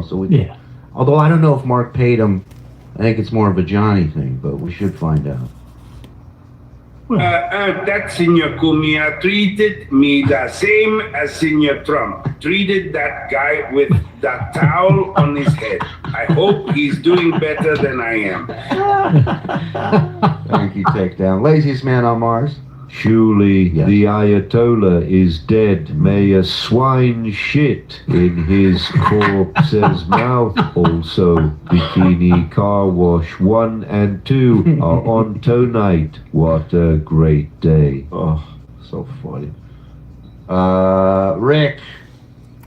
tomorrow, so we although I don't know if Mark paid him. I think it's more of a Johnny thing, but we should find out. That Senor Cumia treated me the same as Senor Trump treated that guy with that towel on his head. I hope he's doing better than I am. Thank you, Takedown. Laziest man on Mars? Surely the Ayatollah is dead. May a swine shit in his corpse's mouth. Also, Bikini Car Wash 1 and 2 are on tonight. What a great day. Oh, so funny. Rick.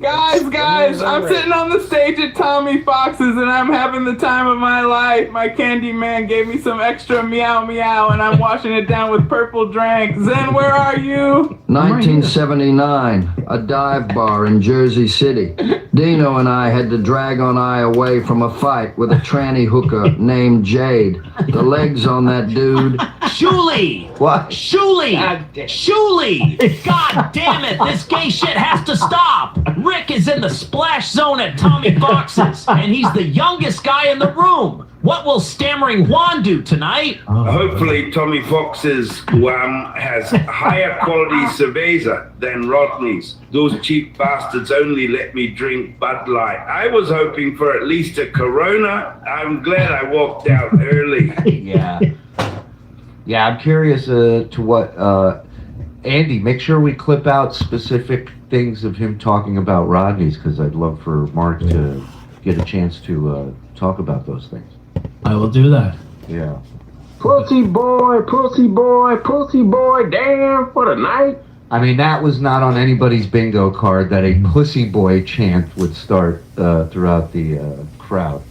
Guys, I'm sitting on the stage at Tommy Fox's and I'm having the time of my life. My candy man gave me some extra meow meow and I'm washing it down with purple drank. Zen, where are you? 1979, a dive bar in Jersey City. Dino and I had to drag on I away from a fight with a tranny hooker named Jade. The legs on that dude. Shuli! What? Shuli! Shuli! God damn it, this gay shit has to stop! Rick is in the splash zone at Tommy Fox's, and he's the youngest guy in the room. What will Stammering Juan do tonight? Hopefully Tommy Fox's has higher quality cerveza than Rodney's. Those cheap bastards only let me drink Bud Light. I was hoping for at least a Corona. I'm glad I walked out early. Yeah, I'm curious to what... Andy, make sure we clip out specific things of him talking about Rodney's, because I'd love for Mark to get a chance to talk about those things. I will do that. Yeah. Pussy boy, pussy boy, pussy boy, damn, what a night. I mean, that was not on anybody's bingo card that a pussy boy chant would start throughout the crowd.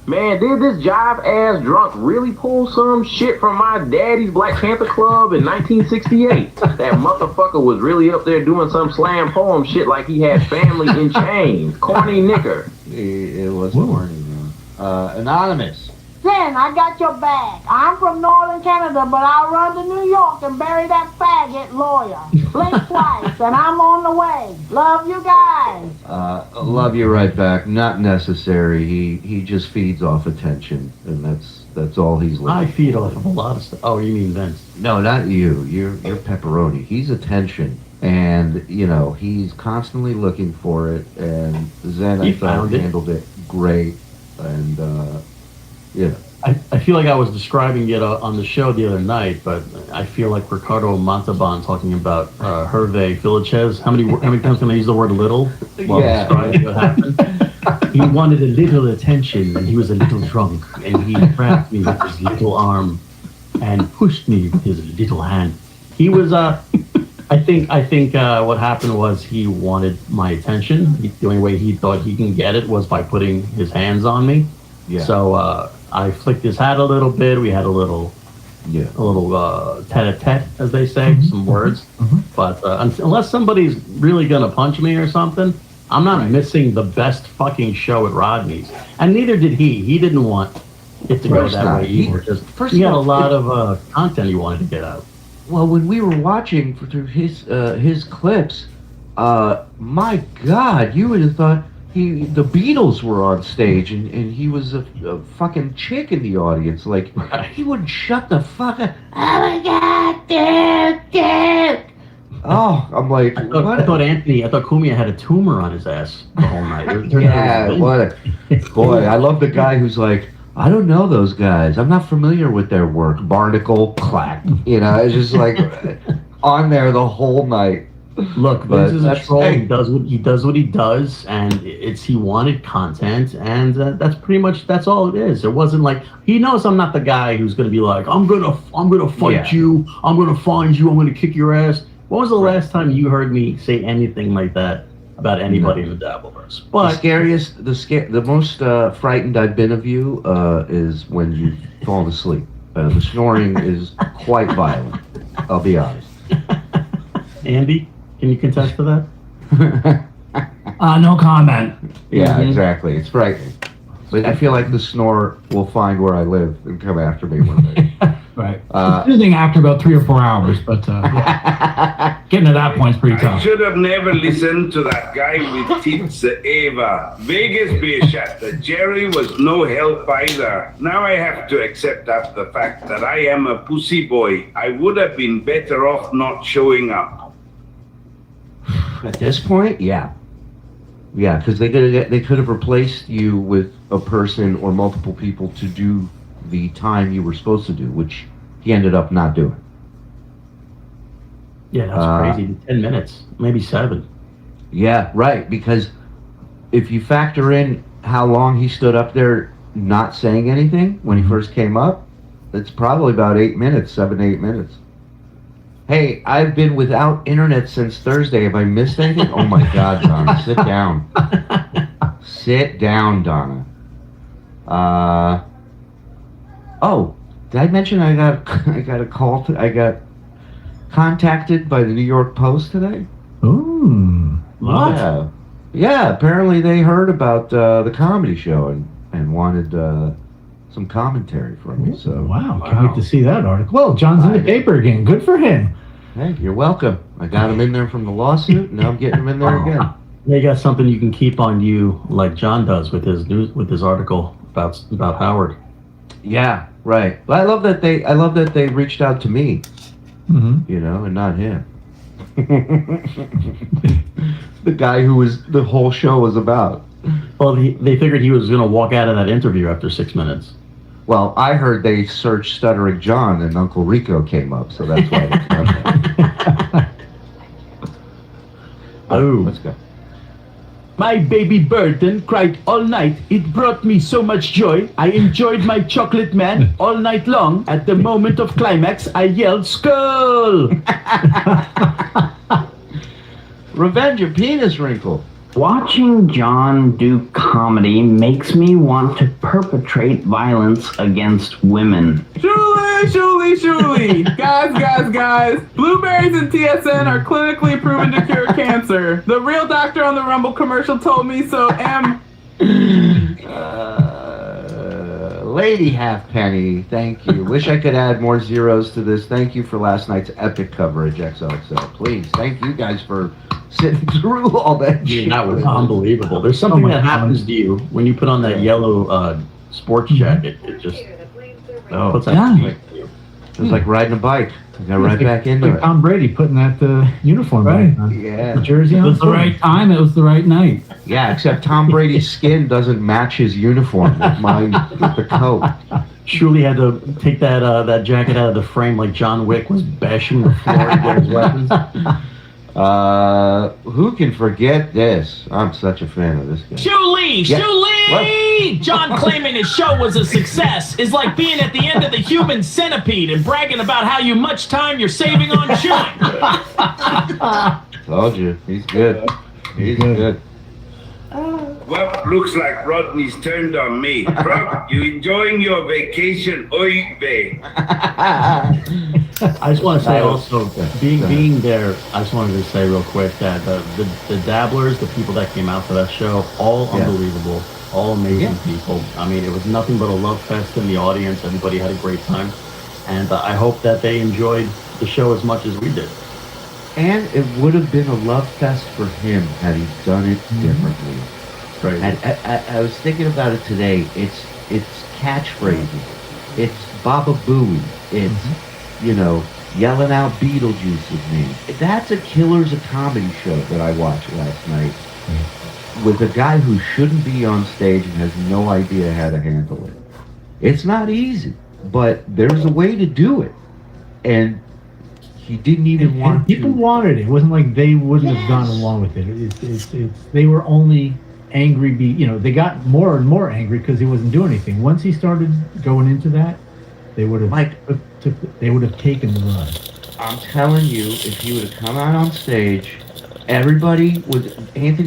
Man, did this jive-ass drunk really pull some shit from my daddy's Black Panther Club in 1968? That motherfucker was really up there doing some slam poem shit like he had family in chains. Corny knicker. It was corny, man. Anonymous. Zen, I got your bag. I'm from Northern Canada, but I'll run to New York and bury that faggot lawyer. Blink twice, and I'm on the way. Love you guys. Love you right back. Not necessary. He just feeds off attention, and that's all he's looking I feed off of a lot of stuff. Oh, you mean Vince? No, not you. You're pepperoni. He's attention, and he's constantly looking for it. And Zen, I thought, handled it great, and I feel like I was describing it on the show the other night, but I feel like Ricardo Montalban talking about Hervé Villachez. How many times can I use the word little while describing what happened? He wanted a little attention, and he was a little drunk, and he grabbed me with his little arm and pushed me with his little hand. He was, I think what happened was he wanted my attention. The only way he thought he can get it was by putting his hands on me. Yeah. So I flicked his hat a little bit. We had a little tete-a-tete, as they say, some words. But unless somebody's really gonna punch me or something, I'm not missing the best fucking show at Rodney's. And neither did he. He didn't want it to go that way either. He had a lot of content he wanted to get out. Well, when we were watching through his clips, my God, you would have thought the Beatles were on stage and he was a fucking chick in the audience. Like, he wouldn't shut the fuck up. Oh my God, dude. Oh, I'm like, I thought Cumia had a tumor on his ass the whole night. Boy, I love the guy who's like, I don't know those guys. I'm not familiar with their work. Barnacle, clack. It's just like on there the whole night. Look, Vince is a troll. He does what he does, and he wanted content, and that's all it is. It wasn't like he knows I'm not the guy who's going to be like, I'm gonna fight you, I'm gonna find you, I'm gonna kick your ass. When was the last time you heard me say anything like that about anybody in the Dabbleverse? But the most frightened I've been of you is when you fall asleep. The snoring is quite violent. I'll be honest. Andy, can you contest to that? No comment. Yeah, exactly. It's frightening. But I feel like the snore will find where I live and come after me one day. Right. Soothing after about 3 or 4 hours, but getting to that point is pretty I tough. should have never listened to that guy with tits Eva. Vegas beer shatter. Jerry was no help either. Now I have to accept up the fact that I am a pussy boy. I would have been better off not showing up. At this point, yeah, because they could have replaced you with a person or multiple people to do the time you were supposed to do, which he ended up not doing. Yeah, that's crazy. 10 minutes, maybe 7. Yeah, right. Because if you factor in how long he stood up there not saying anything when he first came up, it's probably about 8 minutes, 7 to 8 minutes. Hey, I've been without internet since Thursday. Have I missed anything? Oh my God, Donna, sit down. Sit down, Donna. Oh, did I mention I got a call? I got contacted by the New York Post today. Ooh, what? Yeah. Apparently they heard about the comedy show and wanted some commentary from me. So Wow, can't wait to see that article. Well, John's in the paper again. Good for him. hey, you're welcome. I got him in there from the lawsuit. Now I'm getting him in there again. They got something you can keep on you, like John does with his article about Howard. Yeah, right. But I love that they reached out to me, Mm-hmm. and not him. The guy who the whole show was about. Well, they figured he was going to walk out of that interview after 6 minutes. Well, I heard they searched Stuttering John and Uncle Rico came up, so that's why it's not there. Let's go. My baby Burton cried all night. It brought me so much joy. I enjoyed my chocolate man all night long. At the moment of climax, I yelled, "Skull!" Revenge of Penis Wrinkle. Watching John do comedy makes me want to perpetrate violence against women. Julie! Guys! Blueberries and TSN are clinically proven to cure cancer. The real doctor on the Rumble commercial told me so. Lady Halfpenny, thank you. Wish I could add more zeros to this. Thank you for last night's epic coverage, XOXO. Please, thank you guys for sitting through all that shit. That was unbelievable. There's something that happens to you when you put on that yellow sports jacket. It just puts that Yeah. It was like riding a bike. I got right back into Like it. Tom Brady putting that uniform Right. back on. Yeah. The jersey It on. was the right time. It was the right night. Yeah, except Tom Brady's skin doesn't match his uniform with mine, with the coat. Shuley had to take that jacket out of the frame like John Wick was bashing the floor to get his weapons. Who can forget this? I'm such a fan of this guy. Shuley! John claiming his show was a success is like being at the end of the Human Centipede and bragging about how much time you're saving on chewing. Told you, he's good. He's good. Well, looks like Rodney's turned on me. Rob, you enjoying your vacation? Oy vey. I just want to say also, being there, I just wanted to say real quick that the dabblers, the people that came out for that show, all unbelievable, all amazing people. I mean, it was nothing but a love fest in the audience. Everybody had a great time. And I hope that they enjoyed the show as much as we did. And it would have been a love fest for him had he done it differently. Right. And I was thinking about it today. It's catchphrases. It's Baba Booey. It's yelling out Beetlejuice's name. That's a Killers of Comedy show that I watched last night with a guy who shouldn't be on stage and has no idea how to handle it. It's not easy, but there's a way to do it. And he didn't even want People wanted it. It wasn't like they wouldn't have gone along with it. It's they were only angry. They got more and more angry because he wasn't doing anything. Once he started going into that, they would have taken the run. I'm telling you, if he would have come out on stage, Anthony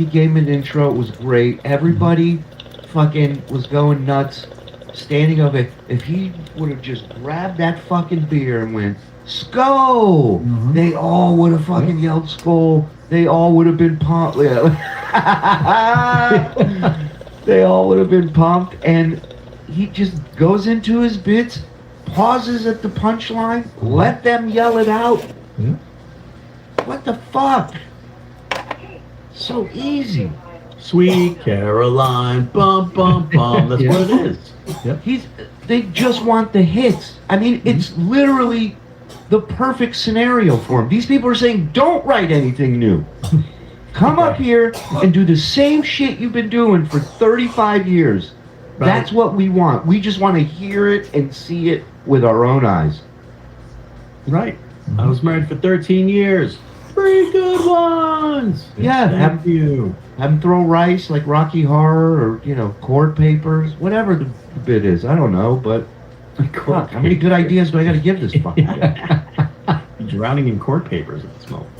gave him an intro, it was great. Everybody fucking was going nuts, standing over. If he would have just grabbed that fucking beer and went, "Skull!" They all would have fucking yelled "Skull." They all would have been pumped. They all would have been pumped, and he just goes into his bits pauses at the punchline, let them yell it out. Yeah. What the fuck? So easy. Sweet Caroline, bum bum bum. That's what it is. They just want the hits. I mean, it's literally the perfect scenario for them. These people are saying, don't write anything new. Come up here and do the same shit you've been doing for 35 years. Right. That's what we want. We just want to hear it and see it with our own eyes. Right. I was married for 13 years. 3 good ones. Yeah, Thank you. Have them throw rice like Rocky Horror or, court papers, whatever the bit is. I don't know, but fuck, how many good ideas do I got to give this fucking guy? Drowning in court papers at this moment.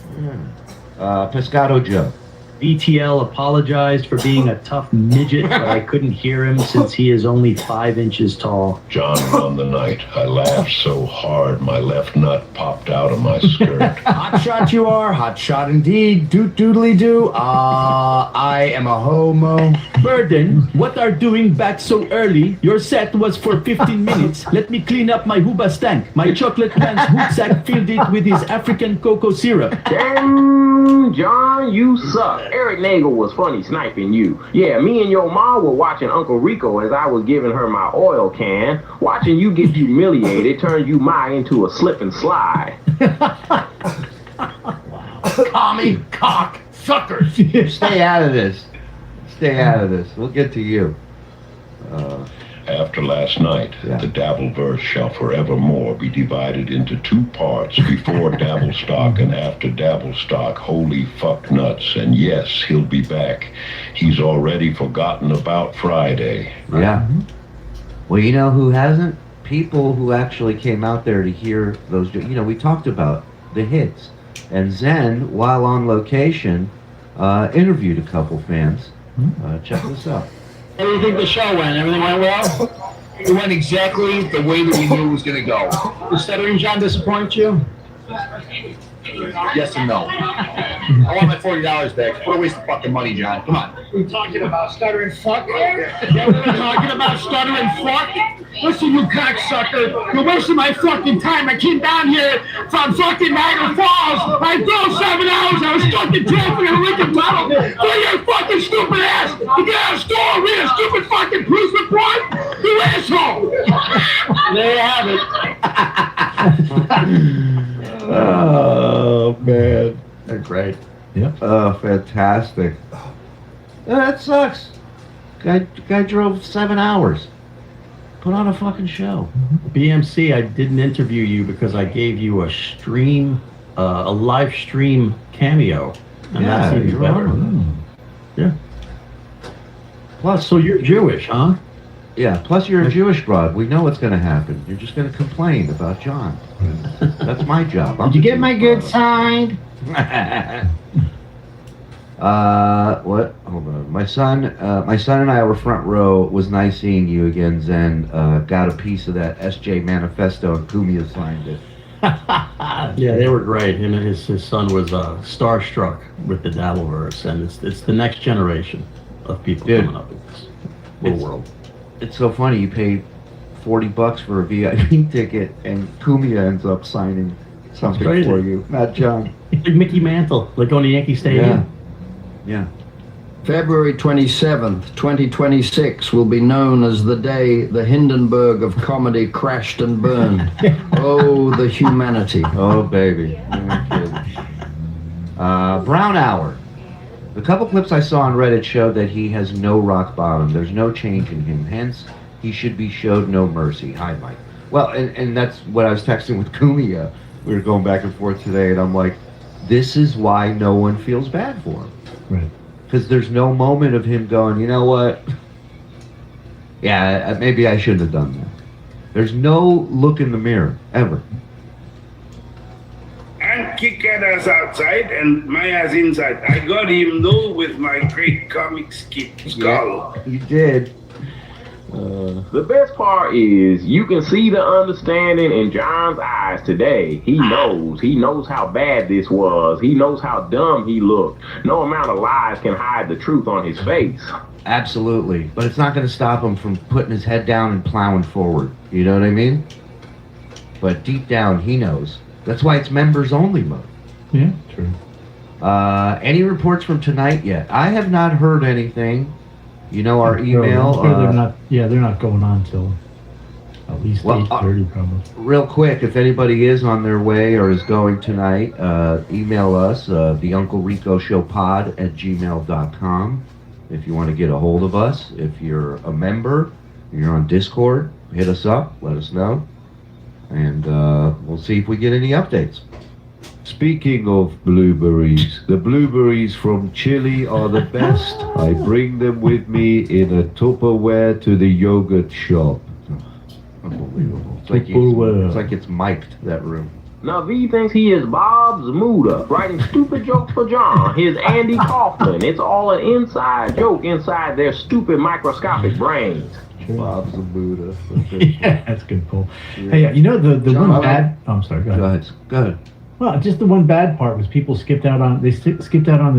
Pescado Joe. BTL apologized for being a tough midget, but I couldn't hear him since he is only 5 inches tall. John won the night. I laughed so hard my left nut popped out of my skirt. Hot shot you are, hot shot indeed. Doot doodly doo. I am a homo. Burden, what are doing back so early? Your set was for 15 minutes. Let me clean up my hooba stank. My chocolate man's hoot sack filled it with his African cocoa syrup. Damn, John, you suck. Eric Nagel was funny sniping you. Yeah, me and your ma were watching Uncle Rico as I was giving her my oil can. Watching you get humiliated turned you ma into a slip and slide. Commie cock suckers. Stay out of this. Stay out of this. We'll get to you. After last night, the Dabbleverse shall forevermore be divided into 2 parts, before Dabblestock and after Dabblestock. Holy fuck nuts. And yes, he'll be back. He's already forgotten about Friday. Yeah. Well, you know who hasn't? People who actually came out there to hear those. We talked about the hits. And Zen, while on location, interviewed a couple fans. Check this out. How do you think the show went? Everything went well? It went exactly the way that we knew it was going to go. Did Stuttering John disappoint you? Yes and no. I want my $40 back. What a waste of fucking money, John. Come on. We talking about stuttering fuck here? Yeah, we're talking about stuttering fuck? Listen, you cocksucker. You're wasting my fucking time. I came down here from fucking Niagara Falls. I drove 7 hours. I was stuck in traffic in a Lincoln tunnel. For your fucking stupid ass. You get out of store, read a stupid fucking police report. You asshole. There you have it. Oh, man. They're great. Yeah. Oh, fantastic. That sucks. Guy drove 7 hours. Put on a fucking show. BMC, I didn't interview you because I gave you a stream, a live stream cameo. And Yeah, that's even you're better. on. Yeah. Plus, So you're Jewish, huh? Yeah, plus you're a Jewish broad. We know what's going to happen. You're just going to complain about John. That's my job. Did you get my good side? What? Hold on. My son and I were front row. It was nice seeing you again, Zen. Got a piece of that SJ manifesto and Kumia signed it. Yeah, they were great. Him and his son was starstruck with the Dabbleverse, and it's the next generation of people coming up in this little world. It's so funny. You pay $40 for a VIP ticket, and Kumia ends up signing something crazy. for you, not John. Like Mickey Mantle, like on the Yankee Stadium. Yeah. February 27th, 2026 will be known as the day the Hindenburg of comedy crashed and burned. Oh, the humanity. Oh, baby. You're kidding. Brown Hour. The couple clips I saw on Reddit showed that he has no rock bottom. There's no change in him. Hence, he should be showed no mercy. Hi, Mike. Well, and that's what I was texting with Kumia. We were going back and forth today, and I'm like, this is why no one feels bad for him. Right. Because there's no moment of him going, you know what? Yeah, maybe I shouldn't have done that. There's no look in the mirror, ever. And kick at us outside and my ass inside. I got him though with my great comic skip skull. Yeah, you did. The best part is you can see the understanding in John's eyes today. He knows how bad this was. He knows how dumb he looked. No amount of lies can hide the truth on his face. Absolutely. But it's not going to stop him from putting his head down and plowing forward. You know what I mean? but deep down he knows. That's why it's members only mode. Yeah, true. Any reports from tonight yet? I have not heard anything. You know, our email. They're not going on till at least 8:30 probably. Real quick, if anybody is on their way or is going tonight, email us, the Uncle Rico Show pod at gmail.com if you want to get a hold of us. If you're a member, you're on Discord, hit us up, let us know, and we'll see if we get any updates. Speaking of blueberries, the blueberries from Chile are the best. I bring them with me in a Tupperware to the yogurt shop. Unbelievable. It's like it's mic'd, that room. Now V thinks he is Bob Zmuda, writing stupid jokes for John, his Andy Kaufman. It's all an inside joke inside their stupid microscopic brains. Bob Zmuda. Yeah, that's good, Paul. Yeah. Hey, you know the John, one bad... Oh, I'm sorry, go ahead. Go ahead. Well, just the one bad part was people skipped out on their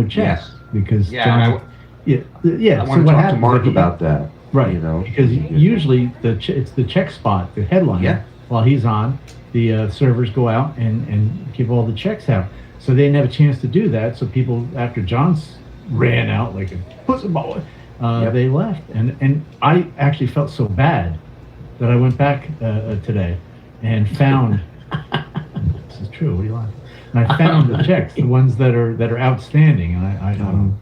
checks because John... I want to talk to Mark about that. Right, you know, because usually it's the check spot, the headline. Yeah. While he's on, the servers go out and give all the checks out. So they didn't have a chance to do that. So people, after John's ran out like a pussy boy, they left. And I actually felt so bad that I went back today and found. This is true. What do you like? And I found the checks, the ones that are outstanding. And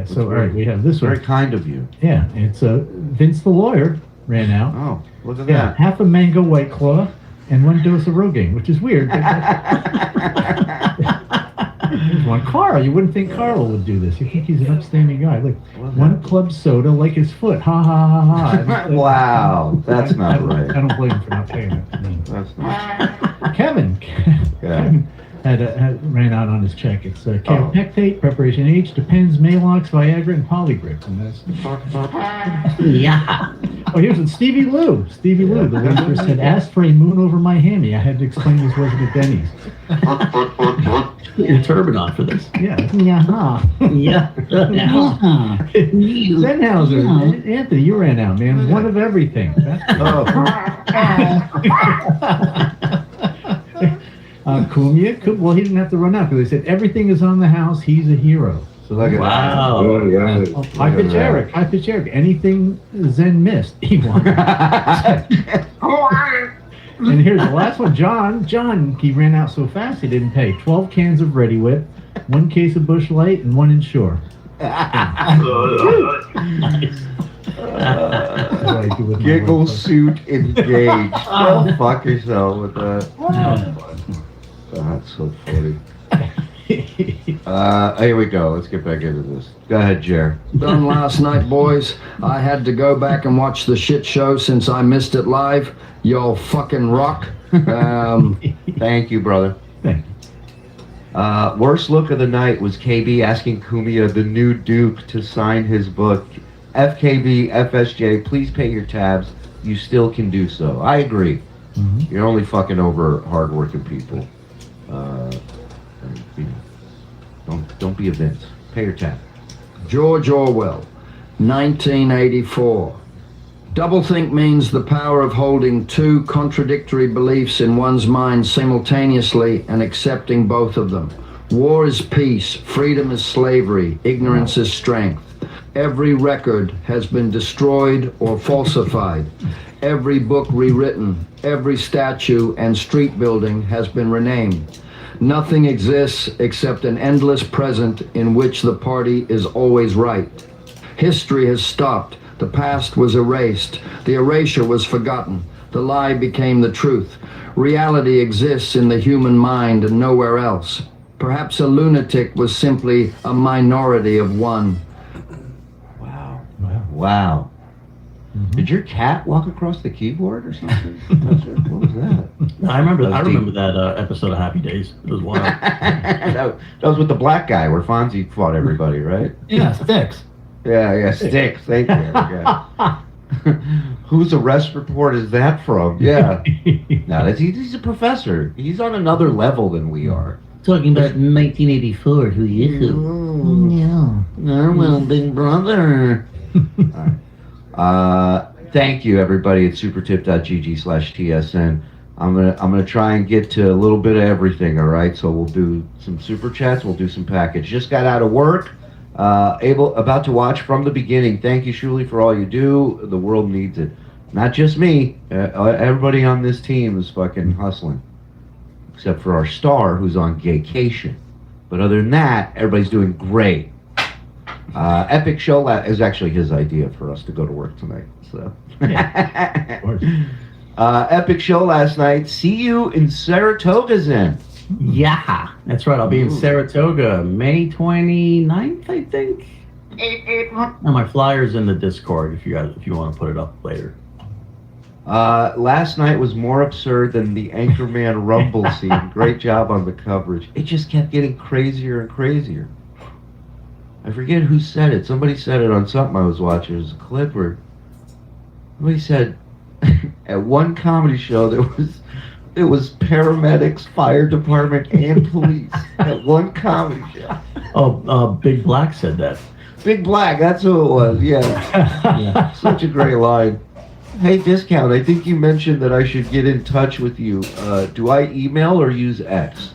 so all right, we have this one. Very kind of you. Yeah, it's Vince the lawyer ran out. Oh, look at that. Half a mango White Claw and 1 dose of Rogaine, which is weird. There's one. Carl, you wouldn't think Carl would do this. You think he's an upstanding guy. Look, 1 club soda like his foot. Ha ha ha ha. Wow, that's not right. I don't blame him for not paying it. That's not. Kevin had ran out on his check. It's calpectate, preparation H, Depends, Malox, Viagra, and Polygrip. And that's Yeah. Oh, here's it. Stevie Lou, the waitress, had asked for a moon over my hammy. I had to explain this wasn't at Denny's. Your turban on for this. Yeah. Yeah. Yeah. Zenhauser, Anthony, you ran out, man. One of everything. Kumia, well, he didn't have to run out because they said everything is on the house. He's a hero. So look at Wow. that. High pitch Eric. Anything Zen missed, he won. And here's the last one. John, he ran out so fast he didn't pay. 12 cans of Ready Whip, 1 case of Bush Light, and 1 Ensure. Giggle suit engaged. Go fuck yourself with that. That's so funny. Here we go. Let's get back into this. Go ahead, Jer. Done last night, boys. I had to go back and watch the shit show since I missed it live. Y'all fucking rock. Thank you, brother. Thank you. Worst look of the night was KB asking Kumia, the new Duke, to sign his book. FKB, FSJ, please pay your tabs. You still can do so. I agree. Mm-hmm. You're only fucking over hardworking people. Don't be a Vince. Pay your tab. George Orwell, 1984. Doublethink means the power of holding 2 contradictory beliefs in one's mind simultaneously and accepting both of them. War is peace, freedom is slavery, ignorance is strength. Every record has been destroyed or falsified. Every book rewritten, every statue and street building has been renamed. Nothing exists except an endless present in which the party is always right. History has stopped. The past was erased. The erasure was forgotten. The lie became the truth. Reality exists in the human mind and nowhere else. Perhaps a lunatic was simply a minority of one. Wow. Mm-hmm. Did your cat walk across the keyboard or something? What was that? I remember that episode of Happy Days. It was wild. that was with the black guy where Fonzie fought everybody, right? Yeah, Sticks. Yeah, Sticks. Thank you. Whose arrest report is that from? Yeah. No, he's a professor. He's on another level than we are. Talking about 1984, who you? Yeah. Well, big brother. All right. Thank you, everybody, at supertip.gg/TSN. I'm gonna try and get to a little bit of everything. All right, so we'll do some super chats. We'll do some package. Just got out of work. About to watch from the beginning. Thank you, Shuli, for all you do. The world needs it. Not just me. Everybody on this team is fucking hustling, except for our star who's on vacation. But other than that, everybody's doing great. Epic show is actually his idea for us to go to work tonight. So. Yeah, of course. Epic show last night. See you in Saratoga, Zen. Yeah, that's right. I'll be in Saratoga May 29th, I think. And my flyer's in the Discord if you want to put it up later. Last night was more absurd than the Anchorman Rumble scene. Great job on the coverage. It just kept getting crazier and crazier. I forget who said it. Somebody said it on something I was watching. It was a clip where somebody said at one comedy show there was paramedics, fire department, and police at one comedy show. Oh, Big Black said that. Big Black, that's who it was. Yeah. Yeah. Such a great line. Hey, Discount, I think you mentioned that I should get in touch with you. Do I email or use X?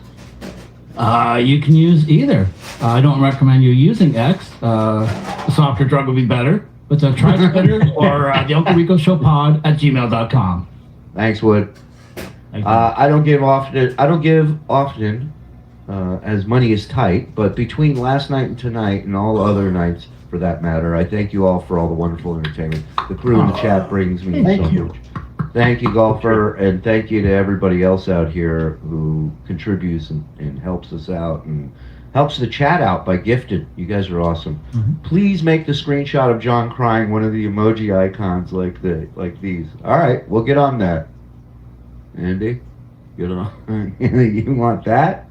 You can use either. I don't recommend you using X. The softer drug would be better. But try Twitter or the Uncle Rico Show Pod at gmail.com. Thanks, Wood. I don't give often, as money is tight, but between last night and tonight and all other nights for that matter, I thank you all for all the wonderful entertainment. The crew in the chat brings me so much. Thank you, Golfer, and thank you to everybody else out here who contributes and helps us out and helps the chat out by gifting. You guys are awesome. Mm-hmm. Please make the screenshot of John crying one of the emoji icons like these. All right, we'll get on that. Andy, get on. You want that?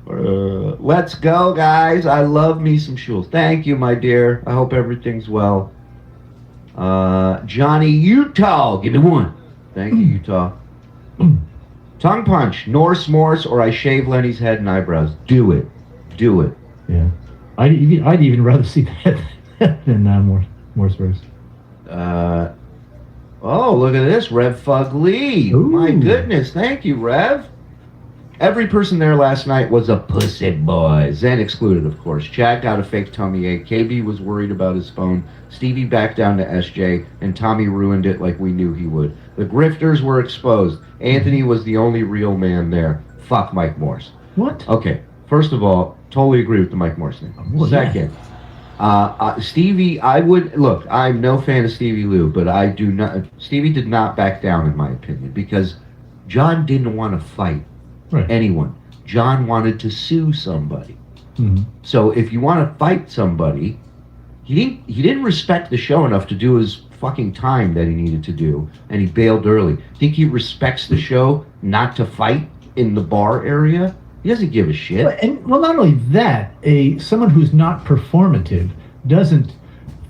Let's go, guys. I love me some Shules. Thank you, my dear. I hope everything's well. Johnny Utah, give me one. Thank you, Utah. Tongue punch, Norse Morse, or I shave Lenny's head and eyebrows. Do it. Do it. Yeah. I'd even rather see that than Morse verse. Oh, look at this. Rev Fug Lee. Ooh. My goodness. Thank you, Rev. Every person there last night was a pussy boy. Zen excluded, of course. Chad got a fake tummy ache. KB was worried about his phone. Stevie backed down to SJ. And Tommy ruined it like we knew he would. The grifters were exposed. Anthony was the only real man there. Fuck Mike Morse. What? Okay. First of all, totally agree with the Mike Morse thing. Second, Stevie, I'm no fan of Stevie Lou, but Stevie did not back down in my opinion because John didn't want to fight anyone. John wanted to sue somebody. Mm-hmm. So if you want to fight somebody, he didn't respect the show enough to do his fucking time that he needed to do, and he bailed early. Think he respects the show not to fight in the bar area? He doesn't give a shit. And not only that, someone who's not performative doesn't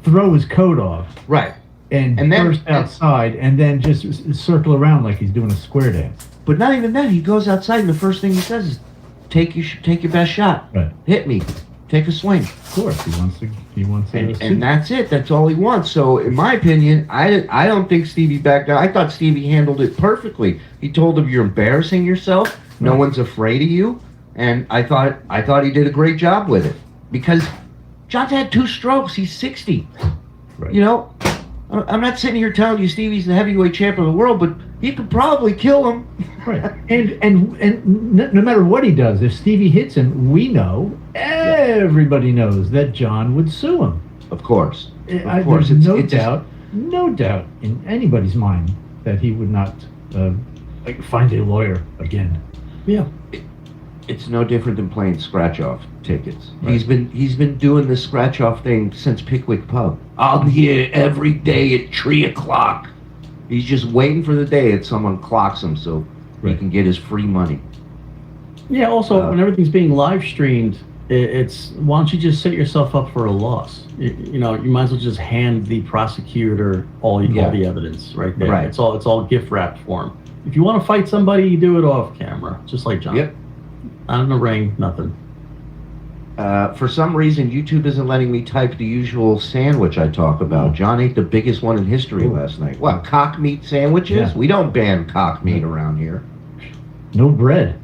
throw his coat off, right, and then burst outside, and then just circle around like he's doing a square dance. But not even that. He goes outside, and the first thing he says is, "Take your best shot. Right. Hit me. Take a swing." Of course, he wants to. And that's it. That's all he wants. So, in my opinion, I don't think Stevie backed down. I thought Stevie handled it perfectly. He told him, "You're embarrassing yourself. No one's afraid of you." And I thought he did a great job with it because John's had 2 strokes. He's 60. Right. You know, I'm not sitting here telling you Stevie's the heavyweight champion of the world, but he could probably kill him. Right. And no matter what he does, if Stevie hits him, we know, everybody knows that John would sue him. Of course. There's no doubt in anybody's mind that he would not find a lawyer again. Yeah. It's no different than playing scratch-off tickets. Right. He's been doing this scratch-off thing since Pickwick Pub. I'm here every day at 3 o'clock. He's just waiting for the day that someone clocks him so he can get his free money. Yeah, also, when everything's being live streamed, it's why don't you just set yourself up for a loss? You might as well just hand the prosecutor all the evidence right there. Right. It's all gift wrapped for him. If you want to fight somebody, you do it off camera, just like John. Yep. Not in the ring, nothing. For some reason, YouTube isn't letting me type the usual sandwich I talk about. John ate the biggest one in history last night. What, cock meat sandwiches? Yeah. We don't ban cock meat around here. No bread.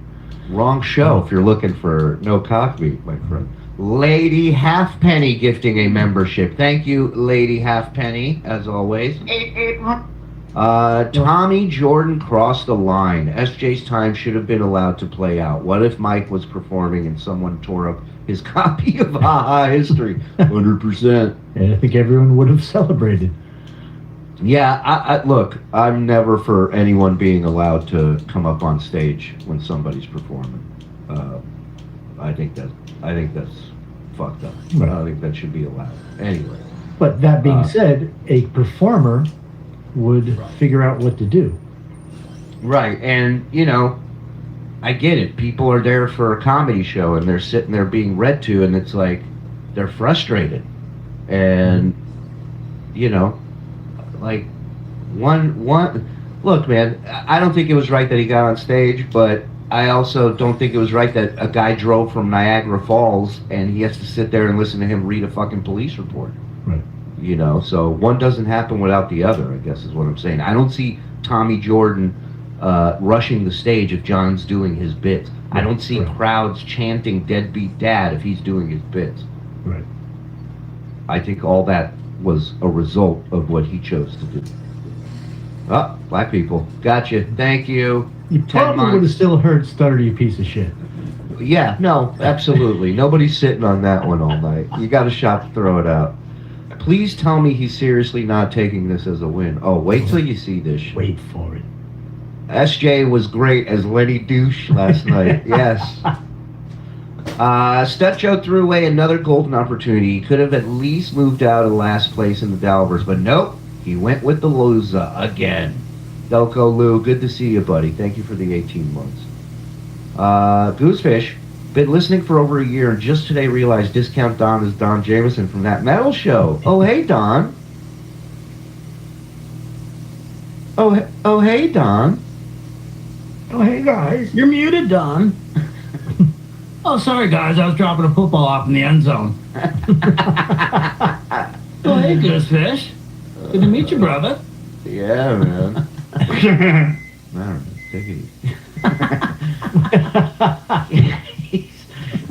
Wrong show if you're looking for no cockmeat, my friend. Lady Halfpenny gifting a membership. Thank you, Lady Halfpenny, as always. Tommy Jordan crossed the line. SJ's time should have been allowed to play out. What if Mike was performing and someone tore up his copy of Ha History? 100%. And I think everyone would have celebrated. Yeah, I look, I'm never for anyone being allowed to come up on stage when somebody's performing. I think that's fucked up. Right. I don't think that should be allowed. Anyway. But that being said, a performer would figure out what to do. Right, and I get it. People are there for a comedy show and they're sitting there being read to, and it's like they're frustrated. And like one look, man, I don't think it was right that he got on stage, but I also don't think it was right that a guy drove from Niagara Falls and he has to sit there and listen to him read a fucking police report. Right. So one doesn't happen without the other, I guess is what I'm saying. I don't see Tommy Jordan rushing the stage if John's doing his bits. I don't see crowds chanting "Deadbeat Dad" if he's doing his bits. Right. I think all that was a result of what he chose to do. Oh, black people. Gotcha. Thank you. You probably would have still heard "Stutter, you piece of shit." Yeah, no, absolutely. Nobody's sitting on that one all night. You got a shot to throw it out. Please tell me he's seriously not taking this as a win. Oh, wait till you see this shit. Wait for it. SJ was great as Lenny Douche last night. Yes. Stutcho threw away another golden opportunity. He could have at least moved out of last place in the Dalvers, but nope. He went with the loser again. Delco Lou, good to see you, buddy. Thank you for the 18 months. Goosefish, been listening for over a year and just today realized Discount Don is Don Jameson from That Metal Show. Oh, hey, Don. Oh, hey, Don. Oh, hey, guys. You're muted, Don. Oh, sorry, guys. I was dropping a football off in the end zone. Oh, hey, Goosefish. Good to meet you, brother. Yeah, man. All right, take it easy.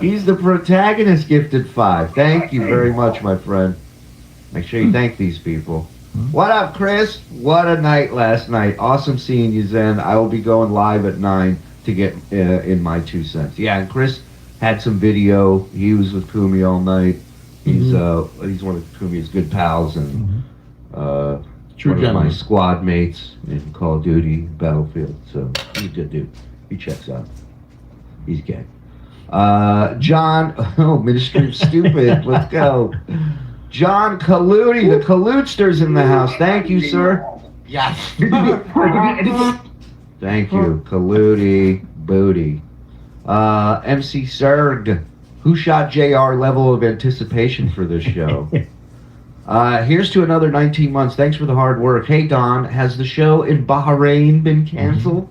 He's the protagonist, gifted 5. Thank you very much, my friend. Make sure you thank these people. What up, Chris? What a night last night. Awesome seeing you, Zen. I will be going live at 9 to get in my 2 cents. Yeah, and Chris had some video. He was with Kumi all night. He's one of Kumi's good pals and True one of my gentleman. squad mates in Call of Duty Battlefield. So he's a good dude. He checks out. He's gay. John, Ministry of Stupid. Let's go. John Kaludi, the Kaludster's in the house. Thank you, sir. Yes. Thank you, Kaludi Booty. MC Serg, who shot JR level of anticipation for this show? Here's to another 19 months. Thanks for the hard work. Hey, Don, has the show in Bahrain been canceled?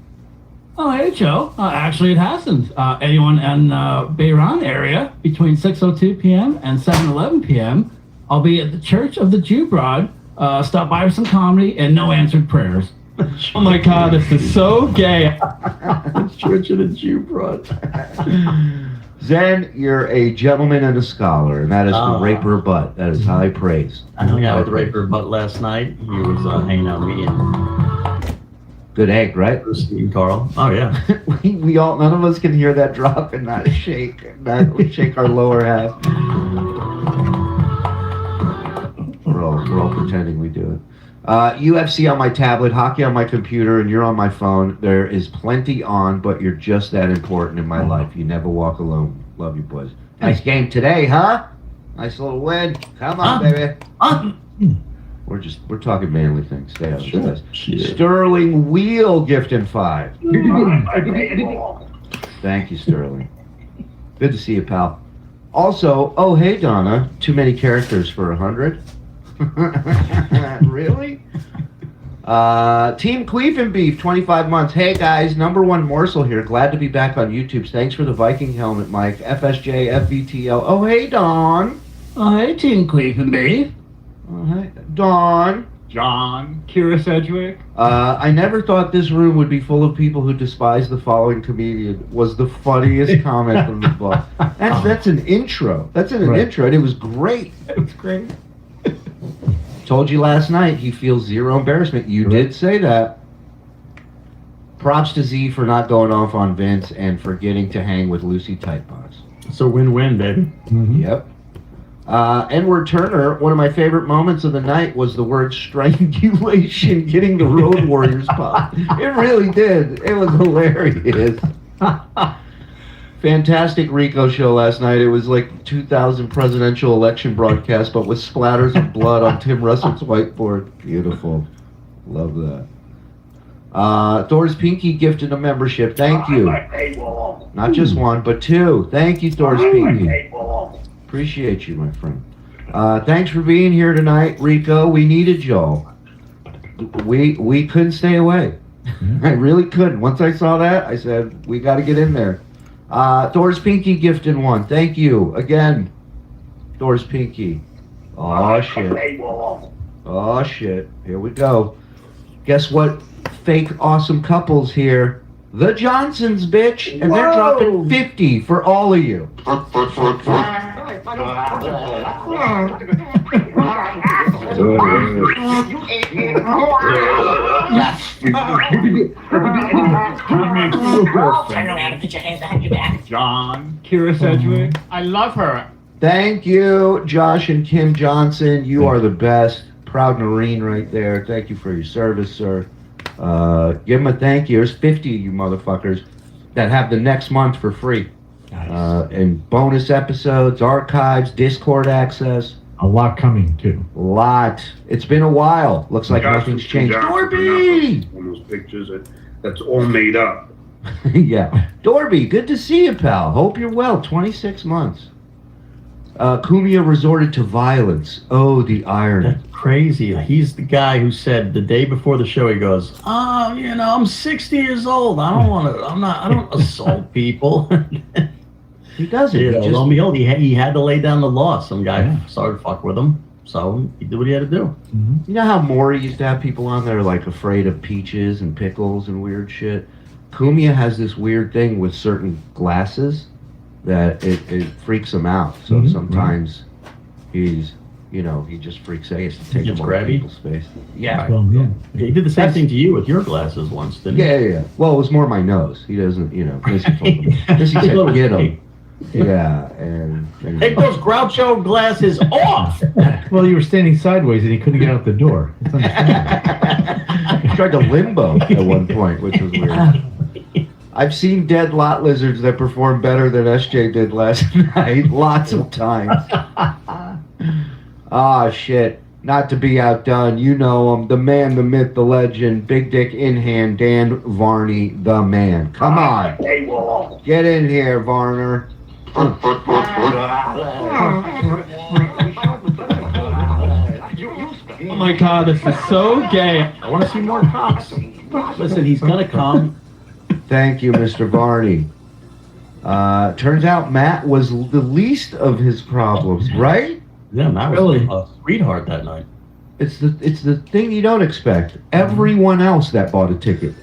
Oh, hey, Joe. Actually, it hasn't. Anyone in Bahrain area between 6:02 p.m. and 7:11 p.m., I'll be at the Church of the Jew Broad. Stop by for some comedy and no answered prayers. Oh my God, this is so gay. Church of the Jew Broad. Zen, you're a gentleman and a scholar, and that is the Raper Butt. That is high praise. I hung out with Raper Butt last night. He was hanging out with me and good egg, right? Steve Carl. Oh yeah. we all, none of us can hear that drop and not shake our lower half. We're all pretending we do it. UFC on my tablet, hockey on my computer, and you're on my phone. There is plenty on, but you're just that important in my life. You never walk alone. Love you, boys. Nice game today, huh? Nice little win. Come on, baby. We're talking manly things. Stay out of this. Sterling Wheel gifting 5. Thank you, Sterling. Good to see you, pal. Also, oh hey Donna, too many characters for 100. Really? Team Queef and Beef, 25 months. Hey guys, #1 morsel here. Glad to be back on YouTube. Thanks for the Viking helmet, Mike. FSJ, FVTL. Oh hey Dawn. Oh, hey, Team Queef and Beef. Oh, hey. Dawn. John, Kira Sedgwick. I never thought this room would be full of people who despise the following comedian. Was the funniest comment from the book. That's an intro. That's an intro, and it was great. It was great. Told you last night he feels zero embarrassment. You did say that. Props to Z for not going off on Vince and for getting to hang with Lucy Tightbox. It's a win-win, baby. Mm-hmm. Yep. Edward Turner, one of my favorite moments of the night was the word strangulation getting the Road Warriors pop. It really did. It was hilarious. Fantastic Rico show last night. It was like 2000 presidential election broadcast, but with splatters of blood on Tim Russell's whiteboard. Beautiful. Love that. Thor's Pinky gifted a membership. Thank you. Not just one, but two. Thank you, Thor's Pinky. Appreciate you, my friend. Thanks for being here tonight, Rico. We needed y'all. We couldn't stay away. I really couldn't. Once I saw that, I said, we got to get in there. Thor's Pinky gifted one. Thank you again, Thor's Pinky. Oh, shit. Oh, shit. Here we go. Guess what? Fake awesome couples here. The Johnsons, bitch. And they're dropping 50 for all of you. John, Kira Sedgwick. I love her. Thank you, Josh and Kim Johnson. You are the best. Proud Marine right there. Thank you for your service, sir. Give them a thank you. There's 50 of you motherfuckers that have the next month for free. Nice. And bonus episodes, archives, Discord access. A lot coming, too. A lot. It's been a while. Looks like nothing's changed. Dorby! One of those pictures that's all made up. Yeah. Dorby, good to see you, pal. Hope you're well. 26 months. Kumia resorted to violence. Oh, the irony. That's crazy. He's the guy who said the day before the show, he goes, I'm 60 years old. I don't assault people. He doesn't. Lo and behold, he had to lay down the law. Some guy started to fuck with him. So he did what he had to do. Mm-hmm. You know how Maury used to have people on there like afraid of peaches and pickles and weird shit? Kumia has this weird thing with certain glasses that it freaks him out. So sometimes he just freaks out. He has to take them over people's space. Yeah. Well, yeah. He did the same thing to you with your glasses once, didn't he? Yeah. Well, it was more my nose. He doesn't, Missy said, get him. Yeah, and take those Groucho glasses off. Well, you were standing sideways and he couldn't get out the door. It's understandable. He tried to limbo at one point, which was weird. I've seen dead lot lizards that perform better than SJ did last night, lots of times. Shit. Not to be outdone, you know him, the man, the myth, the legend, big dick in hand, Dan Varney, the man. Come on. Get in here, Varner. Oh my god, this is so gay. I want to see more cocks. Listen, he's gonna come. Thank you, Mr. Varney. Turns out Matt was the least of his problems, right? Yeah, Matt was a sweetheart that night. It's the thing you don't expect. Everyone else that bought a ticket.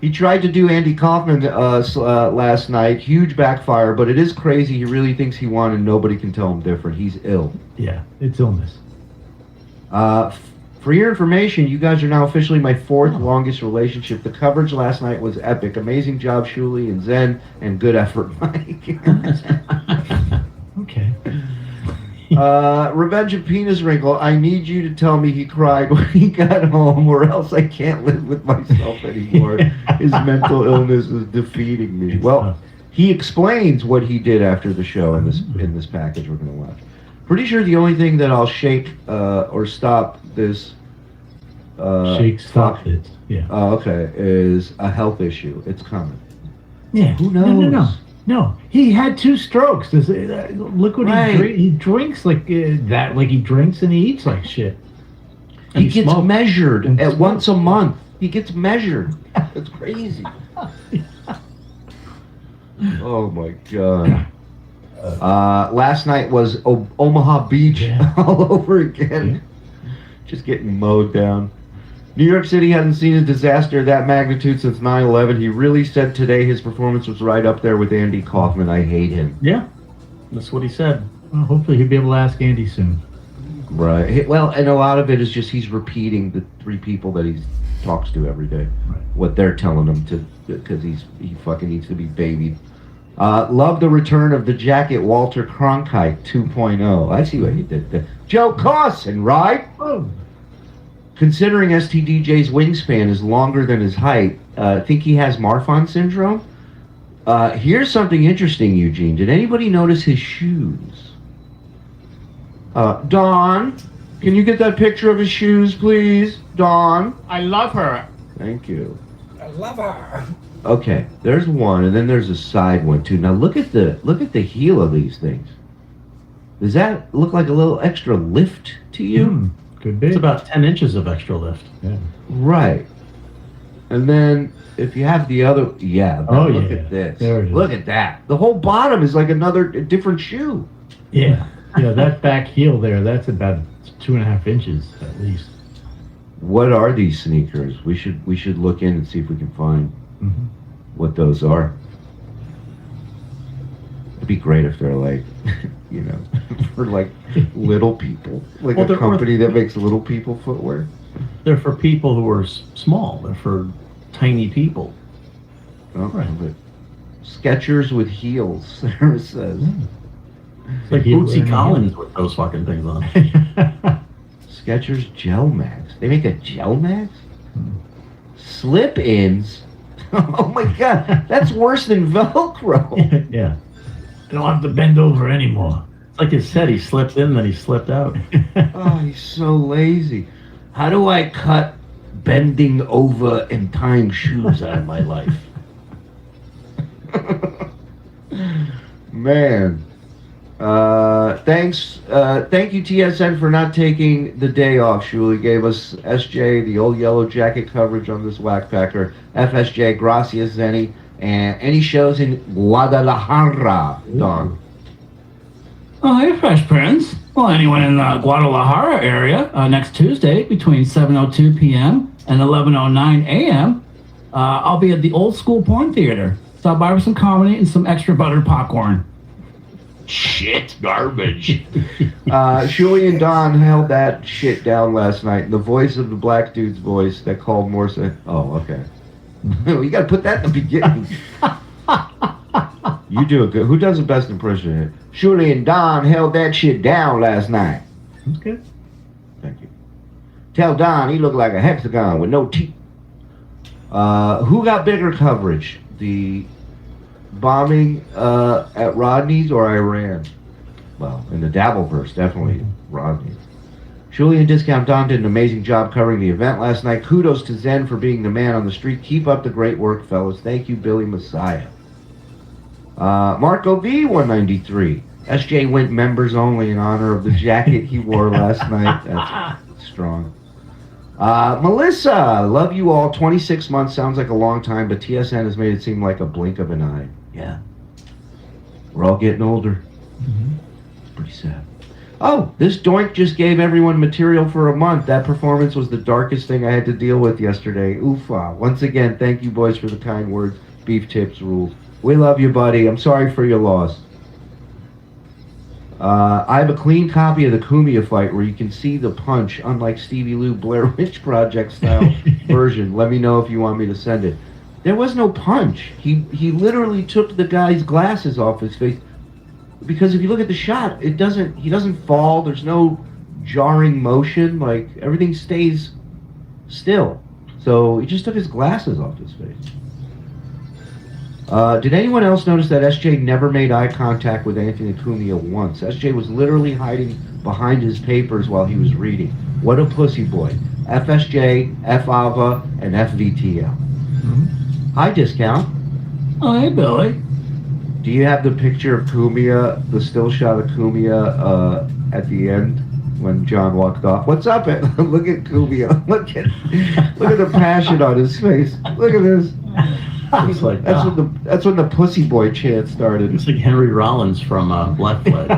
He tried to do Andy Kaufman last night. Huge backfire, but it is crazy. He really thinks he won, and nobody can tell him different. He's ill. Yeah, it's illness. For your information, you guys are now officially my fourth longest relationship. The coverage last night was epic. Amazing job, Shuli and Zen, and good effort, Mike. Okay. Revenge of Penis Wrinkle. I need you to tell me he cried when he got home, or else I can't live with myself anymore. His mental illness is defeating me. Well, he explains what he did after the show in this package we're going to watch. Pretty sure the only thing that I'll shake or stop this. Stop it. Yeah. Okay. Is a health issue. It's coming. Yeah. Who knows? No, he had 2 strokes. Look what he drinks like that. Like he drinks and he eats like shit. He gets measured at once a month. He gets measured. It's crazy. Oh my god. Last night was Omaha Beach all over again. Just getting mowed down. New York City hasn't seen a disaster of that magnitude since 9/11. He really said today his performance was right up there with Andy Kaufman. I hate him. Yeah, that's what he said. Well, hopefully he'll be able to ask Andy soon. Right. Well, and a lot of it is just he's repeating the three people that he talks to every day. Right. What they're telling him to, because he fucking needs to be babied. Love the return of the jacket Walter Cronkite 2.0. I see what you did there. Joe Carson, right? Oh. Considering STDJ's wingspan is longer than his height, think he has Marfan syndrome? Here's something interesting, Eugene. Did anybody notice his shoes? Dawn, can you get that picture of his shoes, please? Dawn? I love her. Thank you. I love her. Okay, there's one, and then there's a side one too. Now look at the heel of these things. Does that look like a little extra lift to you? Could be. It's about 10 inches of extra lift. Yeah. Right. And then if you have the other, look at this. There it is. Look at that. The whole bottom is like a different shoe. Yeah. Yeah, that back heel there, that's about 2.5 inches at least. What are these sneakers? We should look in and see if we can find what those are. It'd be great if they're like, for like little people, like a company that makes little people footwear. They're for people who are small. They're for tiny people. Oh, right. Skechers with heels. There it says. It's like Bootsy Collins with those fucking things on. Skechers Gel Max. They make a Gel Max? Slip-ins? Oh my god, that's worse than Velcro. Yeah. They don't have to bend over anymore. It's like you said, he slipped in, then he slipped out. Oh, he's so lazy. How do I cut bending over and tying shoes out of my life? Man. Thank you TSN for not taking the day off. Shuli gave us SJ, the old yellow jacket coverage on this whackpacker. FSJ, gracias Zenny. And any shows in Guadalajara, Don? Oh, hey, Fresh Prince. Well, anyone in the Guadalajara area next Tuesday between 7:02 p.m. and 11:09 a.m. I'll be at the Old School Porn Theater. Stop by for some comedy and some extra buttered popcorn. Shit, garbage. Shuli and Don held that shit down last night. The voice of the black dude's voice that called Morse. Oh, okay. You got to put that in the beginning. You do a good. Who does the best impression here? Shuli and Don held that shit down last night. Okay. Thank you. Tell Don he looked like a hexagon with no teeth. Who got bigger coverage? The bombing at Rodney's or Iran? Well, in the Dabbleverse, definitely Rodney's. Shuli and Discount Don did an amazing job covering the event last night. Kudos to Zen for being the man on the street. Keep up the great work, fellas. Thank you, Billy Messiah. Marco V, 193. SJ went members only in honor of the jacket he wore last night. That's strong. Melissa, love you all. 26 months sounds like a long time, but TSN has made it seem like a blink of an eye. Yeah. We're all getting older. It's pretty sad. Oh, this doink just gave everyone material for a month. That performance was the darkest thing I had to deal with yesterday. Oofa. Once again, thank you boys for the kind words. Beef tips rules. We love you, buddy. I'm sorry for your loss. I have a clean copy of the Cumia fight where you can see the punch, unlike Stevie Lou Blair Witch Project style version. Let me know if you want me to send it. There was no punch. He literally took the guy's glasses off his face. Because if you look at the shot, he doesn't fall. There's no jarring motion. Like, everything stays still. So he just took his glasses off his face. Did anyone else notice that SJ never made eye contact with Anthony Cumia once? SJ was literally hiding behind his papers while he was reading. What a pussy boy. FSJ, FAVA, and FVTL. Hi, Discount. Oh, hey, Billy. Do you have the picture of Cumia, the still shot of Cumia at the end when John walked off? What's up? Look at Cumia. Look at the passion on his face. Look at this. It's like, that's when the pussy boy chant started. It's like Henry Rollins from Black Flag.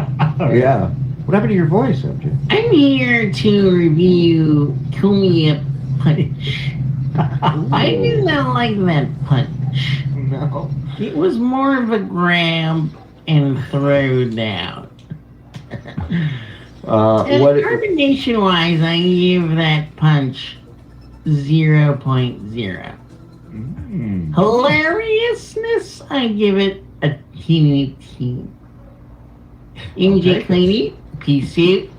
Yeah. What happened to your voice, MJ? I'm here to review Kill Me a Punch. I did not like that punch. No. It was more of a grab and throw down. Carbonation wise, I give that punch 0.0. Hilariousness, I give it a teeny. MJ Cleany, peace out.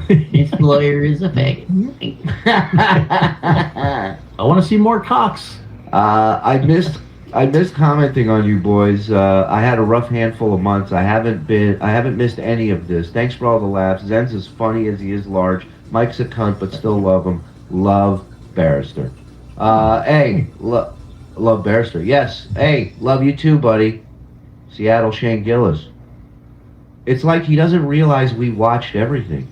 This lawyer is a faggot. I want to see more cocks. I missed commenting on you boys. I had a rough handful of months. I haven't missed any of this. Thanks for all the laughs. Zen's as funny as he is large. Mike's a cunt, but still love him. Love Barrister. Hey, love Barrister. Yes. Hey, love you too, buddy. Seattle Shane Gillis. It's like he doesn't realize we watched everything.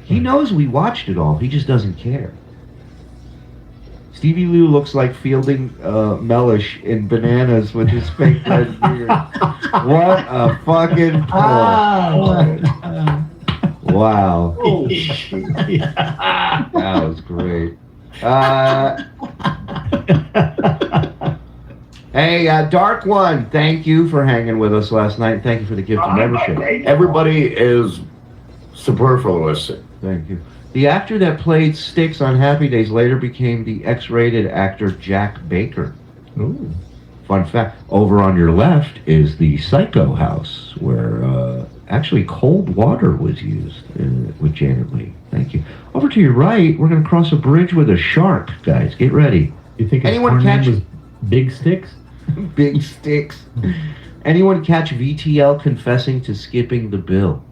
He knows we watched it all. He just doesn't care. Stevie Lou looks like Fielding Mellish in Bananas with his fake red beard. What a fucking wow. Oh, That was great. Hey, Dark One, thank you for hanging with us last night. Thank you for the gift of membership. Everybody is superfluous. Thank you. The actor that played Styx on Happy Days later became the X-rated actor Jack Baker. Ooh. Fun fact, over on your left is the Psycho House, where actually cold water was used with Janet Leigh. Thank you. Over to your right, we're going to cross a bridge with a shark, guys. Get ready. You think anyone catch Big Sticks? Big Sticks. Anyone catch VTL confessing to skipping the bill?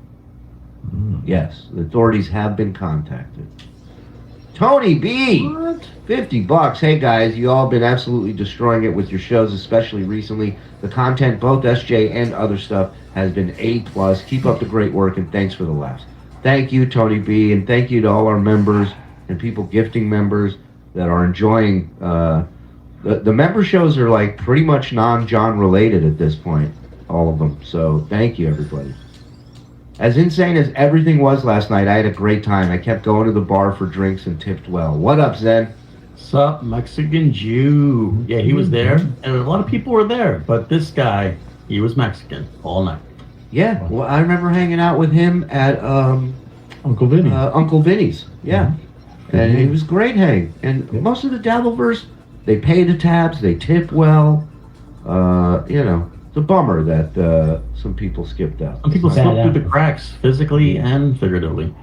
Yes, the authorities have been contacted. Tony B, what? $50. Hey guys, you all been absolutely destroying it with your shows, especially recently. The content, both SJ and other stuff, has been A+. Keep up the great work and thanks for the laughs. Thank you, Tony B, and thank you to all our members and people gifting members that are enjoying. The member shows are like pretty much non-John related at this point, all of them. So thank you, everybody. As insane as everything was last night, I had a great time. I kept going to the bar for drinks and tipped well. What up, Zen? Sup, Mexican Jew? Yeah, he was there, and a lot of people were there, but this guy, he was Mexican all night. Yeah, well, I remember hanging out with him at Uncle Vinny's. Uncle Vinny's, yeah. And it was great hang. And most of the Dabbleverse, they pay the tabs, they tip well. You know, it's a bummer that some people skipped out. Some people slipped through the cracks, physically and figuratively.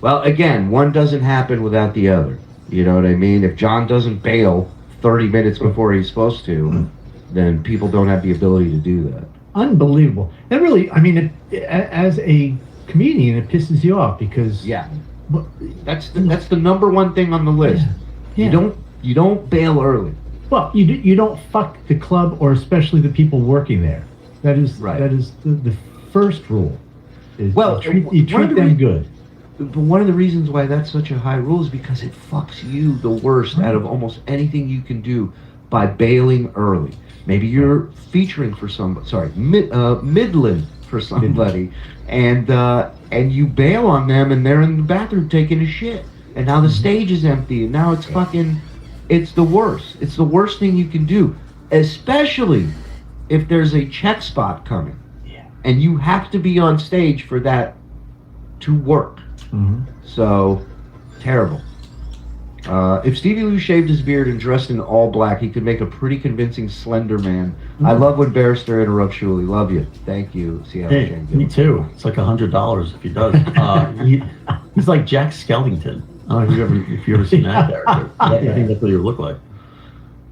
Well, again, one doesn't happen without the other. You know what I mean? If John doesn't bail 30 minutes before he's supposed to, then people don't have the ability to do that. Unbelievable. And really, I mean, as a comedian, it pisses you off because that's the number one thing on the list. Yeah. You don't bail early. Well, you don't fuck the club or especially the people working there. That is the first rule. Is you treat them good. But one of the reasons why that's such a high rule is because it fucks you the worst out of almost anything you can do by bailing early. Maybe you're featuring for somebody, Midland for somebody, and you bail on them, and they're in the bathroom taking a shit, and now the stage is empty, and now it's fucking, it's the worst. It's the worst thing you can do, especially if there's a check spot coming, and you have to be on stage for that to work. So, terrible. If Stevie Lou shaved his beard and dressed in all black, he could make a pretty convincing Slender Man. I love when Barrister interrupts Shuli. Love you. Thank you. Hey, me too. It's like $100 if he does. He's like Jack Skellington. I don't know if you ever seen that character. I think that's what he would look like.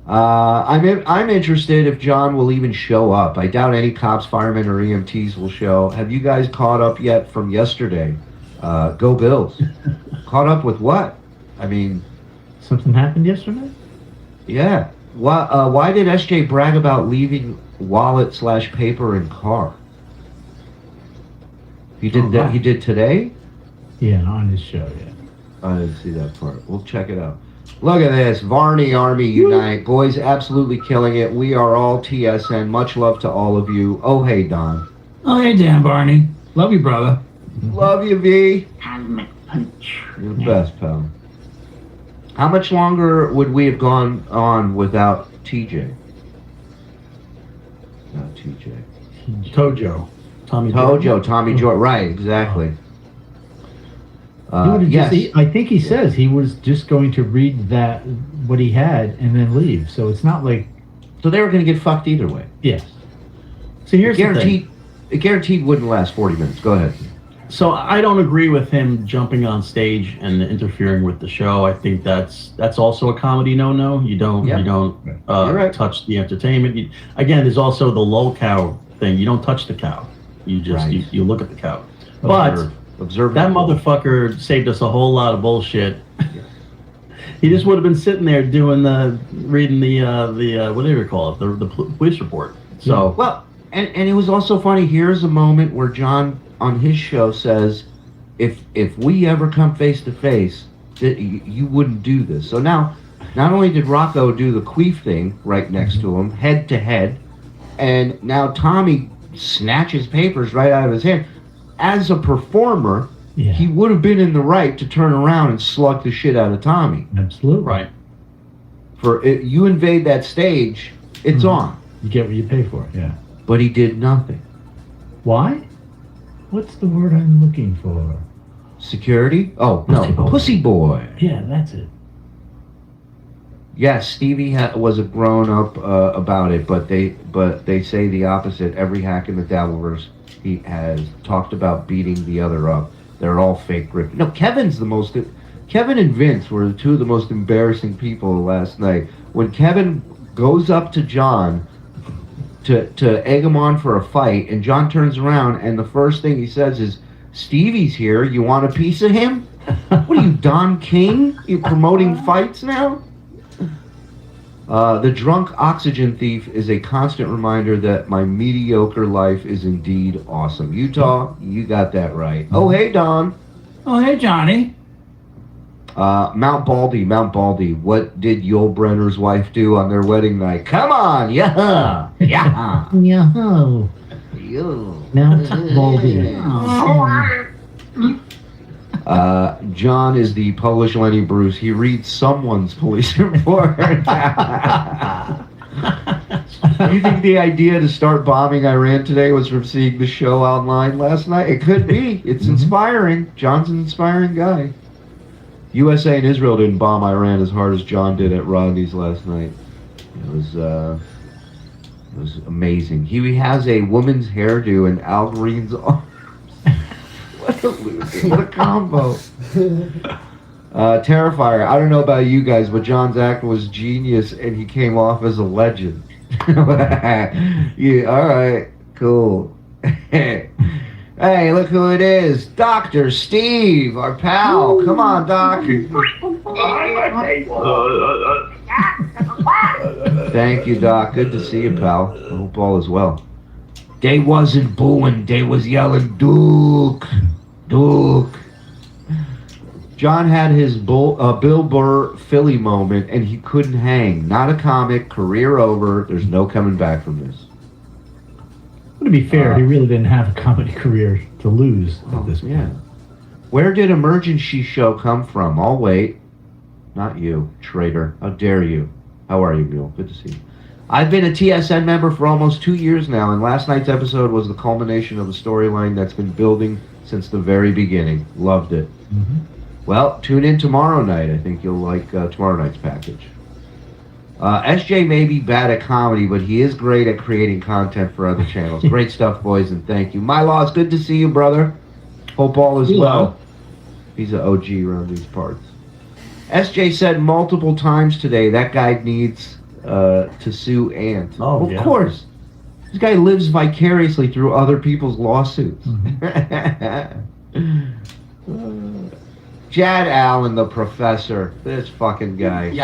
I'm interested if John will even show up. I doubt any cops, firemen, or EMTs will show. Have you guys caught up yet from yesterday? Go Bills. Caught up with what? I mean... Something happened yesterday? Yeah. Why did SJ brag about leaving wallet/paper in car? He did He did today? Yeah, on his show, yeah. I didn't see that part. We'll check it out. Look at this. Varney Army Unite. Boys, absolutely killing it. We are all TSN. Much love to all of you. Oh, hey, Don. Oh, hey, Dan Barney. Love you, brother. Love you, V. Cosmic punch. You're the best, pal. How much longer would we have gone on without TJ? Not TJ. Tojo. Tommy Tojo, Tommy Joy. Right, exactly. He would've Yes. I think he says he was just going to read that what he had and then leave. So it's not like. So they were going to get fucked either way. Yes. So here's the guaranteed. thing. It guaranteed wouldn't last 40 minutes. Go ahead. So I don't agree with him jumping on stage and interfering with the show. I think that's also a comedy no-no. You don't touch the entertainment. Again, there's also the low cow thing. You don't touch the cow. You just you look at the cow. But Observe that motherfucker saved us a whole lot of bullshit. He just would have been sitting there reading the what do you call it, the police report. So well, and it was also funny. Here's a moment where John on his show says, if we ever come face to face, that you wouldn't do this. So now, not only did Rocco do the queef thing right next to him, head to head, and now Tommy snatches papers right out of his hand. As a performer, he would have been in the right to turn around and slug the shit out of Tommy. Absolutely. Right. You invade that stage, it's on. You get what you pay for, yeah. But he did nothing. Why? What's the word I'm looking for? Security? Oh, no. Pussy boy. Yeah, that's it. Yes, Stevie was a grown-up about it, but they say the opposite. Every hack in the Dabbleverse he has talked about beating the other up. They're all fake grip. No, Kevin and Vince were two of the most embarrassing people last night. When Kevin goes up to John to egg him on for a fight, and John turns around, and the first thing he says is, Stevie's here, you want a piece of him? What are you, Don King? You promoting fights now? The drunk oxygen thief is a constant reminder that my mediocre life is indeed awesome. Utah, you got that right. Oh, hey, Don. Oh, hey, Johnny. Mount Baldy, what did Yul Brenner's wife do on their wedding night? Come on, yeah. Yo. Mount Baldy. John is the Polish Lenny Bruce. He reads someone's police report. Do you think the idea to start bombing Iran today was from seeing the show online last night? It could be. It's inspiring. John's an inspiring guy. USA and Israel didn't bomb Iran as hard as John did at Rodney's last night. It was amazing. He has a woman's hairdo and Al Green's arms. What a loser. What a combo. Terrifier. I don't know about you guys, but John's act was genius and he came off as a legend. Yeah, alright, cool. Hey, look who it is. Dr. Steve, our pal. Come on, Doc. Thank you, Doc. Good to see you, pal. I hope all is well. They wasn't booing, they was yelling, Duke. Duke. John had his Bill Burr Philly moment, and he couldn't hang. Not a comic, career over. There's no coming back from this. To be fair, he really didn't have a comedy career to lose at this point. Yeah. Where did Emergency Show come from? I'll wait. Not you, traitor. How dare you? How are you, Mule? Good to see you. I've been a TSN member for almost 2 years now, and last night's episode was the culmination of a storyline that's been building since the very beginning. Loved it. Mm-hmm. Well, tune in tomorrow night. I think you'll like tomorrow night's package. SJ may be bad at comedy, but he is great at creating content for other channels. Great stuff, boys, and thank you. My Law, it's good to see you, brother. Hope all is well. He's an OG around these parts. SJ said multiple times today that guy needs to sue Ant. Oh, Of course. This guy lives vicariously through other people's lawsuits. Jad Allen, the professor. This fucking guy.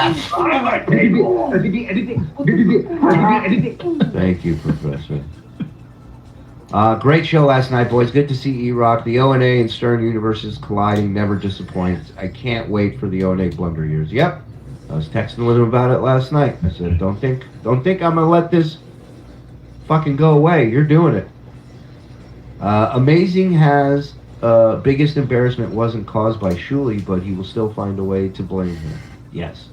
Thank you, Professor. Great show last night, boys. Good to see E-Rock. The O&A and Stern universes colliding never disappoints. I can't wait for the O&A Blunder Years. Yep. I was texting with him about it last night. I said, don't think I'm gonna let this fucking go away. You're doing it. Amazing has biggest embarrassment wasn't caused by Shuli, but he will still find a way to blame him. Yes.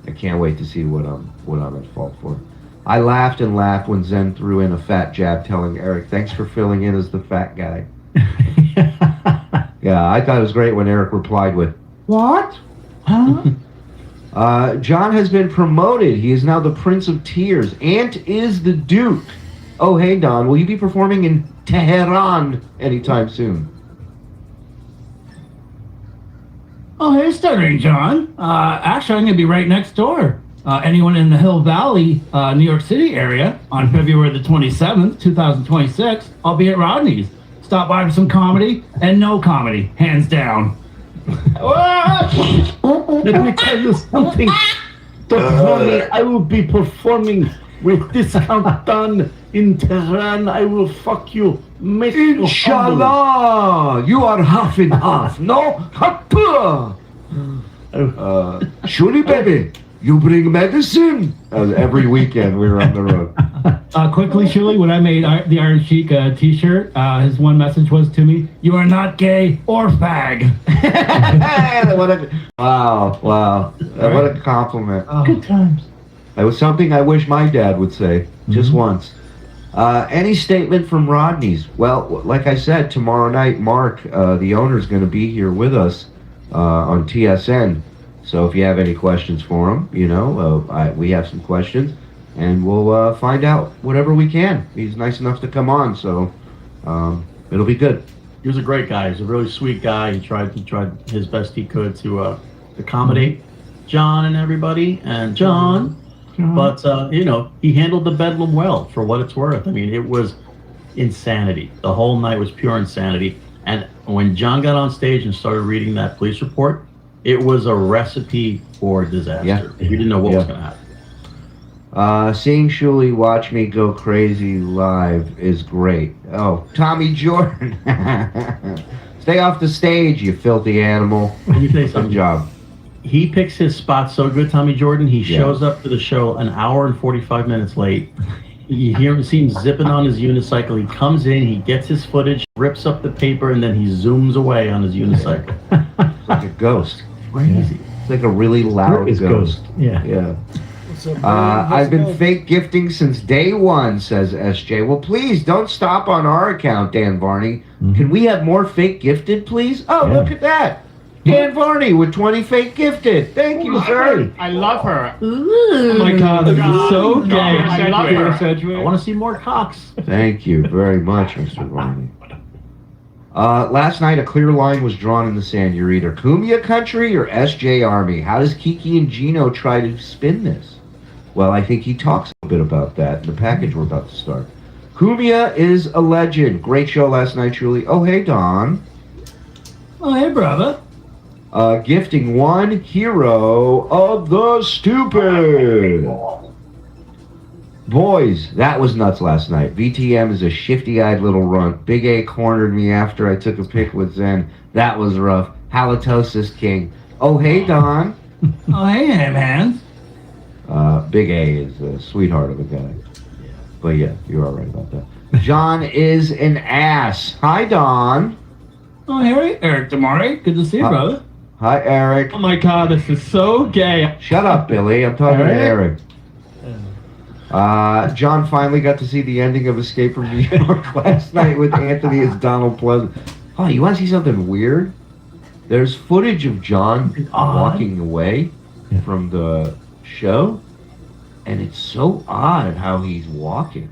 I can't wait to see what I'm at fault for. I laughed and laughed when Zen threw in a fat jab telling Eric, thanks for filling in as the fat guy. Yeah, I thought it was great when Eric replied with, what? Huh? John has been promoted. He is now the Prince of Tears. Ant is the Duke. Oh, hey, Don, will you be performing in Tehran anytime soon? Oh, hey, Stuttering John. Actually, I'm going to be right next door. Anyone in the Hill Valley, New York City area on February the 27th, 2026, I'll be at Rodney's. Stop by for some comedy and no comedy, hands down. Let me tell you something. Tomorrow I will be performing with Discount Don in Tehran. I will fuck you. Make you Inshallah! You are half and half, no? Shuli baby, you bring medicine? Every weekend we were on the road. Quickly, Shuli, when I made the Iron Sheik t-shirt, his one message was to me, you are not gay or fag. Wow. What a compliment. Good times. That was something I wish my dad would say, just once. Any statement from Rodney's? Well, like I said, tomorrow night, Mark, the owner, is going to be here with us on TSN. So if you have any questions for him, we have some questions, and we'll find out whatever we can. He's nice enough to come on, so it'll be good. He was a great guy. He's a really sweet guy. He tried his best he could to accommodate John and everybody, and John. But, he handled the bedlam well, for what it's worth. I mean, it was insanity. The whole night was pure insanity. And when John got on stage and started reading that police report, it was a recipe for disaster. Yeah. We didn't know what was going to happen. Seeing Shuli watch me go crazy live is great. Oh, Tommy Jordan. Stay off the stage, you filthy animal. Let me tell you something. Good job. He picks his spots so good, Tommy Jordan. He shows up to the show an hour and 45 minutes late. You see him zipping on his unicycle. He comes in, he gets his footage, rips up the paper, and then he zooms away on his unicycle. It's like a ghost. Crazy. It's like a really loud ghost. Yeah. I've been fake gifting since day one, says SJ. Well, please don't stop on our account, Dan Varney. Can we have more fake gifted, please? Oh, look at that. Dan Varney with 20 fake gifted. Thank you, sir. I love her. Oh my God, this is so gay. I love her. I want to see more cocks. Thank you very much, Mr. Varney. Last night, a clear line was drawn in the sand. You're either Kumia Country or SJ Army. How does Kiki and Gino try to spin this? Well, I think he talks a bit about that in the package we're about to start. Kumia is a legend. Great show last night, Julie. Oh, hey, Don. Oh, hey, brother. Gifting one hero of the stupid. Boys, that was nuts last night. VTM is a shifty-eyed little runt. Big A cornered me after I took a pic with Zen. That was rough. Halitosis King. Oh, hey, Don. Oh, hey, man. Big A is a sweetheart of a guy. But yeah, you're all right about that. John is an ass. Hi, Don. Oh, hey, Eric Damari. Good to see you, brother. Hi, Eric. Oh my God, this is so gay. Shut up, Billy. I'm talking to Eric. John finally got to see the ending of Escape from New York last night with Anthony as Donald Pleasant. Oh, you want to see something weird? There's footage of John walking away from the show, and it's so odd how he's walking.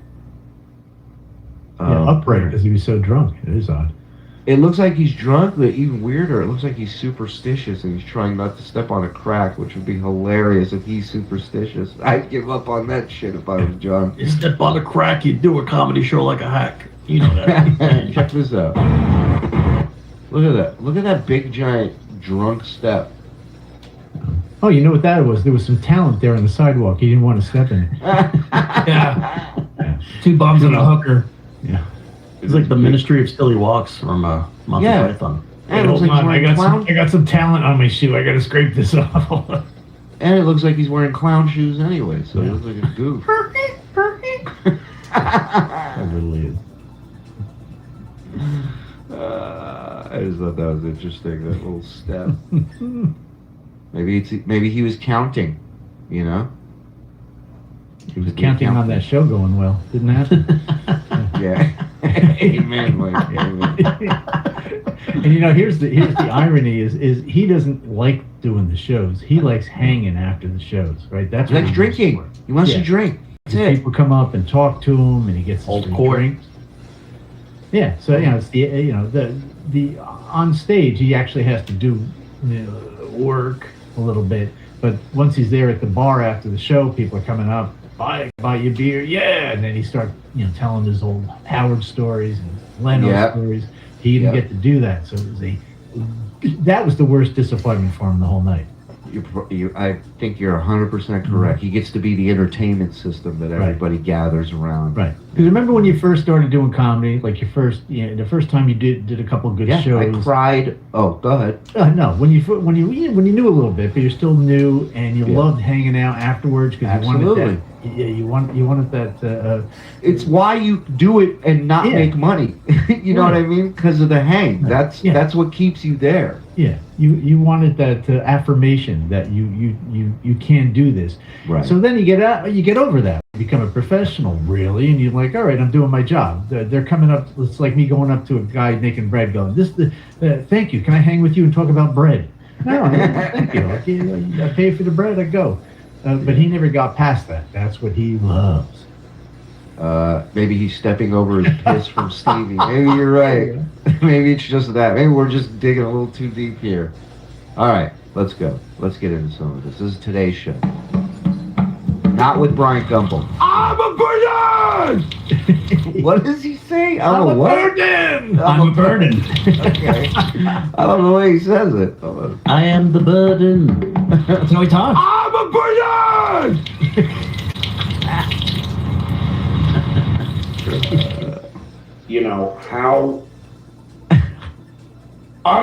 Upright because he was so drunk. It is odd. It looks like he's drunk, but even weirder, it looks like he's superstitious and he's trying not to step on a crack, which would be hilarious if he's superstitious. I'd give up on that shit if I was John. You step on a crack, you do a comedy show like a hack. You know that. Check this out. Look at that. Look at that big, giant, drunk step. Oh, you know what that was? There was some talent there on the sidewalk. He didn't want to step in it. Yeah. Two bums and a hooker. Yeah. It's like the Ministry of Silly Walks from Monty Python. And hold on, I got some talent on my shoe. I got to scrape this off. And it looks like he's wearing clown shoes anyway, so he looks like a goof. That really is. just thought that was interesting. That little step. Maybe he was counting. You know. He was counting on that show going well. Didn't happen. Yeah. Amen, Mike. Amen. And you know, here's the irony is he doesn't like doing the shows. He likes hanging after the shows, right? That's He likes drinking. He wants to drink. That's it. People come up and talk to him, and he gets old drinks. Yeah, so you know, it's the on stage he actually has to do work a little bit, but once he's there at the bar after the show, people are coming up, buy you beer, yeah, and then he starts telling his old Howard stories and Leno stories. He didn't get to do that, so that was the worst disappointment for him the whole night. I think you're 100% correct. He gets to be the entertainment system that everybody gathers around. Right. Because remember when you first started doing comedy, like the first time you did a couple of good shows. I cried. Oh, go ahead. No, when you knew a little bit, but you're still new, and you loved hanging out afterwards because you wanted that. Yeah, you wanted that. It's why you do it and not make money. You know what I mean? Because of the hang. That's what keeps you there. Yeah, you wanted that affirmation that you can do this. Right. So then you get over that, you become a professional, really, and you're like, all right, I'm doing my job. They're coming up. It's like me going up to a guy making bread, going, thank you. Can I hang with you and talk about bread? No, thank you. I pay for the bread. I go. But he never got past that. That's what he loves. Maybe he's stepping over his piss from Stevie. Maybe you're right. Maybe it's just that. Maybe we're just digging a little too deep here. All right, let's go. Let's get into some of this. This is today's show. Not with Brian Gumbel. I'm a burden! What does he say? I'm a what? burden! I'm a burden. Okay. I don't know the way he says it. I am the burden. That's how he talks. I'm a burden! How...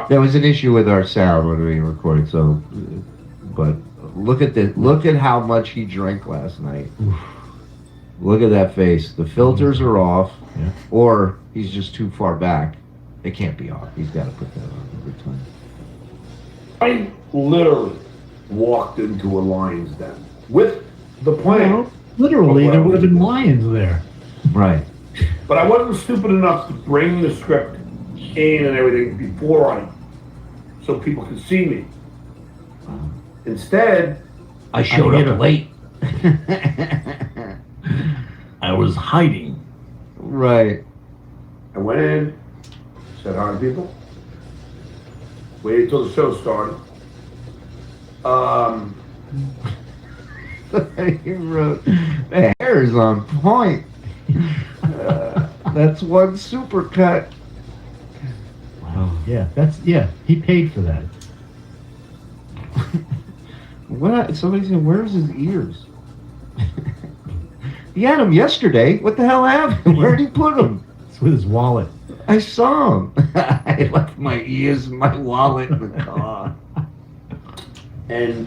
There was an issue with our sound when we recorded, so... But look at this. Look at how much he drank last night. Look at that face. The filters are off, or he's just too far back. They can't be off. He's got to put that on every time. I literally walked into a lion's den with the plan. Well, literally, there would have been lions there. Right. But I wasn't stupid enough to bring the script in and everything before so people could see me. Instead, I showed up late. I was hiding. Right. I went in, said hi to people, waited till the show started. He wrote, the hair is on point. That's one supercut. Wow. Yeah, he paid for that. What? Somebody said, where's his ears? He had them yesterday. What the hell happened? Where'd he put them? It's with his wallet. I saw him. I left my ears and my wallet in the car. And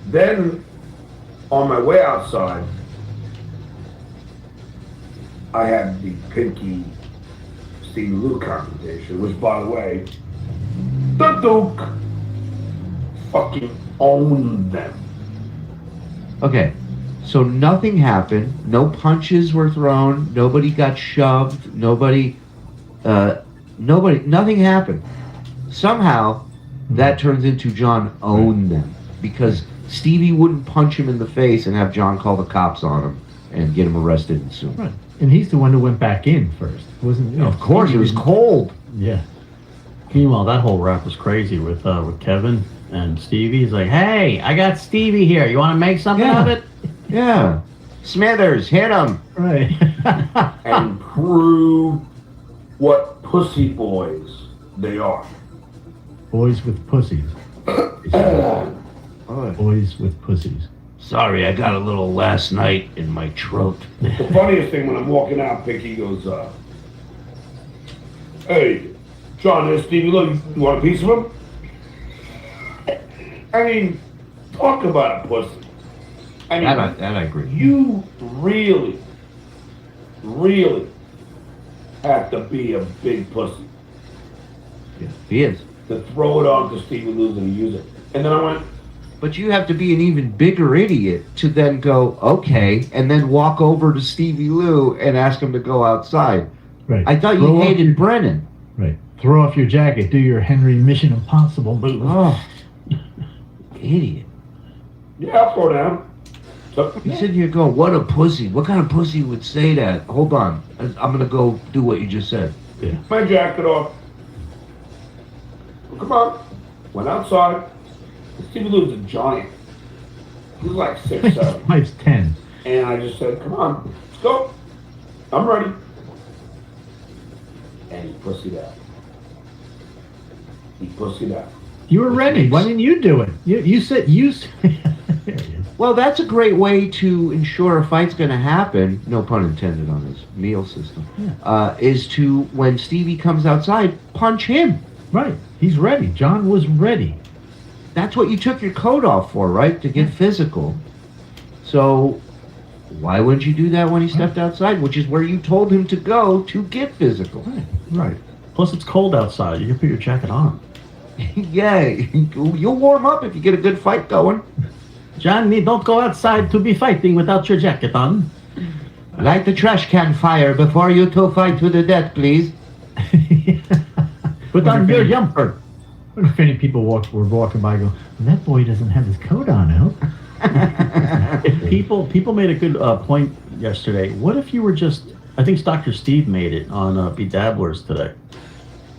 then on my way outside, I had the Pinky Steve Luke confrontation, which, by the way, the Duke fucking owned them. Okay, so nothing happened. No punches were thrown. Nobody got shoved. Nothing happened. Somehow, that turns into John owned them because Stevie wouldn't punch him in the face and have John call the cops on him and get him arrested and sued. Right. And he's the one who went back in first, wasn't he? Of course, it was cold. Yeah. Meanwhile, that whole rap was crazy with Kevin and Stevie. He's like, "Hey, I got Stevie here. You want to make something of it?" Yeah. Smithers, hit him. Right. And prove what pussy boys they are. Boys with pussies. Boys with pussies. Sorry, I got a little last night in my throat. The funniest thing when I'm walking out, Pinky goes, "Hey, John, there's Stevie. Look, you want a piece of him?" I mean, talk about a pussy. I mean, that I agree. You really, really have to be a big pussy He is. To throw it on to Stevie Lou's and use it. And then I went, But you have to be an even bigger idiot to then go, okay, and then walk over to Stevie Lou and ask him to go outside. Right. I thought you Throw off hated your- Brennan. Right. Throw off your jacket. Do your Henry Mission Impossible move. Oh, idiot. yeah, I'll throw down. So, You sitting here going, what a pussy. What kind of pussy would say that? Hold on. I'm going to go do what you just said. Yeah. my jacket off. Well, come on. Went outside. Stevie Lou's a giant. He's like 6'7". Mike's 10. And I just said, come on, let's go. I'm ready. And he pussied out. He pussied out. You were ready. Why didn't you do it? You said you. Well, that's a great way to ensure a fight's going to happen, no pun intended on his meal system, is to, when Stevie comes outside, punch him. Right. He's ready. John was ready. That's what you took your coat off for, right? To get physical. So why wouldn't you do that when he stepped outside, which is where you told him to go to get physical? Right. Plus, it's cold outside. You can put your jacket on. Yeah, you'll warm up if you get a good fight going. Johnny, don't go outside to be fighting without your jacket on. Light the trash can fire before you two fight to the death, please. Put on your jumper. What if any people were walking by and go, that boy doesn't have his coat on, I hope. People made a good point yesterday. What if you were just, I think Dr. Steve made it on Bedabblers today,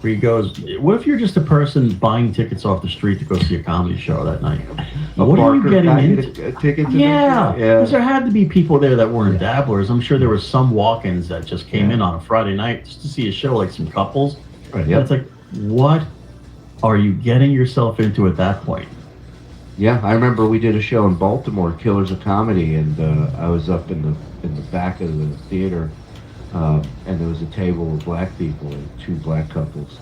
where he goes, what if you're just a person buying tickets off the street to go see a comedy show that night? What are you getting into? Tickets? Yeah, because there had to be people there that weren't dabblers. I'm sure there were some walk-ins that just came in on a Friday night just to see a show, like some couples. Right. It's like, what are you getting yourself into at that point? Yeah, I remember we did a show in Baltimore, Killers of Comedy, and I was up in the back of the theater, and there was a table of black people, and two black couples,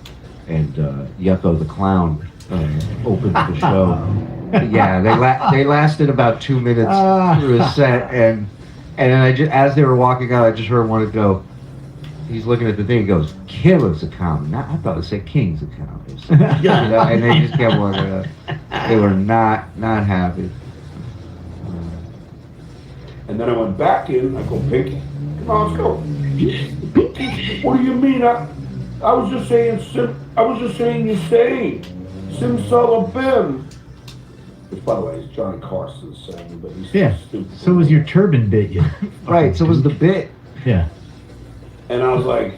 and Yucko the Clown opened the show. Yeah, they lasted about 2 minutes through his set, and then I just, as they were walking out, I just heard one go. He's looking at the thing. He goes, "Killers of Comedy." I thought it said "Kings of Comedy." So, and they just kept walking out. They were not happy. And then I went back in. I go, Pinky, come on, let's go. Pinky, what do you mean? I was just saying you're saying Simsalabim. Which, by the way, is Johnny Carson's saying, but he's stupid. So was your turban bit, you. Right. So was the bit. Yeah. And I was like,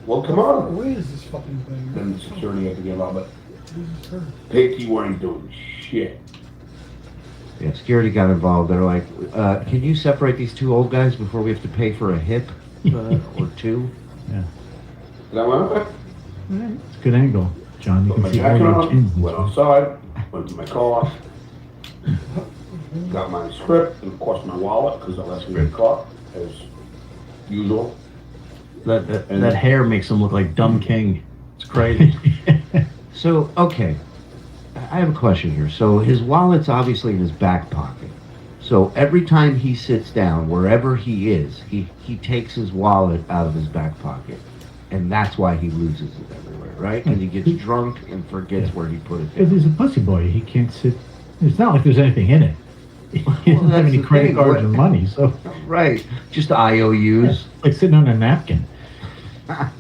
well, come on. Where is this fucking thing? Then security had to get out, but Pinky weren't doing shit. Yeah, security got involved. They're like, "Can you separate these two old guys before we have to pay for a hip or two?" Yeah. And I went, okay. It's a good angle, John. You Put my can see all jacket your on, chins. went outside, went to my car, got my script, and of course my wallet, because I left me in the car, as usual. That hair makes him look like Dumb King. It's crazy. So, okay, I have a question here. So his wallet's obviously in his back pocket. So every time he sits down, wherever he is, he takes his wallet out of his back pocket. And that's why he loses it everywhere, right? And he gets drunk and forgets where he put it Because down. he's a pussy boy. He can't sit. It's not like there's anything in it. He doesn't have any credit cards or money, so. Right, just IOUs. Like sitting on a napkin. I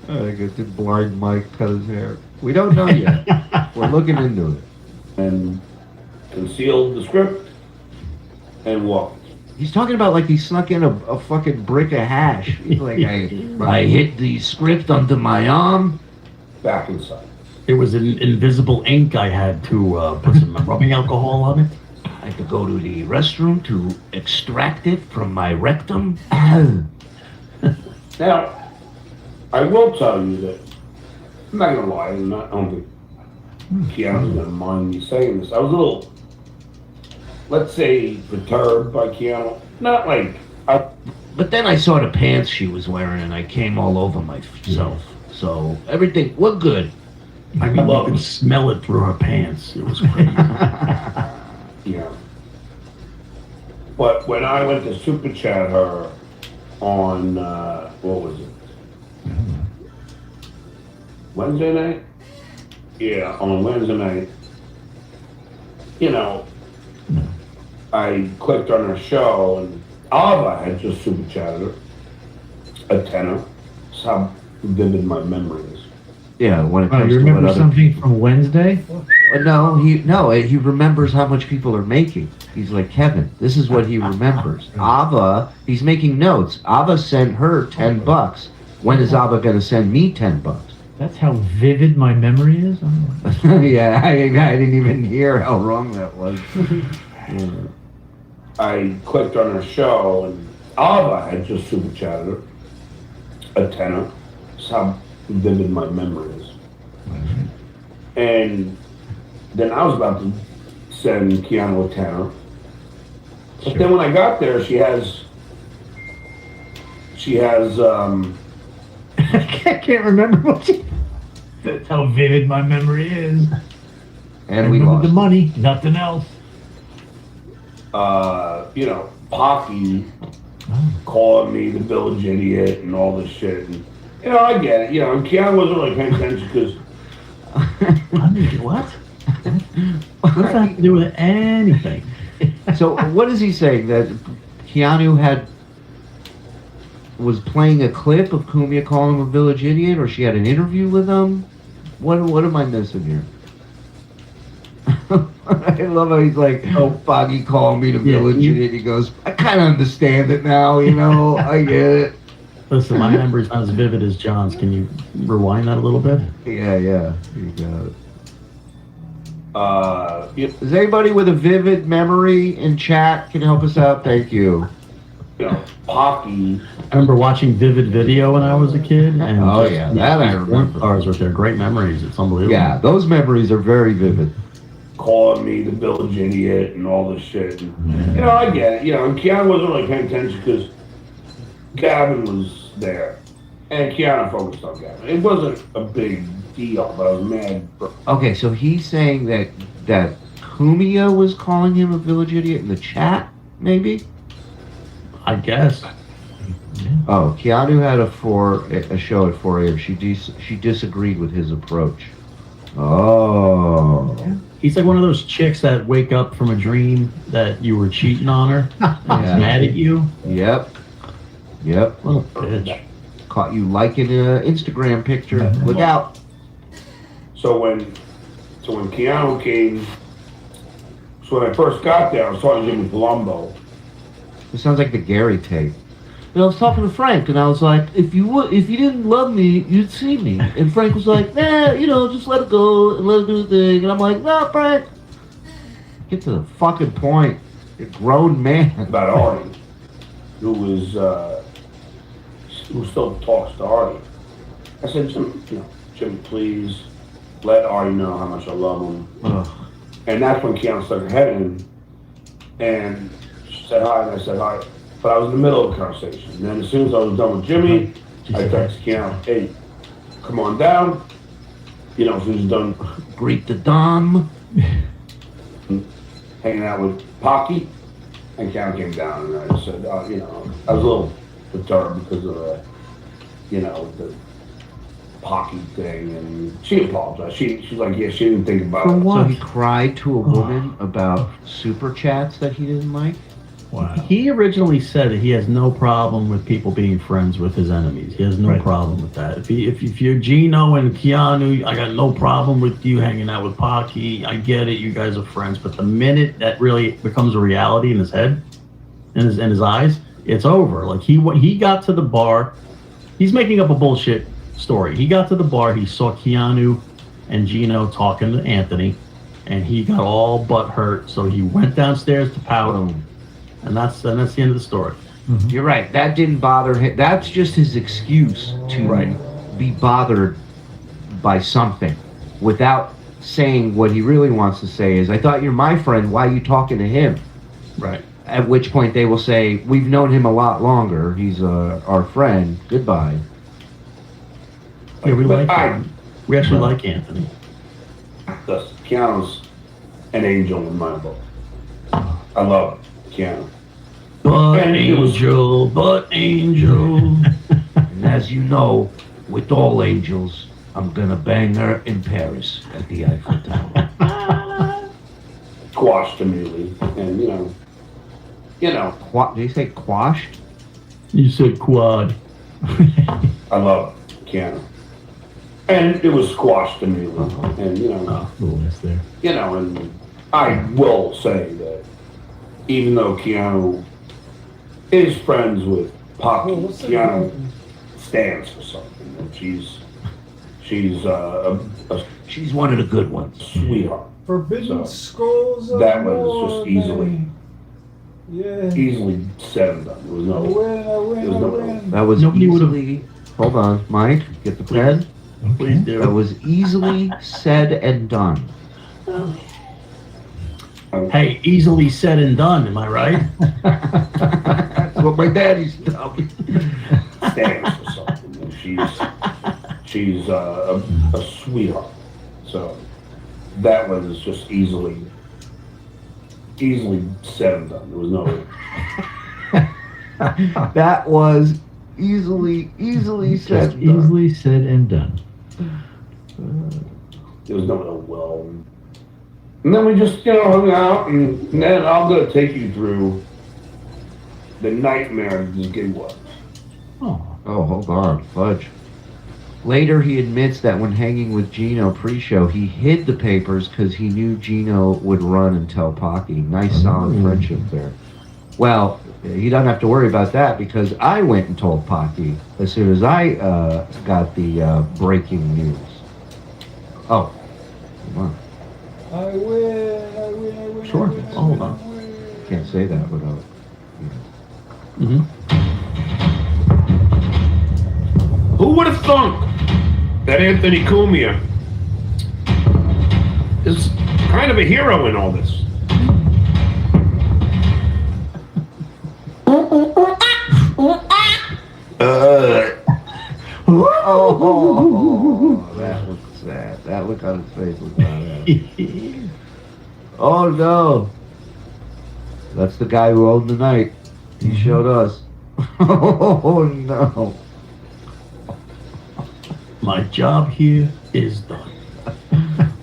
guess the blind Mike cut his hair. We don't know yet. We're looking into it. And concealed the script and walked. He's talking about like he snuck in a fucking brick of hash. He's like, I hit the script under my arm. Back inside. It was an invisible ink I had to put some rubbing alcohol on it. I had to go to the restroom to extract it from my rectum. Now, I will tell you that, I'm not gonna lie, I don't think Keanu's gonna mind me saying this. I was a little, let's say, perturbed by Keanu. Not like, But then I saw the pants she was wearing and I came all over myself. So everything, we're good. I mean, you could smell it through her pants. It was crazy. yeah. But when I went to super chat her on, what was it? Wednesday night? Yeah, on Wednesday night, you know, I clicked on her show and Ava had just super chatted her. A tenor. That's how vivid my memory is. Yeah, when it Oh, comes you to remember what other something from Wednesday? No, he remembers how much people are making. He's like, Kevin, this is what he remembers. Ava, he's making notes. Ava sent her $10. When is Ava gonna send me $10? That's how vivid my memory is? Yeah, I didn't even hear how wrong that was. Yeah. I clicked on her show and Ava had just super chatted her. A tenor. That's how vivid my memory is. And then I was about to send Keanu a tenor. But then when I got there, she has I can't remember what she... That's how vivid my memory is. And we remember lost the money, nothing else. you know, Pocky calling me the village idiot and all this shit. And, you know, I get it. You know, and Keanu wasn't really paying attention because... What? What does that have to do with anything? So what is he saying? That Keanu was playing a clip of Kumia calling him a village idiot, or she had an interview with him? What am I missing here? I love how he's like, oh, Foggy called me the village idiot. He goes, I kind of understand it now, you know, I get it. Listen, my memory's not as vivid as John's. Can you rewind that a little bit? Yeah, you got it. Is anybody with a vivid memory in chat can help us out? Thank you. You know, Pocky. I remember watching Vivid Video when I was a kid. And Oh, yeah, that I remember. Cars with their great memories. It's unbelievable. Yeah, those memories are very vivid. Calling me the village idiot and all this shit. And, you know, I get it. You know, and Keanu wasn't really paying attention because Gavin was there. And Keanu focused on Gavin. It wasn't a big deal, but I was mad. Okay, so he's saying that Kumia was calling him a village idiot in the chat, maybe? I guess. Oh, Keanu had a show at 4 a.m. She disagreed with his approach. Oh. He's like one of those chicks that wake up from a dream that you were cheating on her and is mad at you. Yep. Little bitch. Caught you liking an Instagram picture. Look out. So when Keanu came, so when I first got there, I was talking to Jimmy Palumbo. It sounds like the Gary tape. And I was talking to Frank, and I was like, if you didn't love me, you'd see me. And Frank was like, nah, you know, just let it go and let it do the thing. And I'm like, no, Frank. Get to the fucking point. You're a grown man. About Artie, who still talks to Artie. I said, Jimmy, please let Artie know how much I love him. Ugh. And that's when Keanu stuck her head in, and she said hi, and I said hi. But I was in the middle of the conversation. And then as soon as I was done with Jimmy, I texted Keanu, hey, come on down. You know, as soon as he's done. Greet the Dom. Hanging out with Pocky. And Keanu came down, and I said, you know, I was a little perturbed because of the Pocky thing. And she apologized. She's like, yeah, she didn't think about it. So he cried to a woman about super chats that he didn't like? Wow. He originally said that he has no problem with people being friends with his enemies. He has no problem with that. If you're Gino and Keanu, I got no problem with you hanging out with Pocky. I get it, you guys are friends. But the minute that really becomes a reality in his head, in his eyes, it's over. Like he got to the bar, he's making up a bullshit story. He got to the bar, he saw Keanu and Gino talking to Anthony, and he got all butt hurt. So he went downstairs to pout. And that's the end of the story. Mm-hmm. You're right. That didn't bother him. That's just his excuse to be bothered by something without saying what he really wants to say is, I thought you're my friend. Why are you talking to him? Right. At which point they will say, we've known him a lot longer. He's our friend. Goodbye. Yeah, we like him. We actually like Anthony. Keanu's an angel in my book. I love Keanu. But angel. And as you know, with all angels, I'm gonna bang her in Paris at the Eiffel Tower. Quashed immediately, and Did you say quashed? You said quad. I love Keanu. And it was squashed immediately, and and I will say that even though Keanu is friends with Poppy, Keanu stands for something, and she's one of the good ones. Sweetheart. Forbidden Skulls. That was just easily said and done. There was no. That was easily. Hold on, Mike. Get the pen. Please do. That was easily said and done. Hey, easily said and done, am I right? That's what my daddy's telling me. Stands for something, and she's a sweetheart. So that was just easily said and done. There was no. That was easily said. Just easily said and done. There was no well. And then we just hung out, and then I'm gonna take you through the nightmare this gig was. Oh, hold on, fudge. Later, he admits that when hanging with Gino pre-show, he hid the papers because he knew Gino would run and tell Pocky. Nice, solid friendship there. Well, he doesn't have to worry about that because I went and told Pocky as soon as I got the breaking news. Oh, come on. I win. Sure. Hold on. Can't say that without. Who would have thunk that Anthony Cumia is kind of a hero in all this? Oh, that was sad. That look on his face was not happy. Oh no, that's the guy who owned the night. He showed us. Oh no. My job here is done.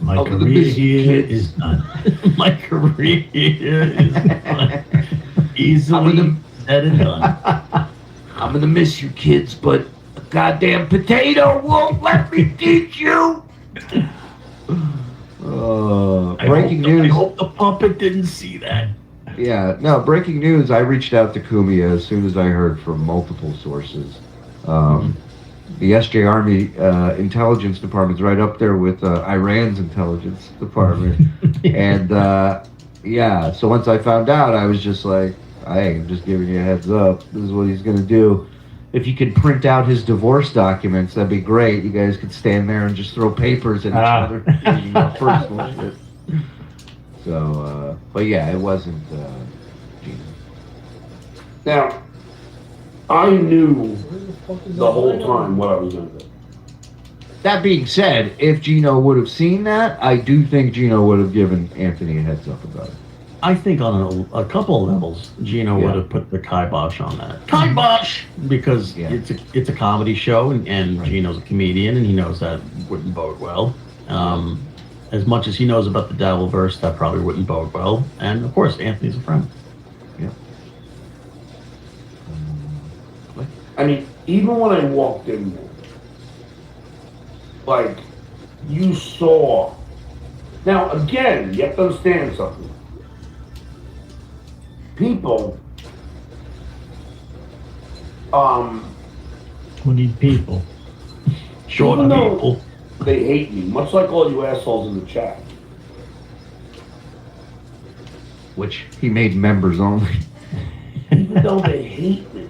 My career here is done. My career here is done. Easily said and done. I'm gonna miss you kids, but a goddamn potato won't let me teach you. Breaking news. I hope the puppet didn't see that. Yeah, no, breaking news. I reached out to Cumia as soon as I heard from multiple sources. The SJ Army intelligence department's right up there with Iran's intelligence department. And yeah, so once I found out, I was just like, hey, I'm just giving you a heads up. This is what he's going to do. If you could print out his divorce documents, that'd be great. You guys could stand there and just throw papers at each other. Personal shit. So, but yeah, it wasn't Gino. Now, I knew the whole time what I was going to do. That being said, if Gino would have seen that, I do think Gino would have given Anthony a heads up about it. I think on a couple of levels, Gino would have put the kibosh on that. Kibosh! Because it's a comedy show, and Gino's a comedian, and he knows that wouldn't bode well. As much as he knows about the Devilverse, that probably wouldn't bode well. And of course, Anthony's a friend. Yeah. I mean, even when I walked in there, like, you saw. Now, again, you have to understand something. People, we need people. Short people. They hate me, much like all you assholes in the chat. Which he made members only. Even though they hate me,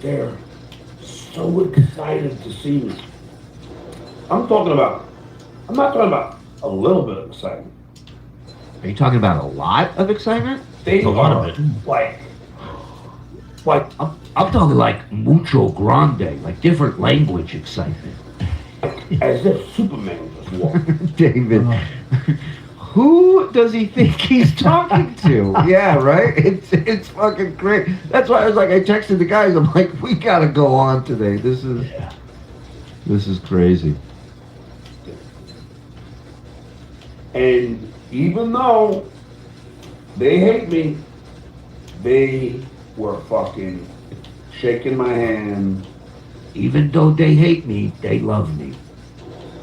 they're so excited to see me. I'm not talking about a little bit of excitement. Are you talking about a lot of excitement? They a lot are of it. like I'm talking like mucho grande, like different language excitement. As if Superman just walked. David, who does he think he's talking to? Yeah, right? It's fucking great. That's why I was like, I texted the guys, I'm like, we gotta go on today. This is... This is crazy. And even though they hate me, they were fucking shaking my hand. Even though they hate me, they love me.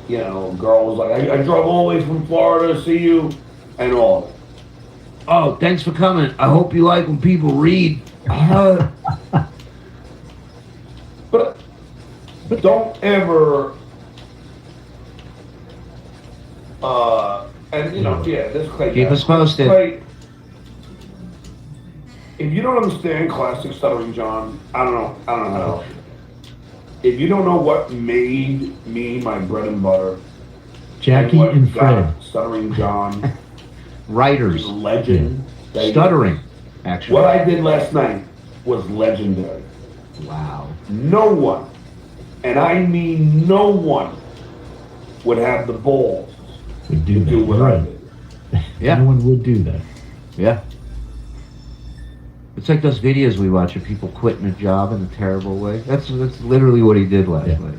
You know, girl was like, I drove all the way from Florida to see you, and all. Oh, thanks for coming. I hope you like when people read. But don't ever, and you know, yeah, this Clay. Keep us posted. Clay, if you don't understand classic Stuttering John, I don't know how to help you. If you don't know what made me my bread and butter, Jackie what and got Fred. Stuttering John, Writers. legend. Stuttering, actually. What I did last night was legendary. Wow. No one, and I mean no one, would have the balls Would do to that. do what I did. Yeah. No one would do that. Yeah. It's like those videos we watch of people quitting a job in a terrible way. That's literally what he did last night.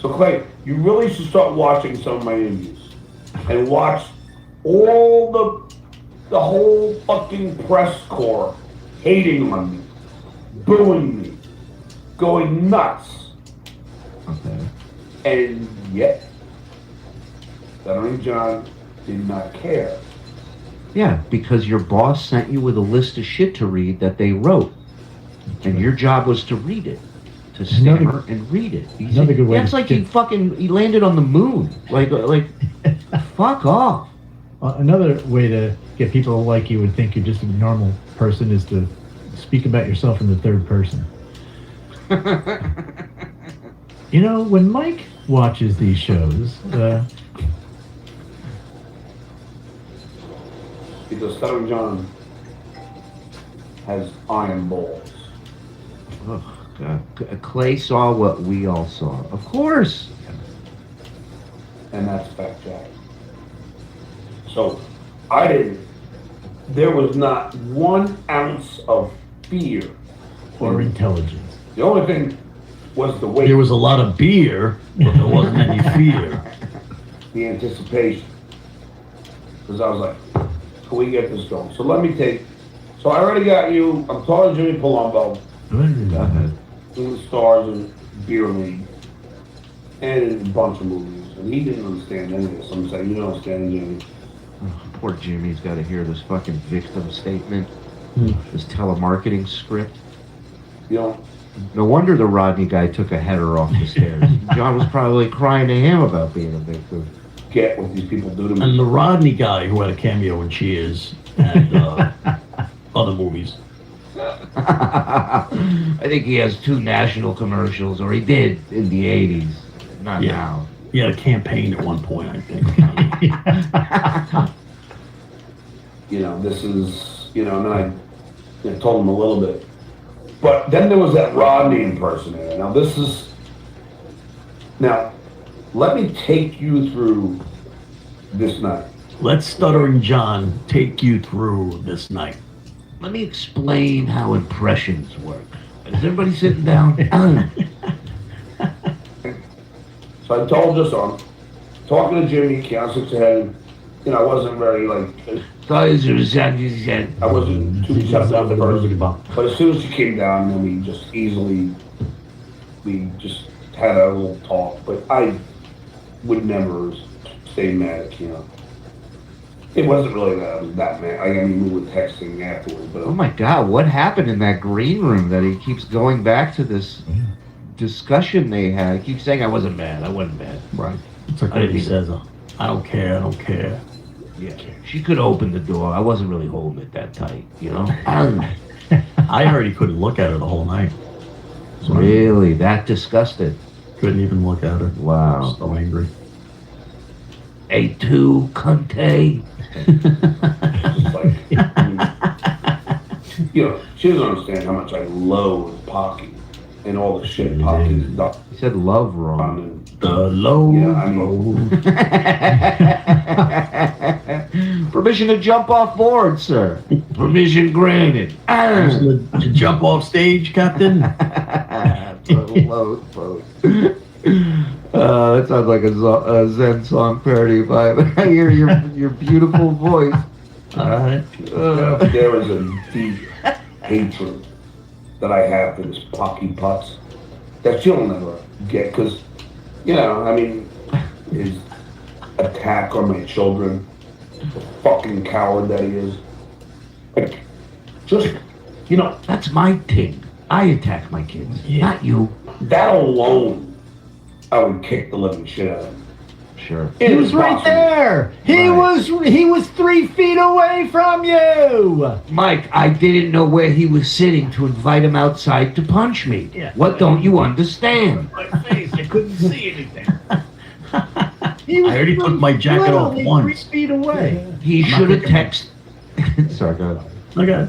So Clay, you really should start watching some of my interviews and watch all the whole fucking press corps hating on me, booing me, going nuts. Okay. And yet, Stuttering John did not care. Yeah, because your boss sent you with a list of shit to read that they wrote. And your job was to read it. To stammer and read it. Another good way That's to like he landed on the moon. Like fuck off. Another way to get people to like you and think you're just a normal person is to speak about yourself in the third person. You know, when Mike watches these shows, because Stuttering John has iron balls. Oh, God. Clay saw what we all saw. Of course. And that's fact, Jack. So, there was not 1 ounce of fear. or intelligence. The only thing was the weight. There was a lot of beer, but there wasn't any fear. The anticipation. Because I was like, can we get this going? So let me so I already got you, I'm calling Jimmy Palumbo. Go ahead. He stars in Beer League and in a bunch of movies. And he didn't understand any of this. I'm saying, you don't understand, Jimmy. Oh, poor Jimmy's got to hear this fucking victim statement. This telemarketing script. You know, no wonder the Rodney guy took a header off the stairs. John was probably crying to him about being a victim. Get what these people do to me. And the Rodney guy who had a cameo in Cheers and other movies. I think he has 2 national commercials, or he did in the 80s. Not now. He had a campaign at one point, I think. You know, this is, and then I told him a little bit. But then there was that Rodney impersonator. Now, let me take you through this night. Let Stuttering John take you through this night. Let me explain how impressions work. Is everybody sitting down? So I told you so. I'm talking to Jimmy, Council ahead. I wasn't very I wasn't too receptive at first. But as soon as she came down, then we just had a little talk. But I would never stay mad at It wasn't really that I was that mad. I mean, we were texting afterwards. But oh my God, what happened in that green room that he keeps going back to this discussion they had? He keeps saying, I wasn't mad. Right. It's like what he says, I don't care. Yeah, she could open the door. I wasn't really holding it that tight, I heard he couldn't look at her the whole night. So really? That disgusted? Couldn't even look at her. Wow. So angry. A2 Conte. She doesn't understand how much I loathe Pocky and all the shit Pocky's done. He said love wrong. The low. Permission to jump off board, sir. Permission granted. To jump off stage, Captain. Load boat. That sounds like a Zen song parody vibe. I hear your beautiful voice. There is a deep hatred that I have for this Pocky Putz that you'll never get, because, his attack on my children, the fucking coward that he is. Like, just, that's my thing. I attack my kids, not you. That alone, I would kick the living shit out of him. Sure. He was right there. He was 3 feet away from you. Mike, I didn't know where he was sitting to invite him outside to punch me. Yeah. What don't you understand? My face, I couldn't see anything. I already took my jacket off once. 3 feet away. He should have texted. Sorry, go ahead. Okay.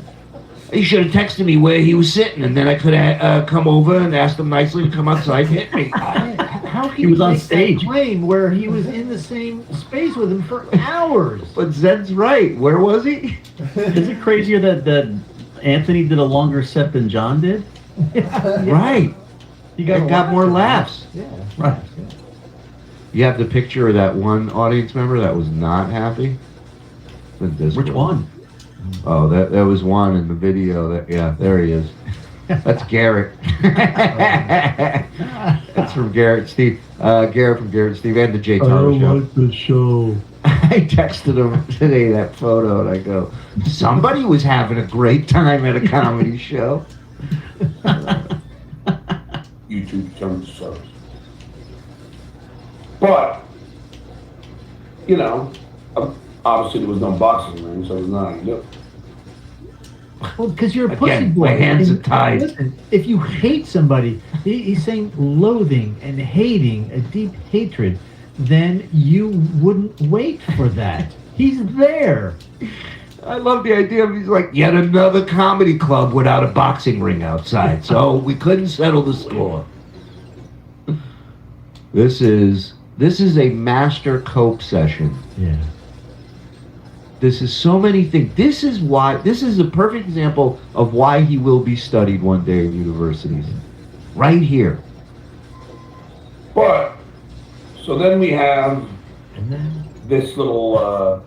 He should have texted me where he was sitting, and then I could have come over and asked him nicely to come outside and hit me. How can He was you on make stage. that claim where he was in the same space with him for hours? But Zed's right. Where was he? Is it crazier that Anthony did a longer set than John did? Right. He got more laughs. Yeah. Right. You have the picture of that one audience member that was not happy? Which one? Oh, that was one in the video. There he is. That's Garrett. That's from Garrett Steve. Garrett from Garrett Steve and the Jay Taro show. the show. I texted him today that photo and I go, somebody was having a great time at a comedy show. YouTube terms service. But, obviously there was no boxing ring, so there's nothing I can do. Well, because you're a Again, pussy boy. my hands And are tied. Listen, if you hate somebody, he's saying loathing and hating, a deep hatred, then you wouldn't wait for that. He's there. I love the idea of he's like, yet another comedy club without a boxing ring outside, so we couldn't settle the score. This is a master cope session. Yeah. This is so many things. This is a perfect example of why he will be studied one day in universities. Right here. But, so then we have this little,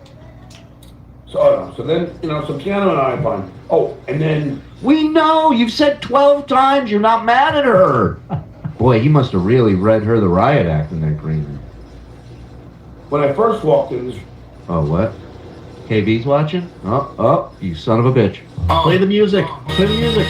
so Keanu and I find, and then... We know! You've said 12 times you're not mad at her! Boy, he must have really read her the riot act in that green room. When I first walked in, Oh, what? KB's watching? Oh, you son of a bitch. Play the music. Play the music.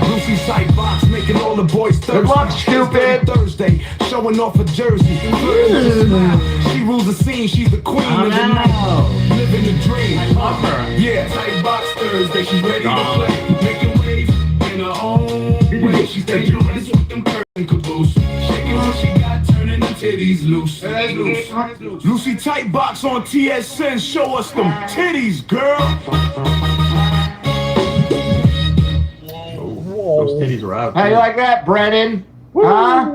Lucy sight box making all the boys thirsty. Good luck, stupid. Thursday, showing off a jersey. She rules the scene. She's the queen of the night. Living the dream. I love her. Yeah, tight box Thursday. She's ready to play. Making waves in her own way. She's dangerous with them curtain caboose. Shaking what she got, turning the titties loose. Lucy tight box on TSN. Show us them titties, girl. Those titties are out. How you like that, Brennan? Huh?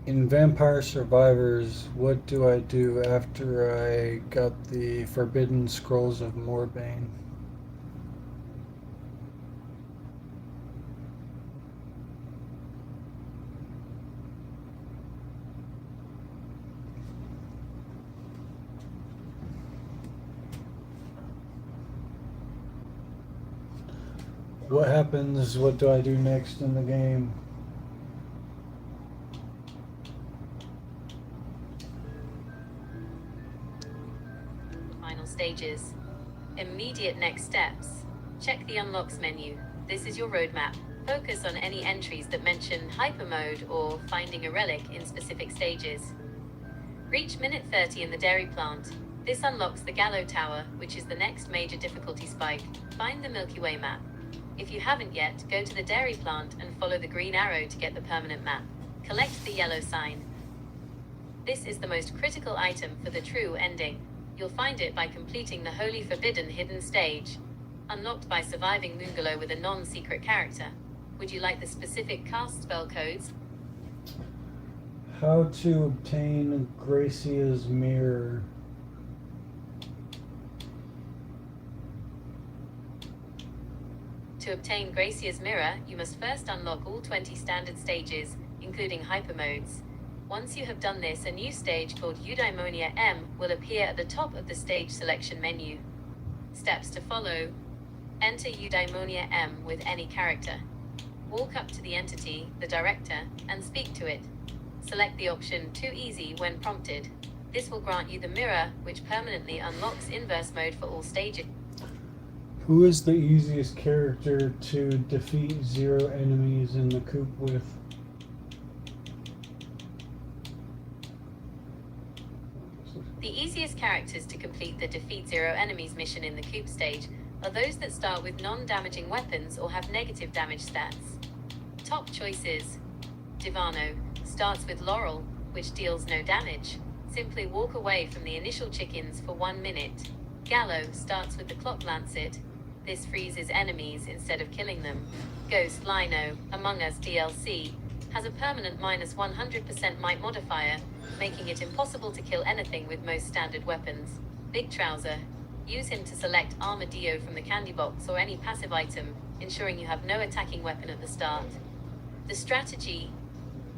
In Vampire Survivors, what do I do after I got the Forbidden Scrolls of Morbane? What happens? What do I do next in the game? Final stages. Immediate next steps. Check the unlocks menu. This is your roadmap. Focus on any entries that mention hyper mode or finding a relic in specific stages. Reach minute 30 in the dairy plant. This unlocks the Gallo Tower, which is the next major difficulty spike. Find the Milky Way map. If you haven't yet, go to the dairy plant and follow the green arrow to get the permanent map. Collect the yellow sign. This is the most critical item for the true ending. You'll find it by completing the Holy Forbidden hidden stage, unlocked by surviving Moonglow with a non-secret character. Would you like the specific cast spell codes? How to obtain Gracia's mirror. To obtain Gracier's mirror, you must first unlock all 20 standard stages, including hypermodes. Once you have done this, a new stage called Eudaimonia M will appear at the top of the stage selection menu. Steps to follow. Enter Eudaimonia M with any character. Walk up to the entity, the director, and speak to it. Select the option Too Easy when prompted. This will grant you the mirror, which permanently unlocks inverse mode for all stages. Who is the easiest character to defeat 0 enemies in the coop with? The easiest characters to complete the Defeat 0 Enemies mission in the coop stage are those that start with non-damaging weapons or have negative damage stats. Top choices. Divano starts with Laurel, which deals no damage. Simply walk away from the initial chickens for 1 minute. Gallo starts with the Clock Lancet. This freezes enemies instead of killing them. Ghost Lino, Among Us DLC, has a permanent minus 100% might modifier, making it impossible to kill anything with most standard weapons. Big Trouser. Use him to select Armadillo from the candy box or any passive item, ensuring you have no attacking weapon at the start. The strategy.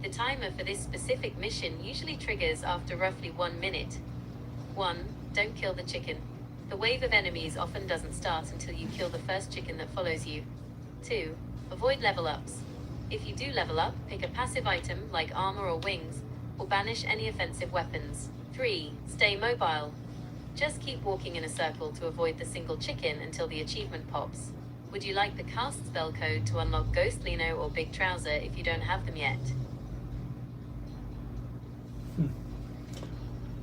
The timer for this specific mission usually triggers after roughly 1 minute. 1. Don't kill the chicken. The wave of enemies often doesn't start until you kill the first chicken that follows you. 2. Avoid level ups. If you do level up, pick a passive item like armor or wings, or banish any offensive weapons. 3. Stay mobile. Just keep walking in a circle to avoid the single chicken until the achievement pops. Would you like the cast spell code to unlock Ghost Lino or Big Trouser if you don't have them yet?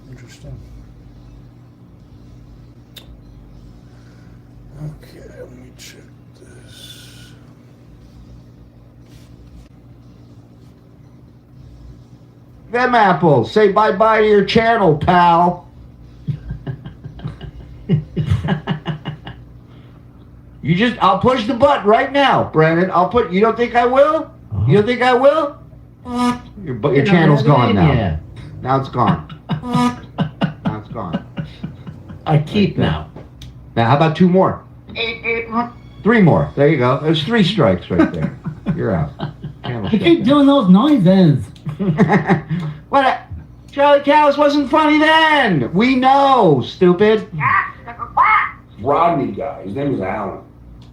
Interesting. Okay, let me check this. Them apples, say bye-bye to your channel, pal. I'll push the button right now, Brandon. You don't think I will? You don't think I will? Your channel's gone now. Yeah. Now it's gone. Now it's gone. I keep now. Now, how about 2 more? 3 more. There you go. There's 3 strikes right there. You're out. Channel I shut keep down. doing those noises. What? Charlie Callis wasn't funny then. We know, stupid. Rodney guy. His name was Alan.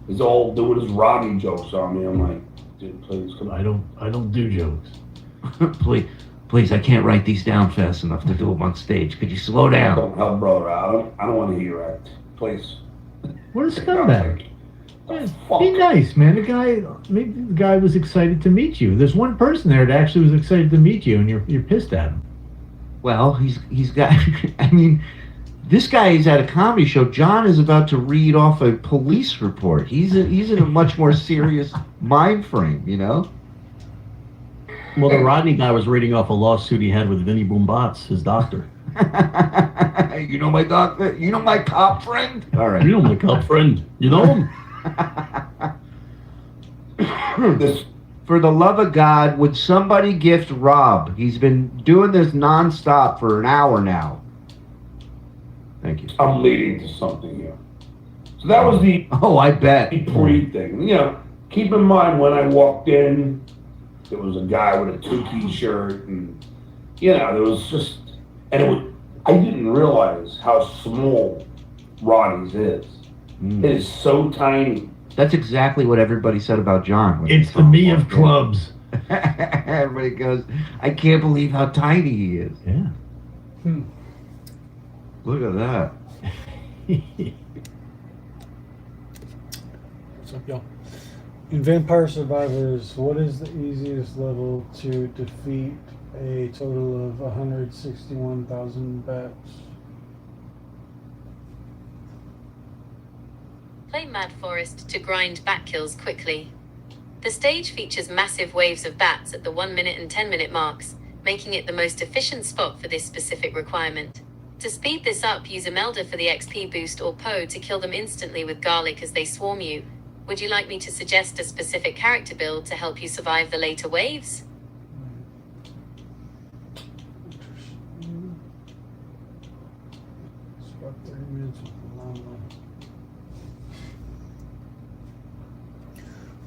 He's all doing his Rodney jokes on me. I'm like, dude, please come on. I don't do jokes. Please, I can't write these down fast enough to do them on stage. Could you slow down? Don't help, brother. I don't want to hear that. Please. What a scumbag. Yeah, be nice, man. Maybe the guy was excited to meet you. There's one person there that actually was excited to meet you, and you're pissed at him. Well, he's got. I mean, this guy is at a comedy show. John is about to read off a police report. He's in a much more serious mind frame, you know. Well, the Rodney guy was reading off a lawsuit he had with Vinny Boombots, his doctor. You know my doctor? You know my cop friend? All right. You know my cop friend. You know him? For the love of God, would somebody gift Rob? He's been doing this nonstop for an hour now. Thank you. I'm leading to something here. So that was the I bet pre thing. You know, keep in mind when I walked in, there was a guy with a Tukey shirt, and you know, there was just, and it was. I didn't realize how small Ronnie's is. It is so tiny. That's exactly what everybody said about John. It's the me of clubs. Everybody goes, I can't believe how tiny he is. Yeah. Look at that. What's up, y'all? In Vampire Survivors, what is the easiest level to defeat a total of 161,000 bats? Play Mad Forest to grind bat kills quickly. The stage features massive waves of bats at the 1 minute and 10 minute marks, making it the most efficient spot for this specific requirement. To speed this up, use Imelda for the XP boost or Poe to kill them instantly with garlic as they swarm you. Would you like me to suggest a specific character build to help you survive the later waves? It's about 30 minutes of llama.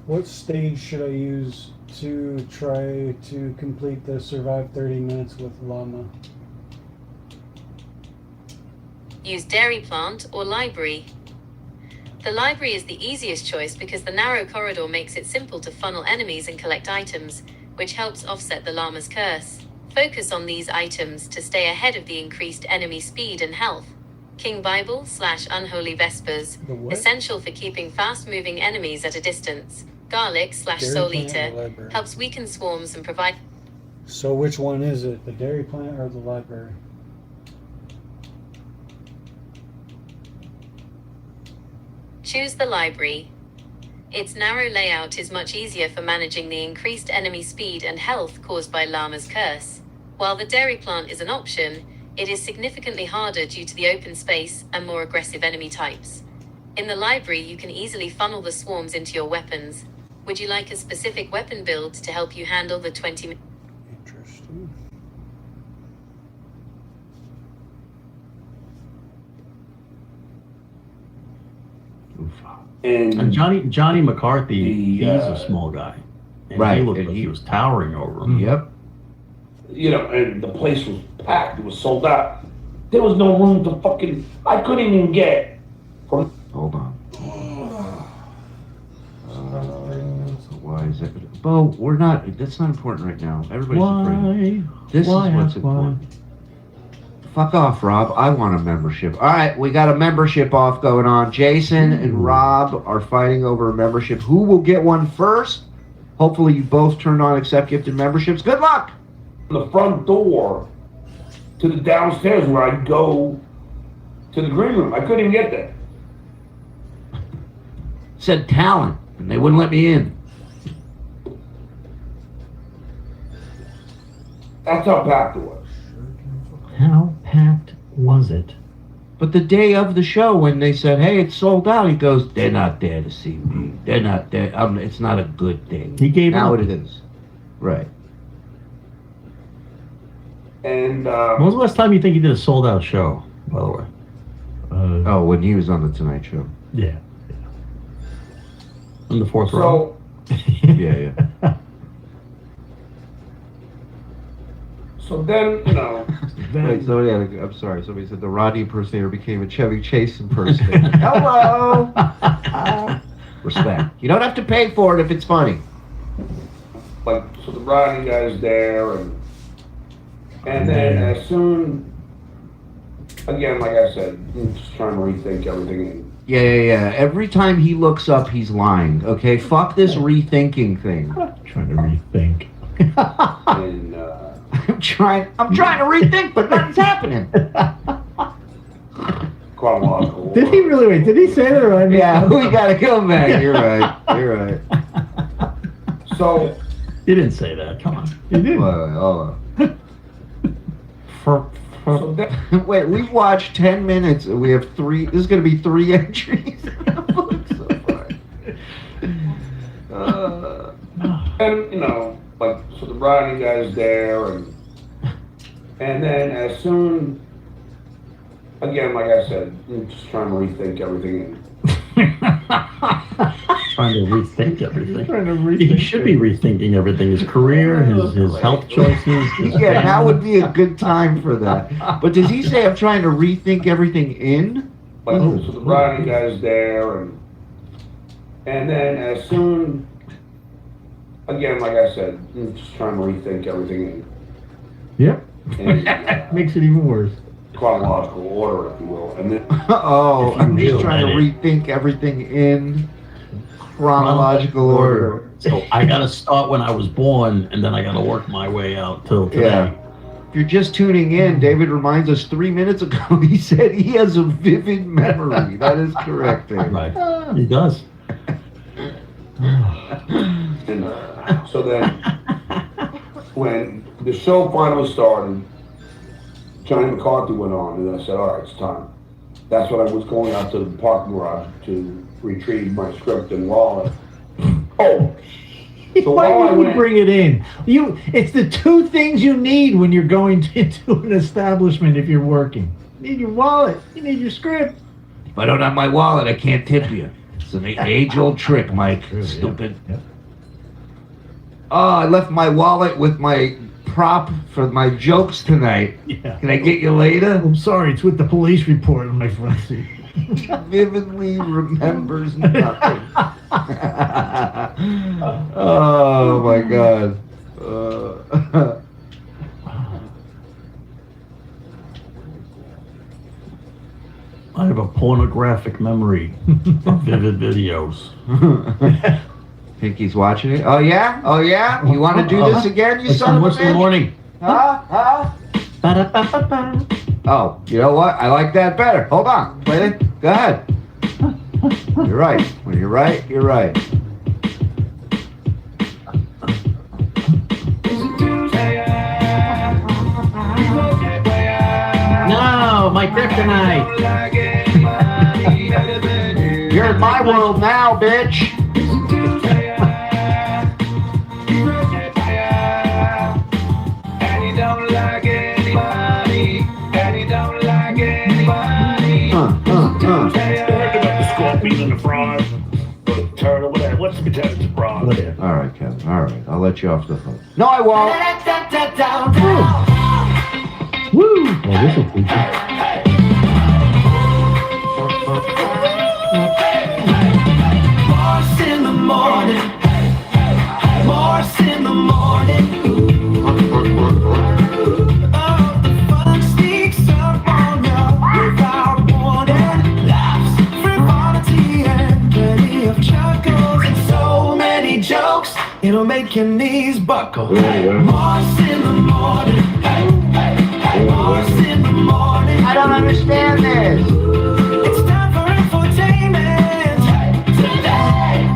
What stage should I use to try to complete the survive 30 minutes with llama? Use dairy plant or library. The library is the easiest choice because the narrow corridor makes it simple to funnel enemies and collect items, which helps offset the llama's curse. Focus on these items to stay ahead of the increased enemy speed and health. King Bible / Unholy Vespers, essential for keeping fast-moving enemies at a distance. Garlic / Soul Eater, helps weaken swarms and provide... So which one is it? The dairy plant or the library? Choose the library. Its narrow layout is much easier for managing the increased enemy speed and health caused by Llama's curse. While the dairy plant is an option, it is significantly harder due to the open space and more aggressive enemy types. In the library, you can easily funnel the swarms into your weapons. Would you like a specific weapon build to help you handle the 20 minutes? Interesting. And Johnny McCarthy, he's a small guy. And Right, he looked and like he was towering over him. Yep. You know, and the place was packed. It was sold out. There was no room to fucking. I couldn't even get from. Hold on. Why is that? Bo, we're not. That's not important right now. Everybody's afraid. This is what's important. Fuck off, Rob. I want a membership. All right, we got a membership off going on. Jason and Rob are fighting over a membership. Who will get one first? Hopefully you both turned on accept gifted memberships. Good luck! The front door to the downstairs where I go to the green room. I couldn't even get there. Said talent, and they wouldn't let me in. That's how packed it was. How packed was it? But the day of the show, when they said, "Hey, it's sold out," he goes, "They're not there to see me. They're not there. It's not a good thing." He gave now up. it is. Right. And When was the last time you think he did a sold out show, by the way? Oh, when he was on the Tonight Show. Yeah. In the fourth row. Yeah. So then, you know. Wait, I'm sorry. Somebody said the Rodney impersonator became a Chevy Chase impersonator. Hello. Respect. You don't have to pay for it if it's funny. Like, so the Rodney guy's there, and then as soon, again, like I said, I'm just trying to rethink everything. Yeah. Every time he looks up, he's lying. Okay, fuck this rethinking thing. Trying to rethink. And I'm trying to rethink, but nothing's happening. chronological. Did he really? Wait, did he say that right? Yeah, we gotta come back. You're right. So You didn't say that. Come on. He did. So that, Wait, we've watched 10 minutes and we have 3. This is going to be 3 entries. and you know, like, so the Rodney guy's there, and then as soon, again, like I said, I'm just trying to rethink everything. Trying to rethink everything. He should be rethinking everything. His career, his health choices. Yeah, now would be a good time for that. But does he say I'm trying to rethink everything in? Like, so the Rodney guy's there, and then as soon, again, like I said, I'm just trying to rethink everything Yep. in Makes it even worse. chronological order, if you will. And then, I'm just trying to rethink everything in chronological order. So I gotta start when I was born, and then I gotta work my way out till today. Yeah. If you're just tuning in, David reminds us 3 minutes ago he said he has a vivid memory. That is correct, David. Right. He does. and so then, when the show finally started, Johnny McCarthy went on, and I said, all right, it's time. That's when I was going out to the parking garage to retrieve my script and wallet. Oh! So Why would you bring it in? It's the 2 things you need when you're going into an establishment if you're working. You need your wallet. You need your script. If I don't have my wallet, I can't tip you. It's an age-old trick, Mike. Stupid. Yep. Oh, I left my wallet with my prop for my jokes tonight. Yeah. Can I get you later? I'm sorry, it's with the police report on my front seat. He vividly remembers nothing. Oh my God. I have a pornographic memory of vivid videos. Pinky's watching it. Oh yeah? Oh yeah? You want to do this again, you son of a What's the bitch? morning? Huh? Oh, you know what? I like that better. Hold on. Play it. Go ahead. You're right. When you're right, you're right. No, my kryptonite. You're in my world now, bitch. Scorpion and the frog, or the turtle, whatever. What's the potato to frog? Whatever. All right, Kevin. All right. I'll let you off the hook. No, I won't. Woo! Well, this will teach you. Morse in the morning. Morse in the morning. Oh, the fun sneaks up on you without warning. Laughs, frivolity, and plenty of chuckles, and so many jokes, it'll make your knees buckle. Morse in the morning. Morse in the morning. I don't understand this. It's time for infotainment today.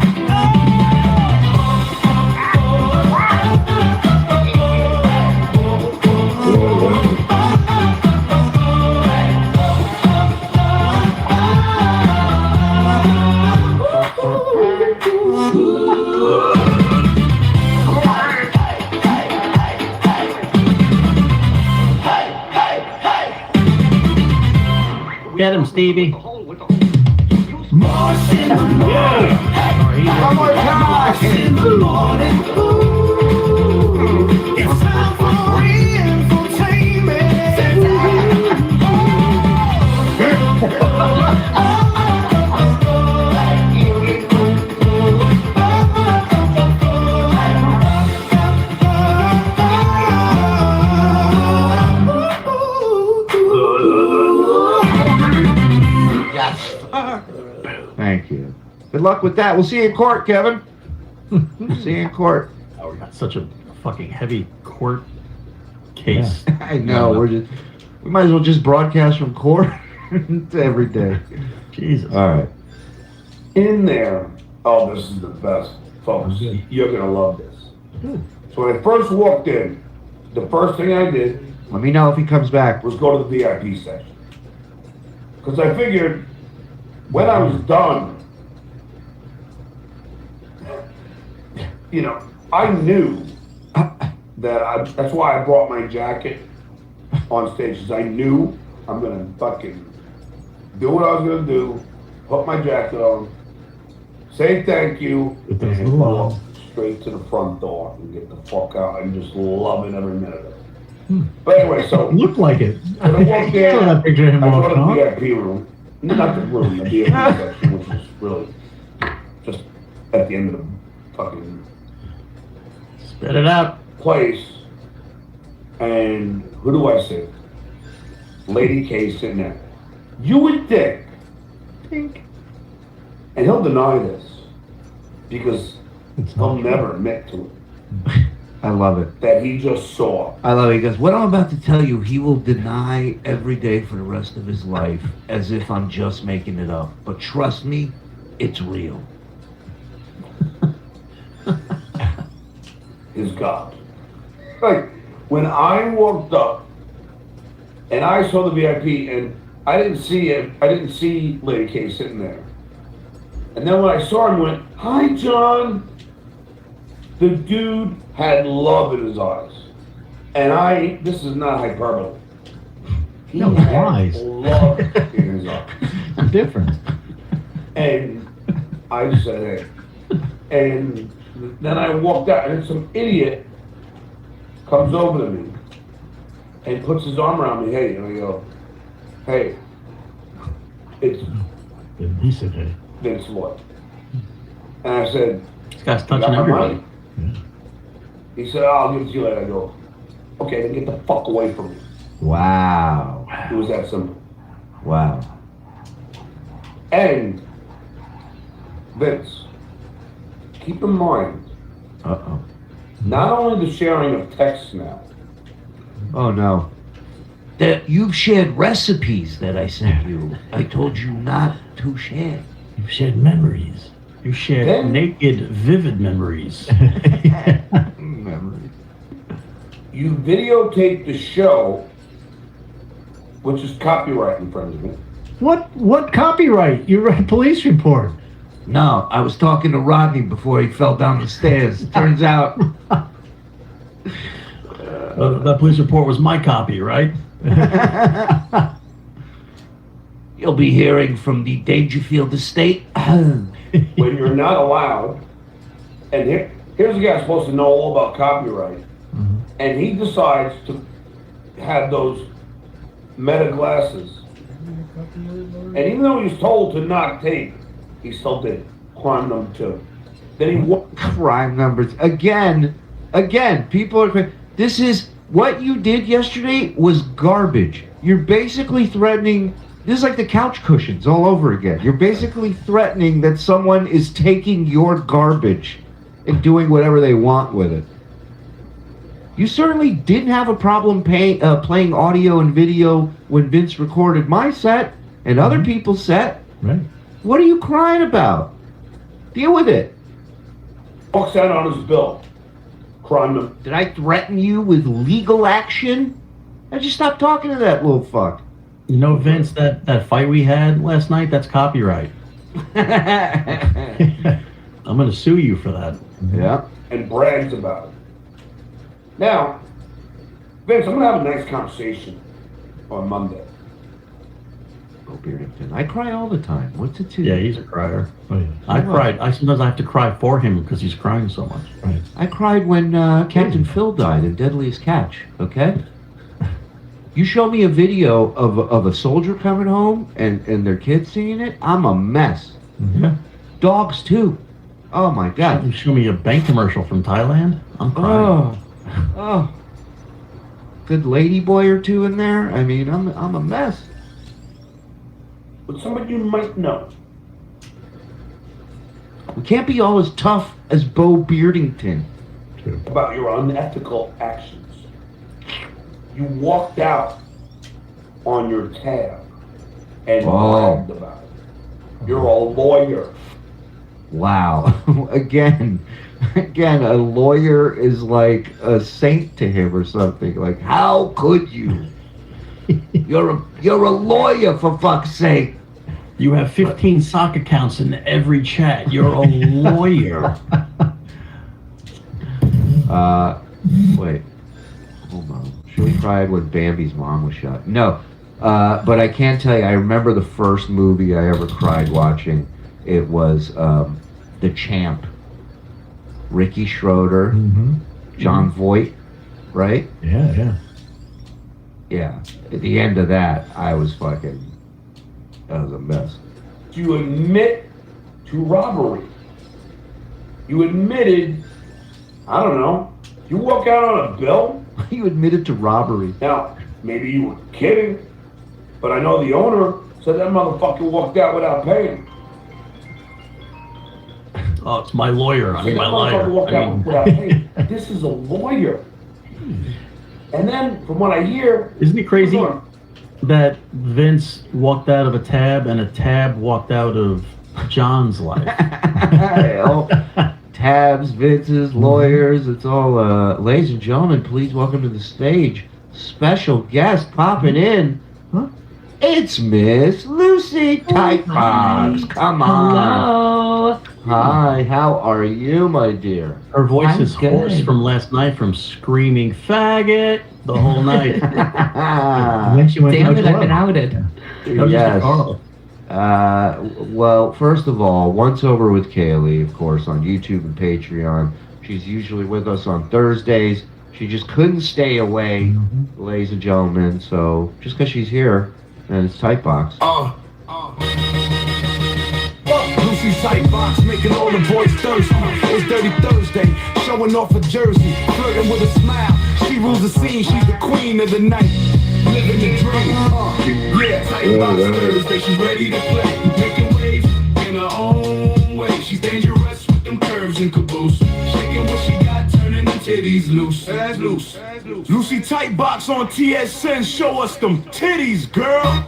Get him, Stevie. Morse in the morning. One more time. Morse in the morning. Ooh, it's time for Thank you. Good luck with that. We'll see you in court, Kevin. See you in court. Oh, we got such a fucking heavy court case. I know. We might as well just broadcast from court every day. Jesus. All right. In there, oh, this is the best, folks. You're gonna love this. So when I first walked in, the first thing I did, Let me know if he comes back. was go to the VIP section. Because I figured when I was done, you know, I knew that that's why I brought my jacket on stage, because I knew I'm gonna fucking do what I was gonna do, put my jacket on, say thank you, and walk straight to the front door and get the fuck out and just loving every minute of it. But anyway, so Looked like it. when I walked in, saw that picture of him I go walking to off. the VIP room, not the room, the VIP section, which is really just at the end of the fucking Spit it out. place. And who do I see? Lady K sitting there. You would think, and he'll deny this because he'll never admit to it, I love it. that he just saw. I love it. He goes, what I'm about to tell you, he will deny every day for the rest of his life as if I'm just making it up. But trust me, it's real. His God. Like, when I walked up and I saw the VIP and I didn't see Lady K sitting there. And then when I saw him, I went, hi, John. The dude had love in his eyes. And this is not hyperbole. He No, had wise. love in his eyes. Different. And I said, hey. And then I walked out, and some idiot comes over to me and puts his arm around me, hey, and I go, hey, it's He said, hey. Vince Lloyd. And I said, This guy's "You got touching my everybody. money?" He said, I'll give it to you later. I go, okay, then get the fuck away from me. Wow. It was that simple. Wow. And Vince, keep in mind, Uh-oh. not only the sharing of texts now, Oh, no. That you've shared recipes that I sent you. I told you not to share. You've shared memories. You shared Then- naked, vivid memories. Memories. you videotaped the show, which is copyright infringement. What copyright? You write a police report. No, I was talking to Rodney before he fell down the stairs. Turns out... That police report was my copy, right? You'll be hearing from the Dangerfield estate. When you're not allowed, and here's a guy supposed to know all about copyright, and he decides to have those meta glasses. And even though he was told to not tape, he still did. Crime number 2. Then he Crime numbers. Again, people are... This is... What you did yesterday was garbage. You're basically threatening... This is like the couch cushions all over again. You're basically threatening that someone is taking your garbage and doing whatever they want with it. You certainly didn't have a problem playing audio and video when Vince recorded my set and other people's set. Right. What are you crying about? Deal with it. walks out on his bill. Crime number. Did I threaten you with legal action? I just stopped talking to that little fuck. You know, Vince, that fight we had last night, that's copyright. I'm going to sue you for that. Yeah. And brags about it. Now, Vince, I'm going to have a nice conversation on Monday. Oh, Beardington. I cry all the time. What's it to? Yeah, he's a crier. Oh, yeah. I cried. Sometimes I have to cry for him because he's crying so much. Right. I cried when Captain Phil died in Deadliest Catch, okay? You show me a video of a soldier coming home and their kids seeing it, I'm a mess. Yeah. Dogs, too. Oh, my God. You show me a bank commercial from Thailand, I'm crying. Oh. Good lady boy or two in there. I mean, I'm a mess. But somebody you might know. We can't be all as tough as Bo Beardington. About your unethical actions. You walked out on your tab and bragged about it. You're a lawyer. Wow. Again, a lawyer is like a saint to him or something. Like, how could you? You're a lawyer, for fuck's sake. You have 15 sock accounts in every chat. You're a lawyer. Wait. Hold on. She cried when Bambi's mom was shot. No. But I can tell you, I remember the first movie I ever cried watching. It was The Champ. Ricky Schroeder, John Voight, right? Yeah. Yeah. At the end of that, I was a mess. You admit to robbery. You admitted, I don't know, you walk out on a bill? You admitted to robbery. Now, maybe you were kidding, but I know the owner said that motherfucker walked out without paying. Oh, it's my lawyer. I mean, my lawyer. Walked out without paying. This is a lawyer. And then, from what I hear... Isn't it crazy that Vince walked out of a tab and a tab walked out of John's life? Tabs, Vince's, lawyers, it's all, ladies and gentlemen, please welcome to the stage, special guest popping in. Huh? It's Miss Lucy Tightbox. Come on. Hello. Hi, how are you, my dear? Her voice I'm is good. hoarse from last night from screaming faggot the whole night. And then she went Damn to it, I've been outed. Yes. Well, first of all, Once Over with Kaylee, of course, on YouTube and Patreon. She's usually with us on Thursdays. She just couldn't stay away, ladies and gentlemen. So just because she's here, and it's Typebox. Lucy's Typebox, making all the boys thirsty. It's Dirty Thursday, showing off a jersey, flirting with a smile. She rules the scene, she's the queen of the night. Living the dream, yeah, Typebox Thursday, she's ready to play. Making waves in her own way. She's dangerous with them curves and caboose. Shaking what she got, turning them titties loose. That's loose. Lucy Typebox on TSN, show us them titties, girl.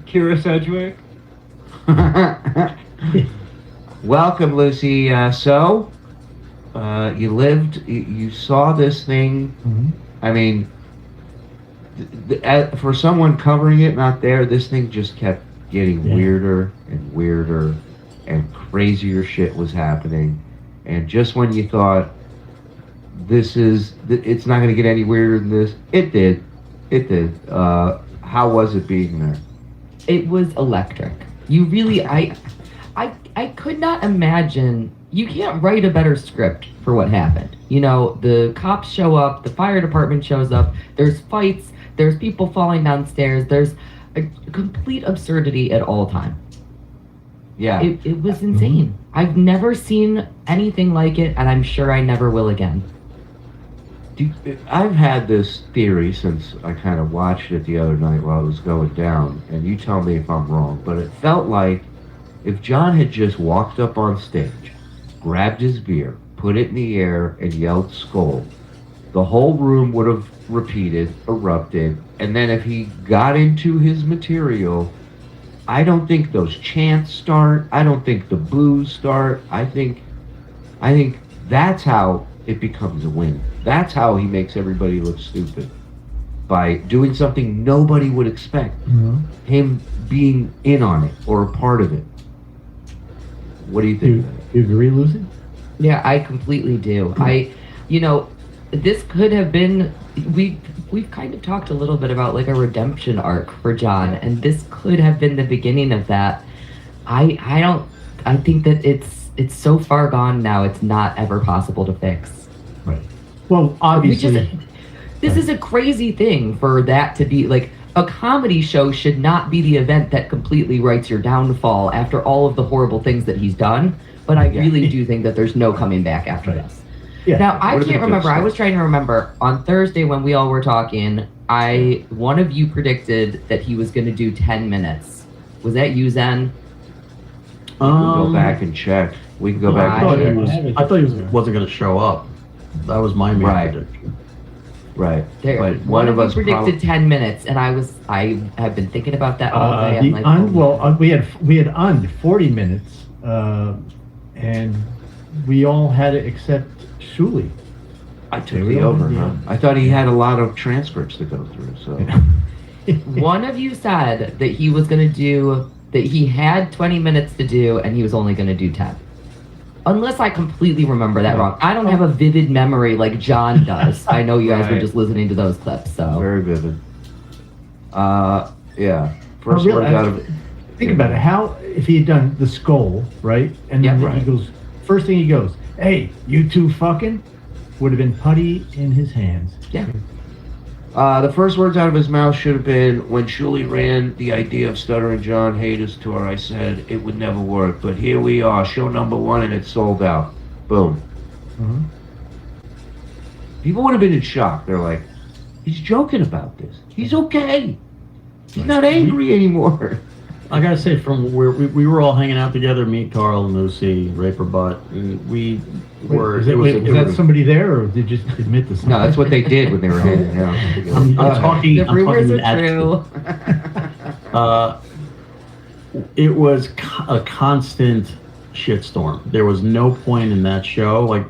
Kira Sedgwick. Welcome, Lucy. You lived, you saw this thing. I mean, for someone covering it, not there, this thing just kept getting weirder and weirder, and crazier shit was happening. And just when you thought, it's not going to get any weirder than this, it did. It did. How was it being there? It was electric. You really, I could not imagine. You can't write a better script for what happened. You know, the cops show up, the fire department shows up, there's fights, there's people falling downstairs, there's a complete absurdity at all time. Yeah. It was insane. I've never seen anything like it, and I'm sure I never will again. I've had this theory since I kind of watched it the other night while it was going down, and you tell me if I'm wrong, but it felt like if John had just walked up on stage, grabbed his beer, put it in the air, and yelled "Skull," the whole room would have erupted, and then if he got into his material, I don't think those chants start, I don't think the boos start, I think that's how it becomes a win. That's how he makes everybody look stupid. By doing something nobody would expect. Him being in on it or a part of it. What do you think? You agree, Lucy? Yeah, I completely do. This could have been, we've kind of talked a little bit about like a redemption arc for John, and this could have been the beginning of that. I think that it's so far gone now, it's not ever possible to fix. Right. Well, obviously. This is a crazy thing for that to be, like, a comedy show should not be the event that completely writes your downfall after all of the horrible things that he's done, but I really do think that there's no coming back after this. Yeah. Now, I can't remember, I was trying to remember, on Thursday when we all were talking, one of you predicted that he was going to do 10 minutes. Was that you, Zen? We can go back and check. We can go back and check. I thought he wasn't going to show up. That was my main prediction. Right. But one of us predicted 10 minutes, and I have been thinking about that all day. I'm like, we had under 40 minutes, and we all had it except Shuli. I took the over, huh? I thought he had a lot of transcripts to go through, so. One of you said that he was going to do, that he had 20 minutes to do, and he was only going to do 10. Unless I completely remember that wrong. I don't have a vivid memory like John does. I know you guys were just listening to those clips, so. Very vivid. Yeah. First really, words out of... Think about it. How, if he had done the skull, right? And then he goes, first thing he goes, "Hey, you two fucking," would have been putty in his hands. Yeah. The first words out of his mouth should have been, when Shuli ran the idea of Stuttering John Hader's tour, I said it would never work, but here we are, show number 1, and it's sold out. Boom. People would have been in shock. They're like, he's joking about this. He's okay. He's not angry anymore. I gotta say, from where we were all hanging out together, me, Carl, and Lucy, Raper Butt, and we were. Was that somebody there, or did you just admit this? No, that's what they did when they were hanging out. I'm talking. The rumors are true. It was a constant shitstorm. There was no point in that show, like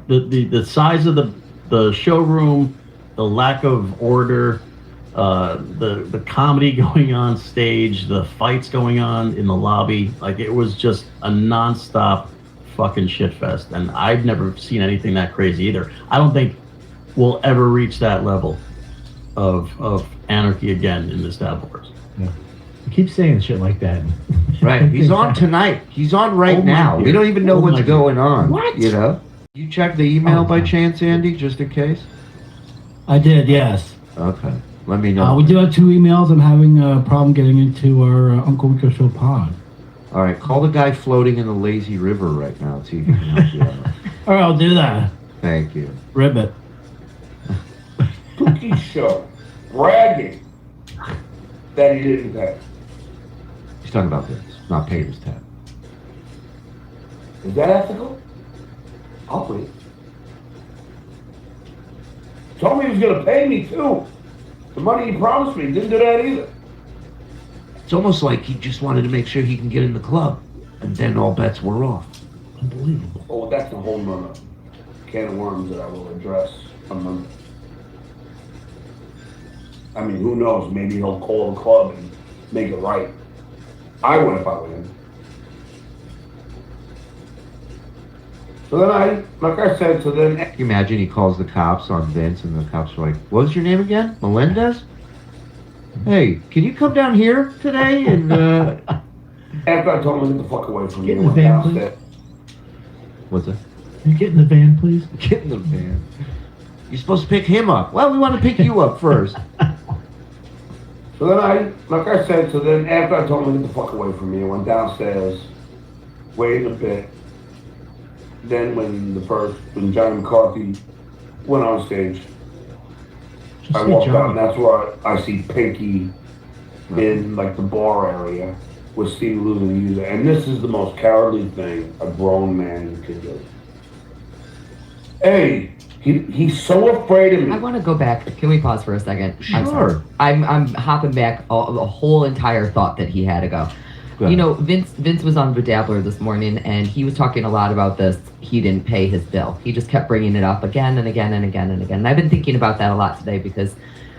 the size of the showroom, the lack of order. The comedy going on stage, the fights going on in the lobby, like it was just a nonstop fucking shit fest, and I've never seen anything that crazy either. I don't think we'll ever reach that level. of anarchy again in the Star Wars. Yeah. You keep saying shit like that. Right. He's on tonight. He's on right now. We don't even know what's going on. What? You know? You check the email by chance, Andy, just in case? I did, yes. Okay. Let me know. We do have 2 emails. I'm having a problem getting into our Uncle Rico Show pod. All right. Call the guy floating in the lazy river right now. See if he can help you out. All right, I'll do that. Thank you. Ribbit. Cookie show. Bragging that he didn't pay. He's talking about this, not paying his tab. Is that ethical? I'll wait. Told me he was gonna pay me too. The money he promised me, didn't do that either. It's almost like he just wanted to make sure he can get in the club, and then all bets were off. Unbelievable. Oh, that's a whole nother can of worms that I will address on Monday. I mean, who knows? Maybe he'll call the club and make it right. I would if I were him. So then like I said, Can you imagine he calls the cops on Vince, and the cops are like, what was your name again? Melendez? Hey, can you come down here today? And after I told him to get the fuck away from me, Get I in the went van, downstairs. What's that? Can you get in the van, please? Get in the van. You're supposed to pick him up. Well, we want to pick you up first. So then like I said, after I told him to get the fuck away from me, I went downstairs, waited a bit. Then when Johnny McCarthy went on stage, I walked out, and that's where I see Pinky in like the bar area with Steve losing the user. And this is the most cowardly thing a grown man can do. Hey, he's so afraid of me. I want to go back. Can we pause for a second? I'm Sure. sorry. I'm hopping back a whole entire thought that he had ago. Go ahead. You know, Vince was on Bedabbler this morning, and he was talking a lot about this. He didn't pay his bill. He just kept bringing it up again and again and again and again. And I've been thinking about that a lot today because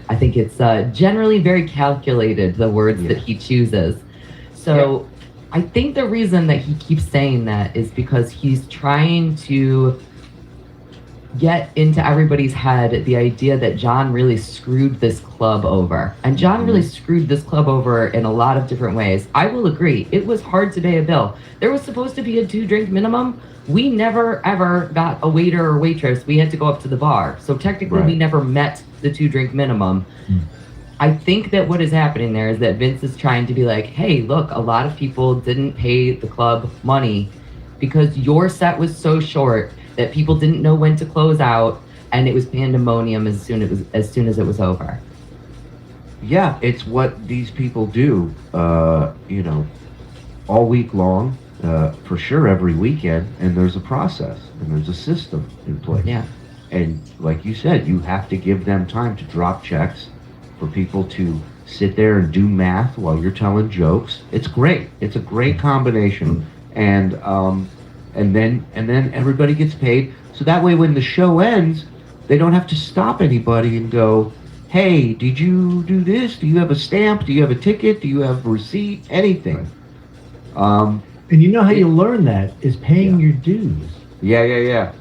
I think it's generally very calculated, the words that he chooses. So I think the reason that he keeps saying that is because he's trying to get into everybody's head the idea that John really screwed this club over. And John really screwed this club over in a lot of different ways. I will agree, it was hard to pay a bill. There was supposed to be a 2-drink minimum. We never ever got a waiter or waitress. We had to go up to the bar. So technically we never met the 2-drink minimum. I think that what is happening there is that Vince is trying to be like, hey, look, a lot of people didn't pay the club money because your set was so short that people didn't know when to close out, and it was pandemonium as soon as it was over. Yeah, it's what these people do, all week long, for sure every weekend, and there's a process, and there's a system in place. Yeah. And like you said, you have to give them time to drop checks, for people to sit there and do math while you're telling jokes. It's great. It's a great combination. And then everybody gets paid. So that way when the show ends, they don't have to stop anybody and go, hey, did you do this? Do you have a stamp? Do you have a ticket? Do you have a receipt? Anything. And you know how you learn that is paying your dues. Yeah.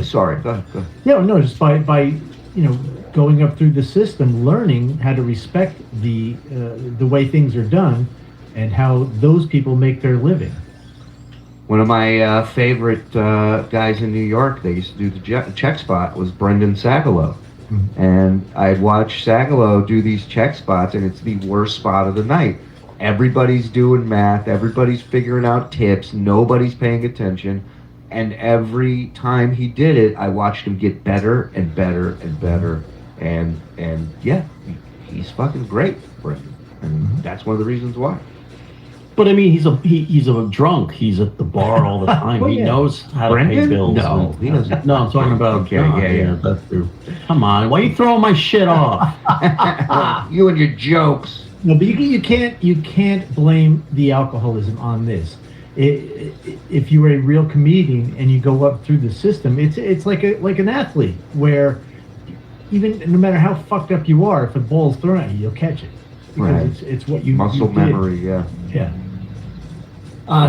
Sorry, go ahead. No, just by going up through the system, learning how to respect the way things are done and how those people make their living. One of my favorite guys in New York, they used to do the check spot, was Brendan Sagalow. Mm-hmm. And I'd watch Sagalow do these check spots, and it's the worst spot of the night. Everybody's doing math, everybody's figuring out tips, nobody's paying attention. And every time he did it, I watched him get better and better and better. And yeah, he's fucking great, Brendan. And that's one of the reasons why. But I mean, he's a drunk. He's at the bar all the time. He knows how to pay bills. No, he doesn't. No, I'm talking about John. Yeah, that's true. Come on, why are you throwing my shit off? You and your jokes. No, but you can't blame the alcoholism on this. If you were a real comedian and you go up through the system, it's like an athlete where even no matter how fucked up you are, if a ball's thrown at you, you'll catch it. Because it's what you muscle you memory, did. yeah.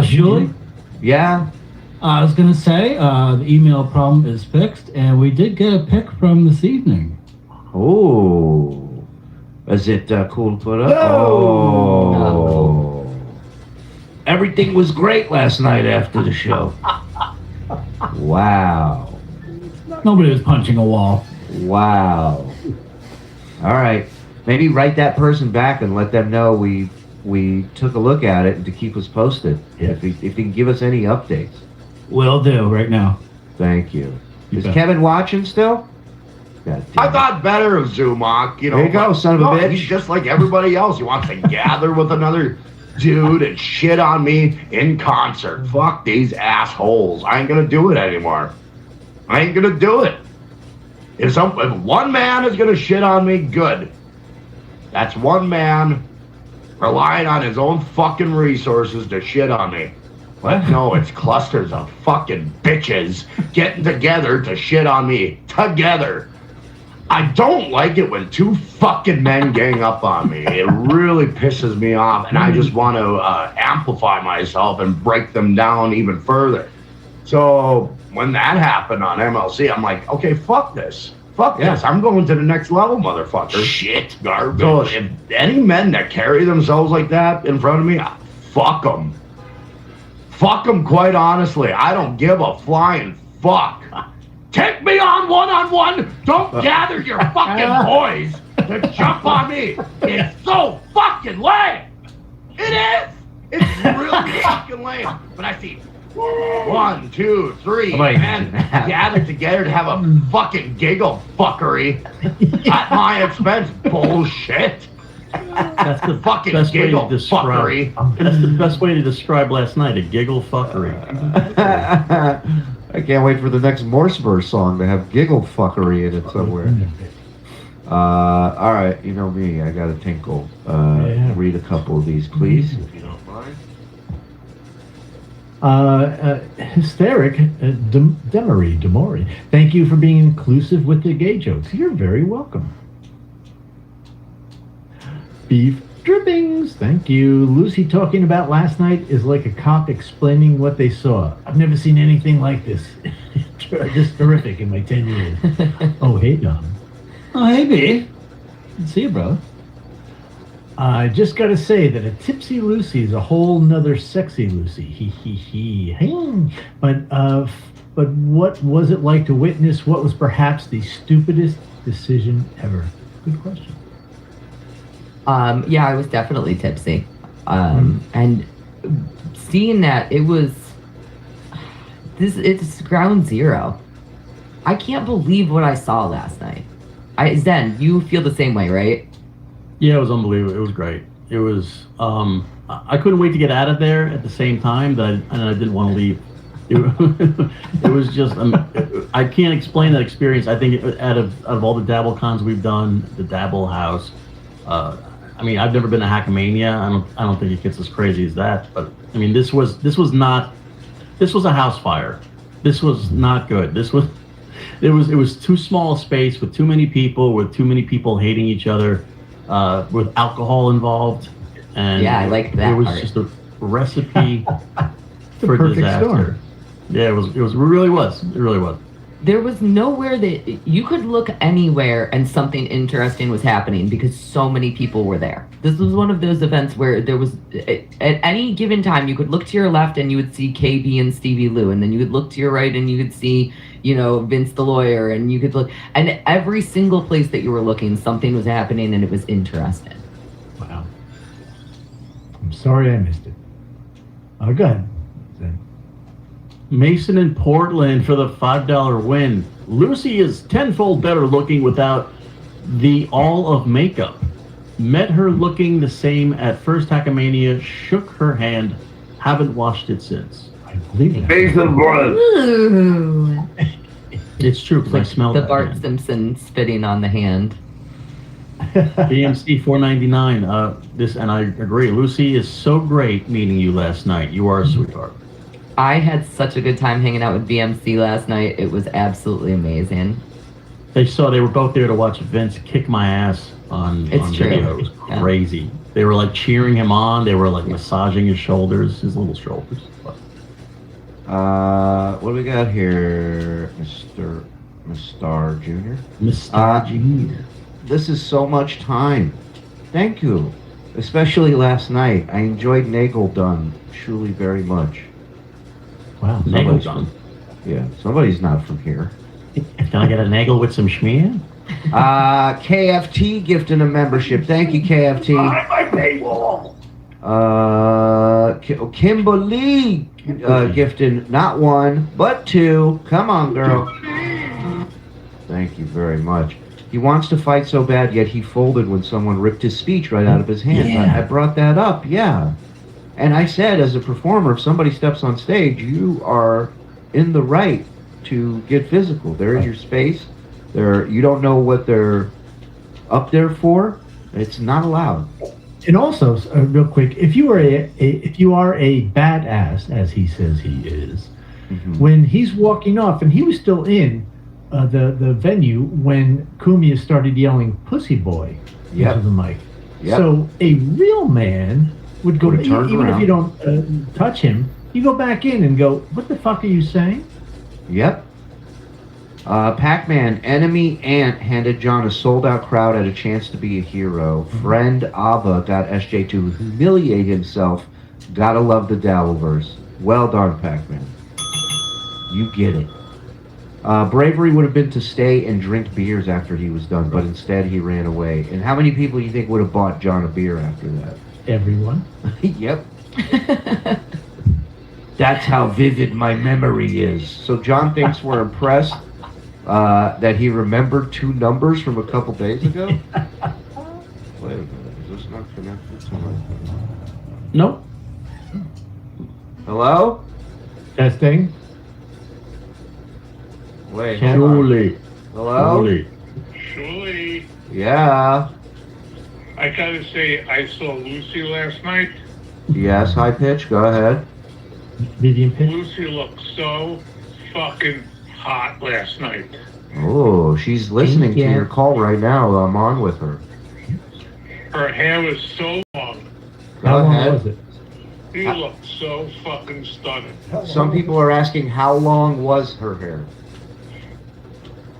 Julie? Yeah? I was going to say, the email problem is fixed, and we did get a pic from this evening. Oh, is it cool to put up? No. Oh. Everything was great last night after the show. Wow. Nobody was punching a wall. Wow. All right. Maybe write that person back and let them know we took a look at it and to keep us posted. Yeah. If he can give us any updates. Will do right now. Thank you. Is bet. Kevin watching still? God damn I it. thought better of Zumok. There you go, son of a bitch. He's just like everybody else. He wants to gather with another dude and shit on me in concert. Fuck these assholes. I ain't gonna do it anymore. I ain't gonna do it. If one man is gonna shit on me, good. That's one man relying on his own fucking resources to shit on me. What? No, it's clusters of fucking bitches getting together to shit on me. Together. I don't like it when two fucking men gang up on me. It really pisses me off, and I just want to amplify myself and break them down even further. So when that happened on MLC, I'm like, okay, fuck this. Fuck this. I'm going to the next level, motherfucker. Shit, garbage. So if any men that carry themselves like that in front of me, fuck them. Fuck them, quite honestly. I don't give a flying fuck. Take me on one-on-one. Don't gather your fucking boys to jump on me. It's so fucking lame. It is. It's really fucking lame. But I see 1, 2, 3 men gathered together to have a fucking giggle fuckery at my expense. Bullshit. That's the fucking best way to giggle describe. fuckery. That's the best way to describe last night. A giggle fuckery. I can't wait for the next Morseverse song to have giggle fuckery in it somewhere. All right, you know me, I got a tinkle. Read a couple of these, please, if you don't mind. Hysteric, Demory. Thank you for being inclusive with the gay jokes. You're very welcome. Beef drippings, thank you. Lucy talking about last night is like a cop explaining what they saw. I've never seen anything like this. Just terrific in my 10 years. Oh, hey, Dom. Oh, hey, B. See you, bro. I just gotta say that a tipsy Lucy is a whole nother sexy Lucy. Hey. But what was it like to witness what was perhaps the stupidest decision ever? Good question. Yeah, I was definitely tipsy. And seeing that, it's ground zero. I can't believe what I saw last night. Zen, you feel the same way, right? Yeah, it was unbelievable. It was great. It was, I couldn't wait to get out of there at the same time and I didn't want to leave. It was just, I can't explain that experience. I think out of all the Dabble cons we've done, the Dabble House, I mean, I've never been to Hackamania. I don't think it gets as crazy as that. But I mean, this was a house fire. This was not good. It was too small a space with too many people hating each other, with alcohol involved, and yeah, I like that. It was part. just a recipe for perfect disaster. storm. Yeah, it really was. There was nowhere that you could look anywhere and something interesting was happening because so many people were there. This was one of those events where there was, at any given time, you could look to your left and you would see KB and Stevie Lou, and then you would look to your right and you could see, Vince the lawyer, and you could look, and every single place that you were looking, something was happening and it was interesting. Wow. I'm sorry I missed it. Go ahead. Mason in Portland for the $5 win. Lucy is tenfold better looking without the all of makeup. Met her looking the same at first Hackamania, shook her hand, haven't washed it since. I believe it. Mason Portland. Ooh. It's true, because I smell The that Bart hand. Simpson spitting on the hand. BMC 499. And I agree. Lucy is so great meeting you last night. You are a sweetheart. I had such a good time hanging out with BMC last night. It was absolutely amazing. They were both there to watch Vince kick my ass on True. video. It was crazy. Yeah. They were like cheering him on. They were like massaging his little shoulders. What do we got here, Mr. Jr.? Mr. Jr. This is so much time. Thank you. Especially last night. I enjoyed Nageldun truly very much. Wow, Somebody's Nageldun. Yeah, somebody's not from here. Can I get a nagel with some schmear? KFT gifting a membership. Thank you, KFT. My paywall. Kimberly gifting not one, but two. Come on, girl. Thank you very much. He wants to fight so bad, yet he folded when someone ripped his speech right out of his hands. Yeah. I brought that up, yeah. And I said, as a performer, if somebody steps on stage, you are in the right to get physical. They're in your space. You don't know what they're up there for. It's not allowed. And also, real quick, if you are a badass, as he says he is, when he's walking off, and he was still in the venue when Kumia started yelling "Pussy Boy" into the mic. Yep. So a real man would go, Would've turned even around. if you don't touch him, you go back in and go, "What the fuck are you saying?" Yep. Pac-Man, enemy Ant handed John a sold-out crowd at a chance to be a hero. Friend Ava got SJ to humiliate himself. Gotta love the Dabbleverse. Well done, Pac-Man. You get it. Bravery would have been to stay and drink beers after he was done, but instead he ran away. And how many people do you think would have bought John a beer after that? Everyone. Yep. That's how vivid my memory is. So John thinks we're impressed that he remembered two numbers from a couple days ago? Wait a minute, is this not connected to my... Nope. Hello? Testing. Wait, hold on. Julie. Hello? Julie, Yeah. I gotta say, I saw Lucy last night. Yes, high pitch, go ahead. Vivian pitch. Lucy looked so fucking hot last night. Oh, she's listening to you. your call right now. I'm on with her. Her hair was so long. Go How long ahead. was it? She looked so fucking stunning. Some people are asking how long was her hair?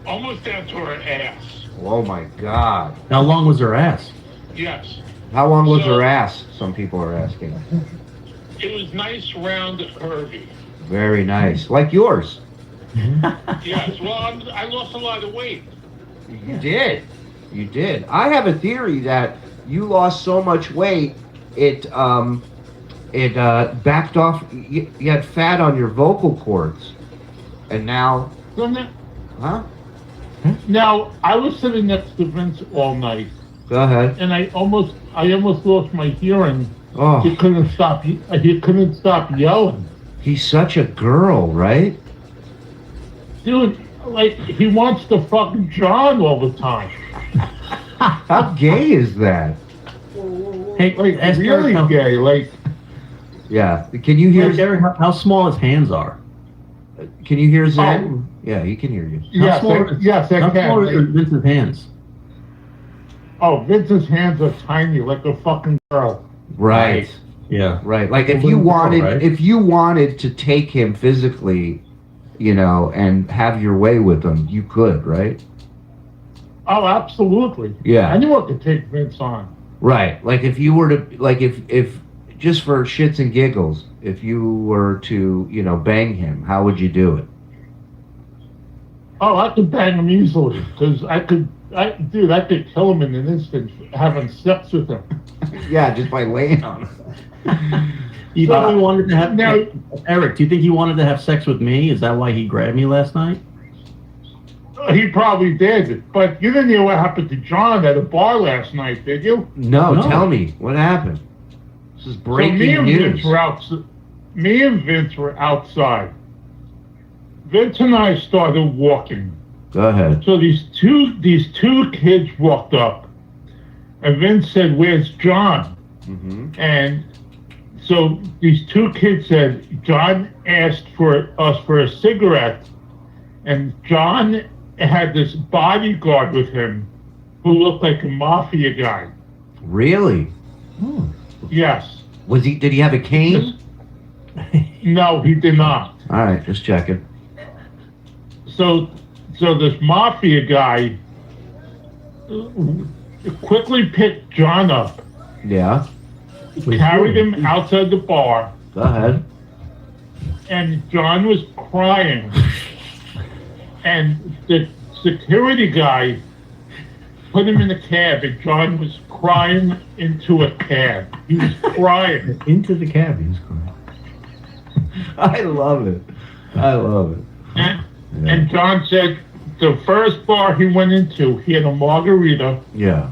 Almost down to her ass. Oh my God. How long was her ass? Yes. How long was So- her ass? Some people are asking. It was nice, round, curvy. Very nice. Like yours. Yes. Well, I lost a lot of weight. You did. You did. I have a theory that you lost so much weight, it backed off. You had fat on your vocal cords, and now, huh? Now, I was sitting next to Vince all night, Go ahead. and I almost lost my hearing. Oh, He couldn't stop yelling. he's such a girl, right? Dude, like, he wants to fuck John all the time. How gay is that? Hey, Like, ask really Eric how, gay. Like, Yeah. Can you hear? ask Eric how small his hands are. Can you hear Zen? Yeah, he can hear you. How yes, small, yes, I how small are can. Vince's hands? Oh, Vince's hands are tiny, like a fucking girl. Right. Yeah. Right. Like if A you little girl, wanted, right? if you wanted to take him physically, you know, and have your way with him, you could, right? Oh, absolutely. Yeah. Anyone could take Vince on. Right. Like if you were to, like if just for shits and giggles, if you were to, you know, bang him, how would you do it? Oh, I could bang him easily, because I could kill him in an instant having sex with him. Yeah, just by laying on him. You think he wanted to have now- Eric? Do you think he wanted to have sex with me? Is that why he grabbed me last night? He probably did, but you didn't hear what happened to John at a bar last night, did you? No, tell me what happened. This is breaking so me and news. Vince were outside. Vince and I started walking. Go ahead. So these two kids walked up, and Vince said, "Where's John?" Mm-hmm. And so these two kids said, John asked for us for a cigarette, and John had this bodyguard with him who looked like a mafia guy. Really? Yes. Was he? Did he have a cane? No, he did not. All right, just checking. So this mafia guy quickly picked John up, Yeah. carried him outside the bar, Go ahead. and John was crying. And the security guy put him in the cab, and John was crying into a cab. He was crying. Into the cab, he was crying. I love it. I love it. And John said the first bar he went into, he had a margarita, Yeah.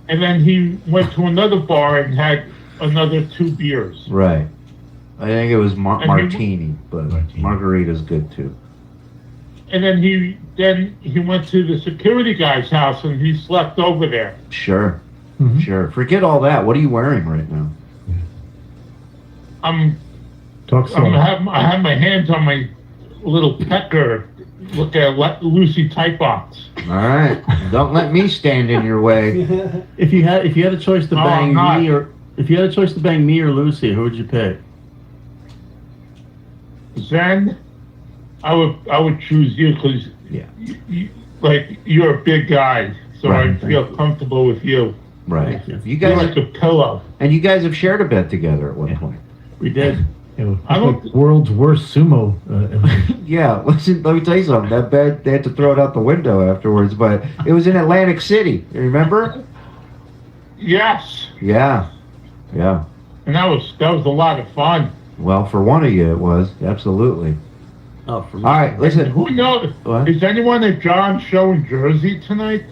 and then he went to another bar and had another 2 beers. Right. I think it was And he- martini, but margarita's good too. And then he went to the security guy's house and he slept over there. Sure. Sure. Forget all that. What are you wearing right now? I have my hands on my little pecker. Look at Lucy Type Box. All right. Don't let me stand in your way. If you had a choice to No, bang I'm not. me or Lucy, who would you pick? Zen, I would choose you because you're a big guy, so Right. I feel comfortable with you. Right. You You're guys, like a pillow. and you guys have shared a bed together at one point. We did. I don't. Like world's worst sumo. Yeah. Listen, let me tell you something. That bed, they had to throw it out the window afterwards, but it was in Atlantic City. You remember? Yes, Yeah. Yeah. and that was a lot of fun. Well, for one of you, it was absolutely. Oh, for me. All right. Listen. Who knows? What? Is anyone at John's show in Jersey tonight?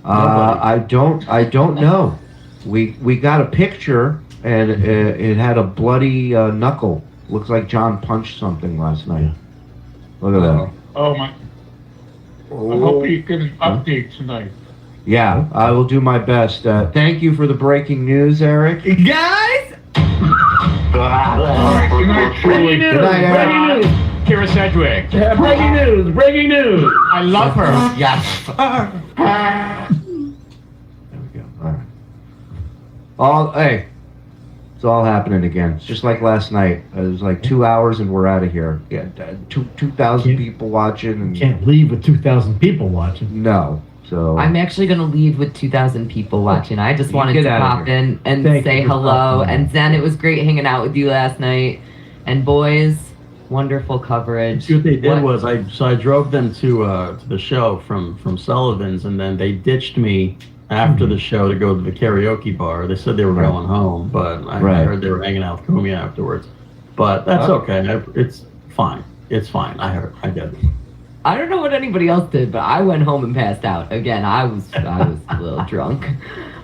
I don't know. We got a picture, and it had a bloody knuckle. Looks like John punched something last night. Look at that. Oh my! I hope you get an update tonight. Yeah, I will do my best. Thank you for the breaking news, Eric. Guys, Good night, Shirley. Good night, Eric. Breaking news. Kira Sedgwick. Breaking news. Breaking news. I love her. Yes. There we go. All right. Hey, it's all happening again. It's just like last night. It was like 2 hours and we're out of here. Yeah, 2,000 people watching. And Can't leave with 2,000 people watching. No. So I'm actually going to leave with 2,000 people watching. I just You wanted get to out of pop here. in and Thank say you for hello. popping in. And Zen, it was great hanging out with you last night. And boys, wonderful coverage. See what they did was I drove them to the show from Sullivan's, and then they ditched me after the show to go to the karaoke bar. They said they were going home, but I heard they were hanging out with Kumi afterwards. But that's okay. It's fine. It's fine. I get it. I don't know what anybody else did, but I went home and passed out. Again, I was a little drunk.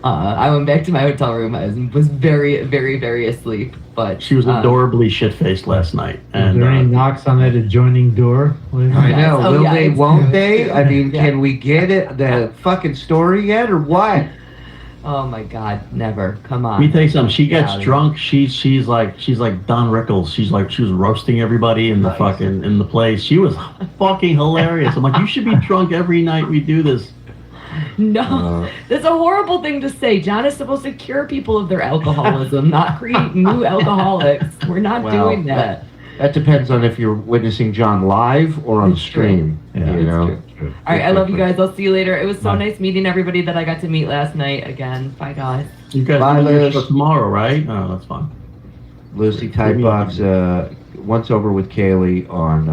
I went back to my hotel room. I was very, very, very asleep. But She was adorably shit-faced last night. Is And there any knocks on that adjoining door? I know. Oh, Will yeah, they? it's Won't good. they? I mean, Yeah. can we get it? The fucking story yet, or what? oh my God, never. Come on. Let me tell you something. She Get gets out of drunk. She's like Don Rickles. She was roasting everybody in the in the place. She was fucking hilarious. I'm like, you should be drunk every night we do this. No, that's a horrible thing to say. John is supposed to cure people of their alcoholism, not create new alcoholics. We're not Well, doing that. That depends on if you're witnessing John live or on It's stream. true. Yeah, you know. All right, I love you guys. I'll see you later. It was so nice meeting everybody that I got to meet last night again. Bye, guys. You guys Bye, do your Liz. show tomorrow, right? Oh, that's fine. Lucy Typebox, once over with Kaylee on.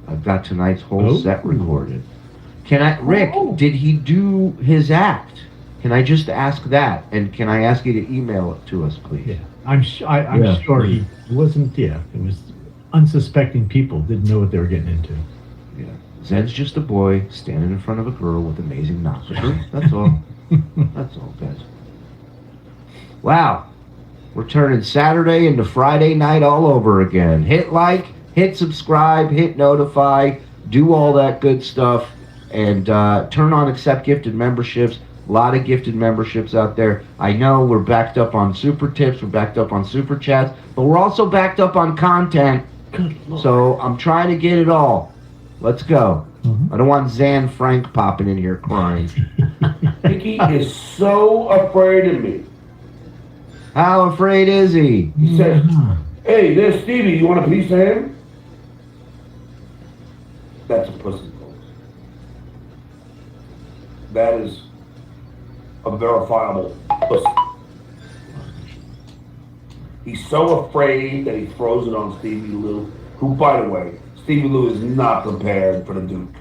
I've got tonight's whole set recorded. Can I, Rick? Did he do his act? Can I just ask that? And can I ask you to email it to us, please? Yeah, I'm sure he wasn't. Yeah, it was unsuspecting people didn't know what they were getting into. Yeah. Zed's just a boy standing in front of a girl with amazing nostrils. That's all. That's all, guys. Wow. We're turning Saturday into Friday night all over again. Hit like, hit subscribe, hit notify, do all that good stuff, and turn on accept gifted memberships. A lot of gifted memberships out there. I know we're backed up on super tips, we're backed up on super chats, but we're also backed up on content. So I'm trying to get it all. Let's go. I don't want Zan Frank popping in here crying. Mickey is so afraid of me. How afraid is he? He says, "Hey, there's Stevie. You want a piece of him?" That's a pussy pose. That is a verifiable pussy. He's so afraid that he throws it on Stevie Lou, who, by the way, Stevie Lou is not prepared for the Duke.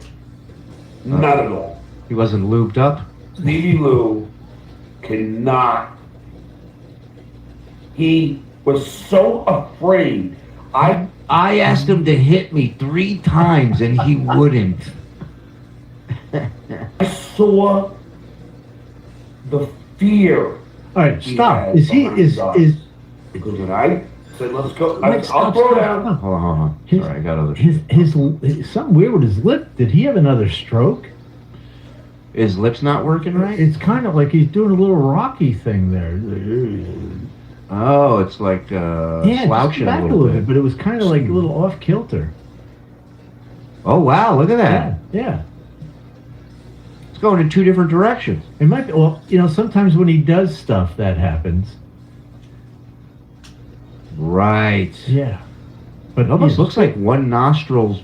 Not at all. He wasn't lubed up? Stevie Lou cannot. He was so afraid. I asked him to hit me 3 times and he wouldn't. I saw the fear. All right, stop. Is he is Good night. Said, let's go. Let's I'll stop, throw stop, down. stop. Hold on. Sorry, I got other his something weird with his lip. Did he have another stroke? His lips not working right? It's kind of like he's doing a little Rocky thing there. Oh, it's like slouching back a little bit. but it was kind of like a little off kilter. Oh wow, look at that. Yeah. It's going in 2 different directions. It might be, well, sometimes when he does stuff that happens. Right. Yeah. But it almost looks like one nostril's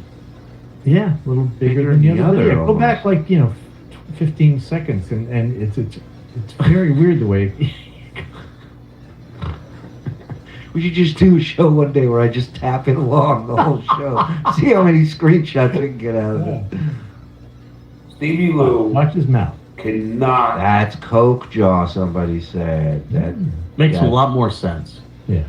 a little bigger than the other. Yeah, go back like 15 seconds and it's very weird the way. We should just do a show one day where I just tap it along the whole show. See how many screenshots we can get out of it. Stevie Lou. Watch his mouth. Cannot. That's coke jaw, somebody said. That Makes a lot more sense. Yeah.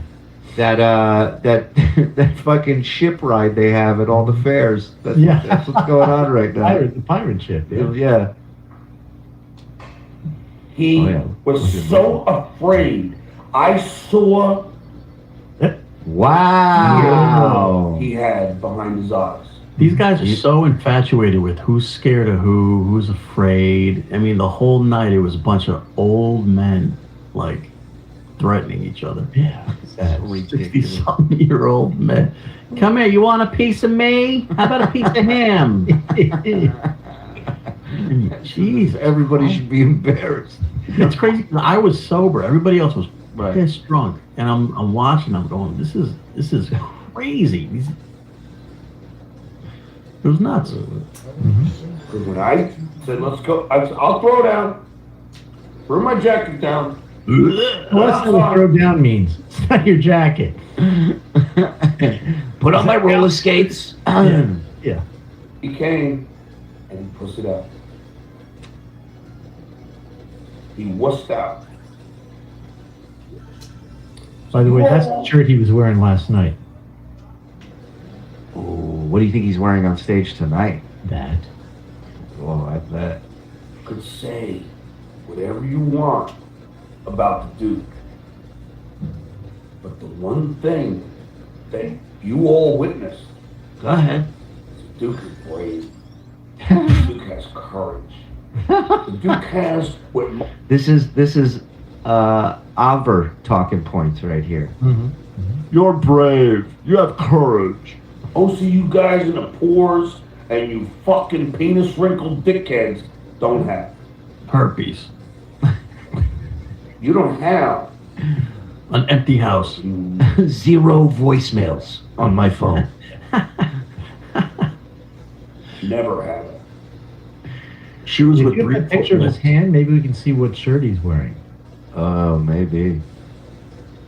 That fucking ship ride they have at all the fairs. That's what's going on right now. The pirate ship. Yeah. He was so afraid. I saw. Wow. He had behind his eyes. These guys are so infatuated with who's scared of who's afraid. I mean, the whole night it was a bunch of old men, like, threatening each other. Yeah. 60-something-year-old men. Come here, you want a piece of me? How about a piece of him? Jeez, everybody should be embarrassed. It's crazy. I was sober. Everybody else was pissed drunk, and I'm watching. I'm going, this is crazy. It was nuts. Good night. Said, let's go. I'll throw down. Throw my jacket down. Well, that's what throw down means. It's not your jacket. Put on my roller skates. Yeah. He came and he pushed it out. He wussed out. By the way, that's the shirt he was wearing last night. Ooh, what do you think he's wearing on stage tonight? That. Oh, I bet. Could say whatever you want about the Duke. But the one thing that you all witnessed. Go ahead. The Duke is brave. The Duke has courage. The Duke has what. This is our talking points right here. You're brave. You have courage. Oh, see, you guys in the pores and you fucking penis wrinkled dickheads don't have. Herpes. You don't have. An empty house. 0 voicemails on my phone. Never have it. Shoes If with you 3 have a picture of his hand, maybe we can see what shirt he's wearing. Oh, maybe.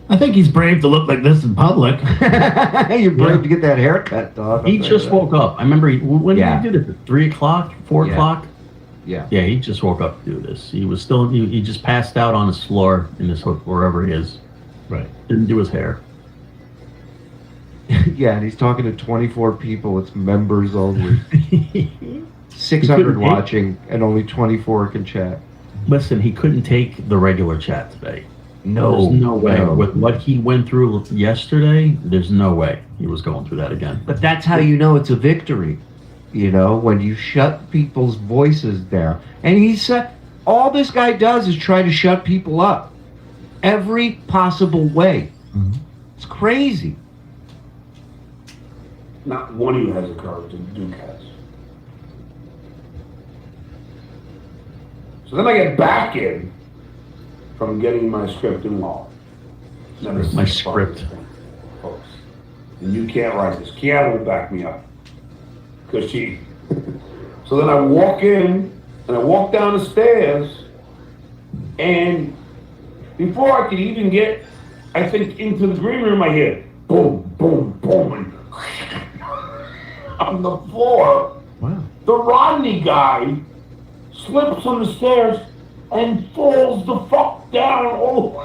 I think he's brave to look like this in public. You're brave to get that haircut, dog. He just woke up. I remember when Yeah. did he do this? At 3 o'clock, 4 Yeah. o'clock. Yeah. Yeah, he just woke up to do this. He was still he just passed out on his floor in his wherever he is. Right. Didn't do his hair. Yeah, and he's talking to 24 people. It's members only. 600 watching, and only 24 can chat. Listen, he couldn't take the regular chat today. No. There's no way. No. With what he went through yesterday, there's no way he was going through that again. But that's how you know it's a victory. You know, when you shut people's voices down. And he said, all this guy does is try to shut people up. Every possible way. It's crazy. Not one of you has the courage that Duke has. So then I get back in from getting my script in law. My script. Folks. And you can't write this. Kiana will back me up. Because she... So then I walk in And I walked down the stairs, and before I could even get, I think, into the green room, I hear boom, boom, boom, and on the floor. Wow. The Rodney guy slips on the stairs and falls the fuck down all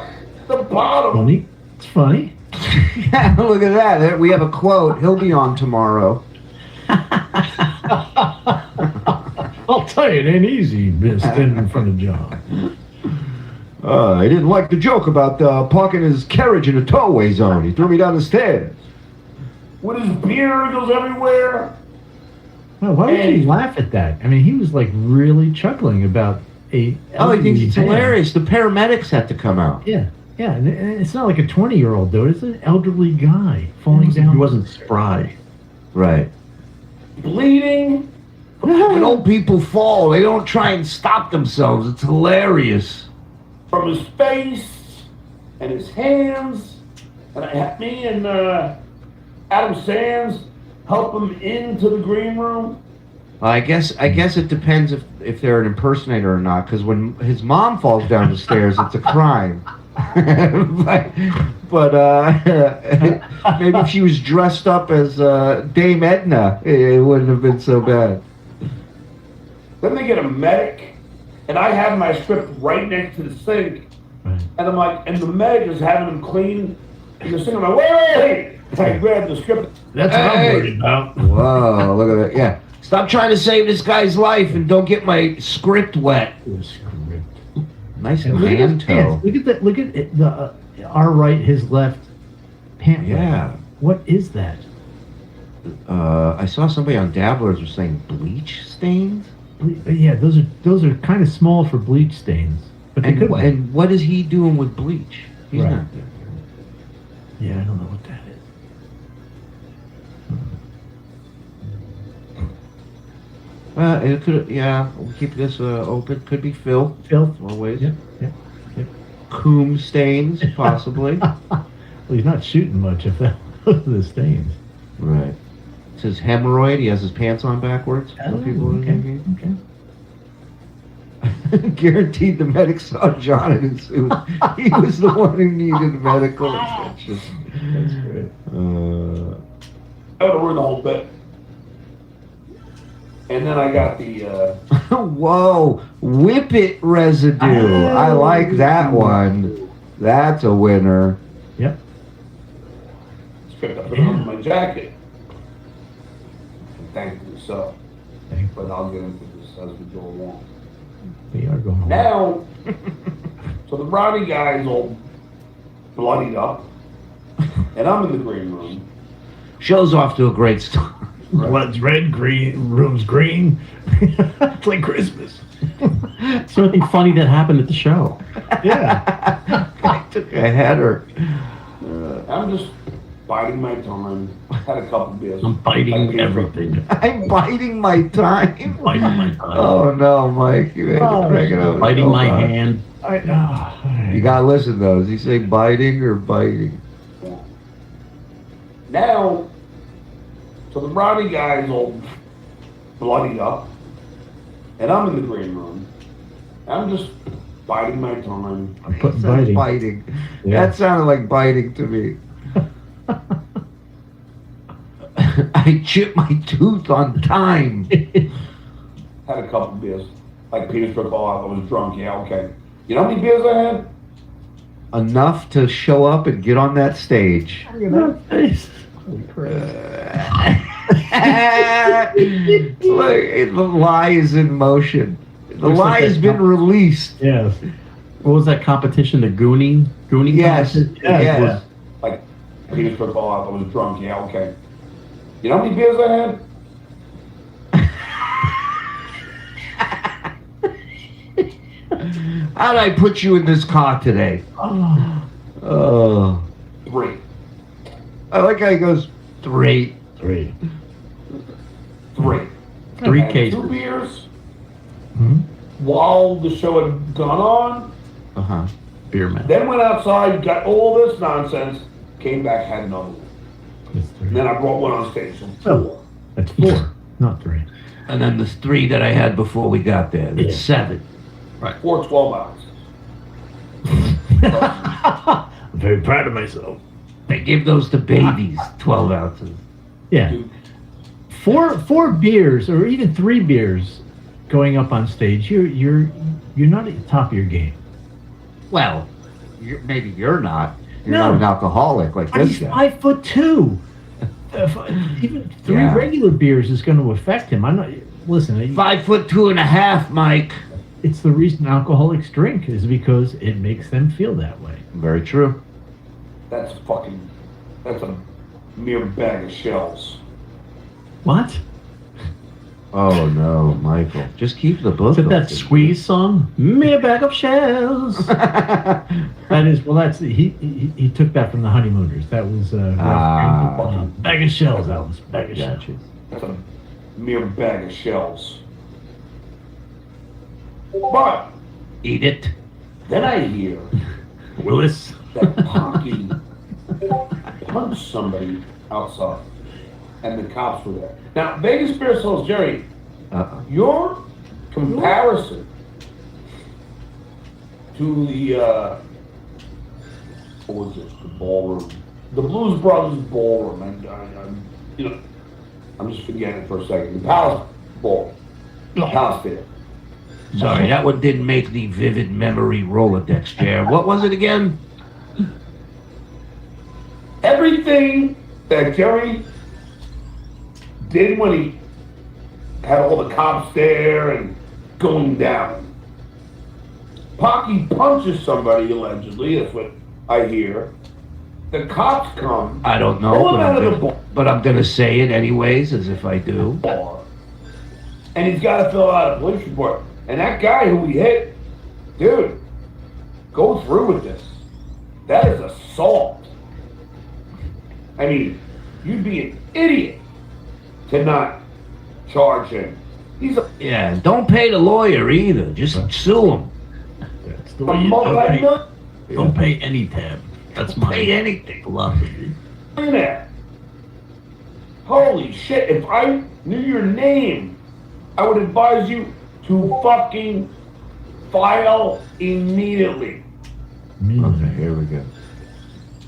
the bottom. Funny. It's funny. Yeah, look at that. We have a quote. He'll be on tomorrow. I'll tell you, it ain't easy standing in front of John. I didn't like the joke about parking his carriage in a towaway zone. He threw me down the stairs. With his beard goes everywhere. Well, why would you laugh at that? I mean, he was like really chuckling about a. Oh, he thinks it's elderly man. hilarious. The paramedics had to come out. Yeah, yeah. And it's not like a 20-year-old dude. It's an elderly guy falling down. He wasn't spry. Right. Bleeding. When old people fall, they don't try and stop themselves. It's hilarious. From his face and his hands. And I had me and Adam Sands help him into the green room. Well, I guess it depends if they're an impersonator or not. Because when his mom falls down the stairs, it's a crime. but maybe if she was dressed up as Dame Edna, it wouldn't have been so bad. Then they get a medic, and I have my script right next to the sink. And I'm like, and the medic is having him clean. And the sink, I'm like, wait! And I grab the script. That's what I'm worried about. Whoa, look at that. Yeah. Stop trying to save this guy's life and don't get my script wet. Nice And look at hand his pants. toe. Look at that. Look at it, the our right, his left pant leg. Yeah. What is that? I saw somebody on Dabblers was saying bleach stains. Yeah, those are kind of small for bleach stains, but they could be. And what is he doing with bleach? He's Right. not. Yeah, I don't know what that is. It could. Yeah, we'll keep this open. Could be filth. Filth. Always. Yep. Coom stains, possibly. Well, he's not shooting much of that. The stains. Right. It says hemorrhoid. He has his pants on backwards. Oh, okay. Guaranteed the medic saw John in his suit. He was the one who needed medical attention. That's great. I would have ruined the whole bit. And then I got the Whoa, whip it residue. I like that one. That's a winner. Yep. script. I put it on my jacket. Thankfully so. But I'll get into this as we go along. We are going Now, so the Brownie guy's all bloodied up, and I'm in the green room. Show's off to a great start. Blood's red, green, room's green. It's like Christmas. Is there anything funny that happened at the show? Yeah. I took a header. I'm just biding my time. Had a couple beers. I'm biting everything. I'm biding my time. Biting my time. Oh no, Mike! You had to break it up. Biting my hand. You gotta listen though. Does he say biting or biting? Now, so the Brownie guy's all bloodied up, and I'm in the green room. I'm just biding my time. I'm putting Sounds biting. biting. Yeah. That sounded like biting to me. I chipped my tooth on time. Had a couple beers. Like Peter struck off. I was drunk. Yeah, okay. You know how many beers I had? Enough to show up and get on that stage. Look at that face. Holy crap. Look, the lie is in motion. The Looks lie like has that been released. Yes. What was that competition? The Gooning Yes. contest? Yes. Like Peter struck off. I was drunk. Yeah, okay. You know how many beers I had? How'd I put you in this car today? Oh. 3. I like how he goes, 3. 3. Three I had cases. 2 beers Hmm? while the show had gone on. Uh-huh. Beer man. Then went outside, got all this nonsense, came back, had another one. And then I brought one on stage. So Oh, that's 4. not 3. And then the 3 that I had before we got there. That's 7. Right. 4 12 ounces. I'm very proud of myself. They give those to babies, 12 ounces. Yeah. 4 beers or even 3 beers going up on stage, you're not at the top of your game. Well, maybe you're not. You're No. not an alcoholic like this He's guy. 5'2". Even 3 Yeah. regular beers is going to affect him. I'm not. Listen, 5'2.5", Mike. It's the reason alcoholics drink is because it makes them feel that way. Very true. That's a mere bag of shells. What? Oh no, Michael. Just keep the book. Is it that Squeeze song? Me a bag of shells. That is, well, that's he took that from the Honeymooners. That was bag of shells, Elvis. Bag of shells. That's a mere bag of shells. But eat it. Then I hear Willis that Pocky punched somebody outside, and the cops were there. Now, Vegas Beer Souls, Jerry, your comparison to the what was it? The ballroom, the Blues Brothers ballroom, and I'm just forgetting it for a second. The Palace Ball, Palace Theater. Sorry, that one didn't make the vivid memory Rolodex, Jer. What was it again? Everything that Jerry did when he had all the cops there and going down. Pocky punches somebody allegedly, that's what I hear. The cops come. I don't know, pull him out of the bar, but I'm gonna say it anyways, as if I do. and he's got to fill out a police report. And that guy who he hit, dude, go through with this. That is assault. I mean, you'd be an idiot to not charge him. He's a don't pay the lawyer either. Just sue him. That's the way you don't pay any tab. That's my pay anything. philosophy. millionaire. Holy shit, if I knew your name, I would advise you to fucking file immediately. Okay, here we go.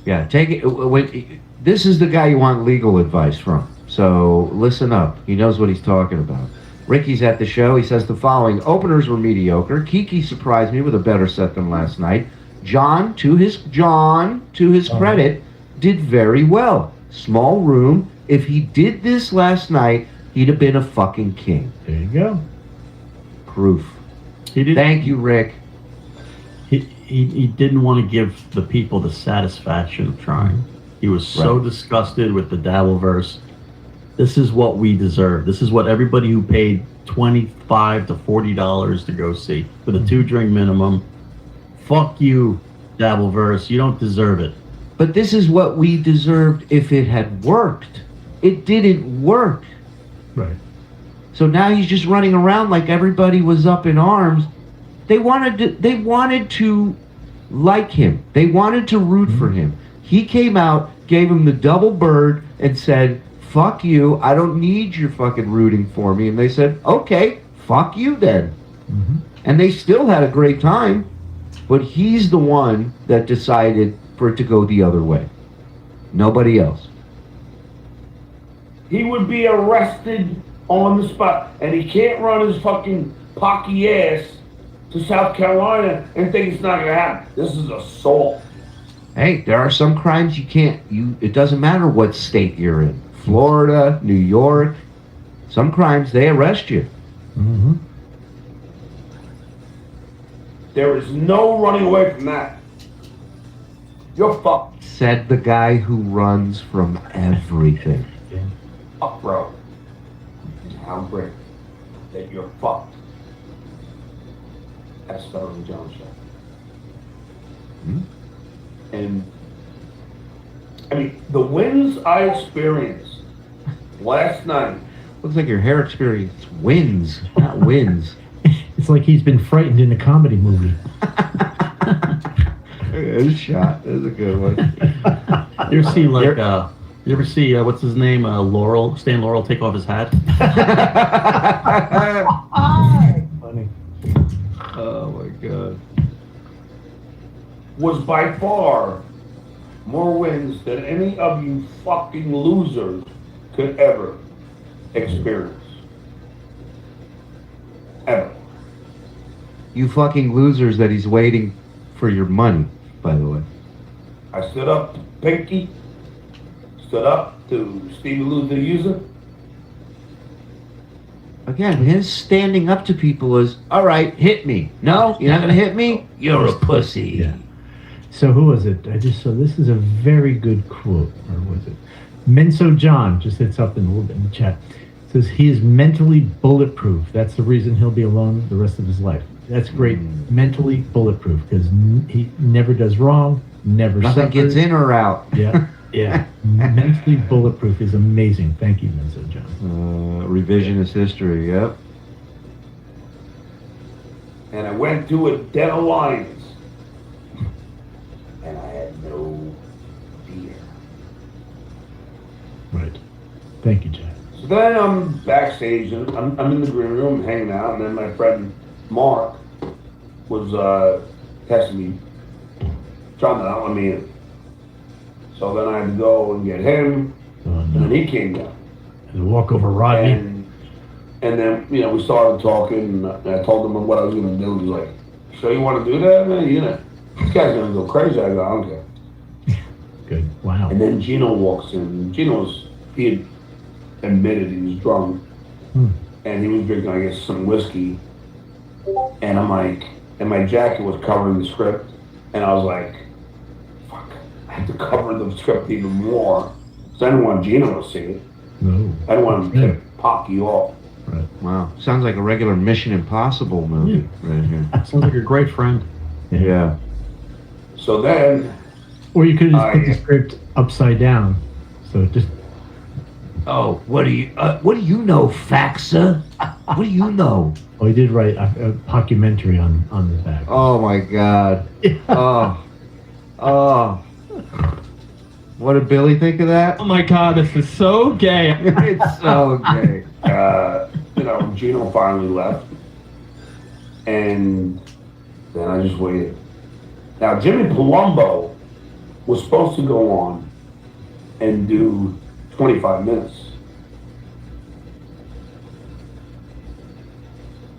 Yeah, take it. This is the guy you want legal advice from. So listen up. He knows what he's talking about. Ricky's at the show. He says the following: openers were mediocre. Kiki surprised me with a better set than last night. John, to his credit, did very well. Small room. If he did this last night, he'd have been a fucking king. There you go. Proof. He did. Thank you, Rick. He didn't want to give the people the satisfaction of trying. He was so disgusted with the Dabbleverse. This is what we deserve. This is what everybody who paid $25 to $40 to go see with a 2-drink minimum. Fuck you, Dabbleverse. You don't deserve it. But this is what we deserved if it had worked. It didn't work. Right. So now he's just running around like everybody was up in arms. They wanted to like him. They wanted to root for him. He came out, gave him the double bird, and said, fuck you, I don't need your fucking rooting for me. And they said, okay, fuck you then. Mm-hmm. And they still had a great time, but he's the one that decided for it to go the other way. Nobody else. He would be arrested on the spot, and he can't run his fucking pocky ass to South Carolina and think it's not gonna happen. This is assault. Hey, there are some crimes you can't, it doesn't matter what state you're in. Florida, New York, some crimes, they arrest you. Mm-hmm. There is no running away from that. You're fucked. Said the guy who runs from everything. Fuck, bro. How great that you're fucked. That's Federal and Jones show. And I mean, the wins I experienced last night. Looks like your hair experience wins, not wins. It's like he's been frightened in a comedy movie. Good shot. That's a good one. You ever see like You ever see what's his name? Stan Laurel take off his hat. Funny. Oh my god. Was by far more wins than any of you fucking losers could ever experience. Ever. You fucking losers that he's waiting for your money, by the way. I stood up to Pinky, stood up to Stevie Lou the User. Again, his standing up to people is, all right, hit me. No, you're not gonna hit me? You're a pussy. Yeah. So who was it? I just saw, this is a very good quote, or was it? Menso John just hits up in a little bit in the chat. Says he is mentally bulletproof. That's the reason he'll be alone the rest of his life. That's great. Mentally bulletproof, because he never does wrong, never Nothing suffers. gets in or out. Yeah, yeah. Mentally bulletproof is amazing. Thank you, Menso John. Revisionist history, yep. And I went to a den of lions. And I had no fear. Right. Thank you, Jack. So then I'm backstage and I'm in the green room hanging out, and then my friend Mark was texting me, trying to let me in. So then I had to go and get him, and then he came down. And walk over Rodney. And then, you know, we started talking, and I told him what I was going to do. He's like, "So you want to do that, man? You know, this guy's going to go crazy." I go, "I don't care." Good. Wow. And then Gino walks in. He had admitted he was drunk, and he was drinking, I guess, some whiskey. And I'm like, and my jacket was covering the script, and I was like, fuck, I have to cover the script even more. So I didn't want Gino to see it. No. I didn't want him to pop you off. Right. Wow. Sounds like a regular Mission Impossible movie right here. Sounds like a great friend. Yeah. So then... Or you could have just put the script upside down. So just... Oh, what do you know, Faxa? What do you know? Oh, he did write a documentary on the back. Oh my God. Oh. What did Billy think of that? Oh my God, this is so gay. It's so gay. You know, Gino finally left, and then I just waited. Now, Jimmy Palumbo was supposed to go on and do 25 minutes.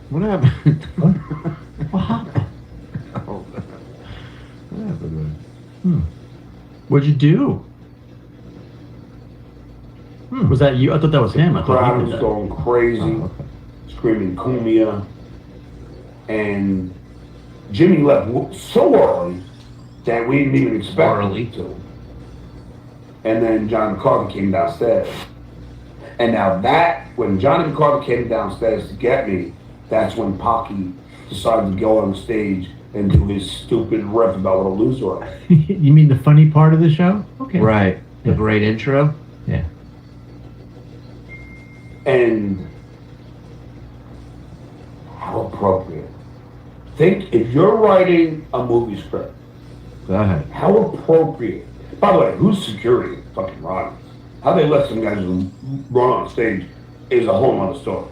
What happened? What happened? Oh, what happened? What'd you do? Was that you? I thought that was him. I The thought crowd he was did that. going crazy, screaming "Cumbia," and Jimmy left so early that we didn't even expect him to. And then John McCarthy came downstairs. And now when Johnny McCarthy came downstairs to get me, that's when Pocky decided to go on stage and do his stupid riff about what a loser I am. You mean the funny part of the show? Okay. Right. The great intro? Yeah. And how appropriate. Think if you're writing a movie script, Go ahead. how appropriate. By the way, who's security? Fucking Rodney. How they let some guys run on stage is a whole other story.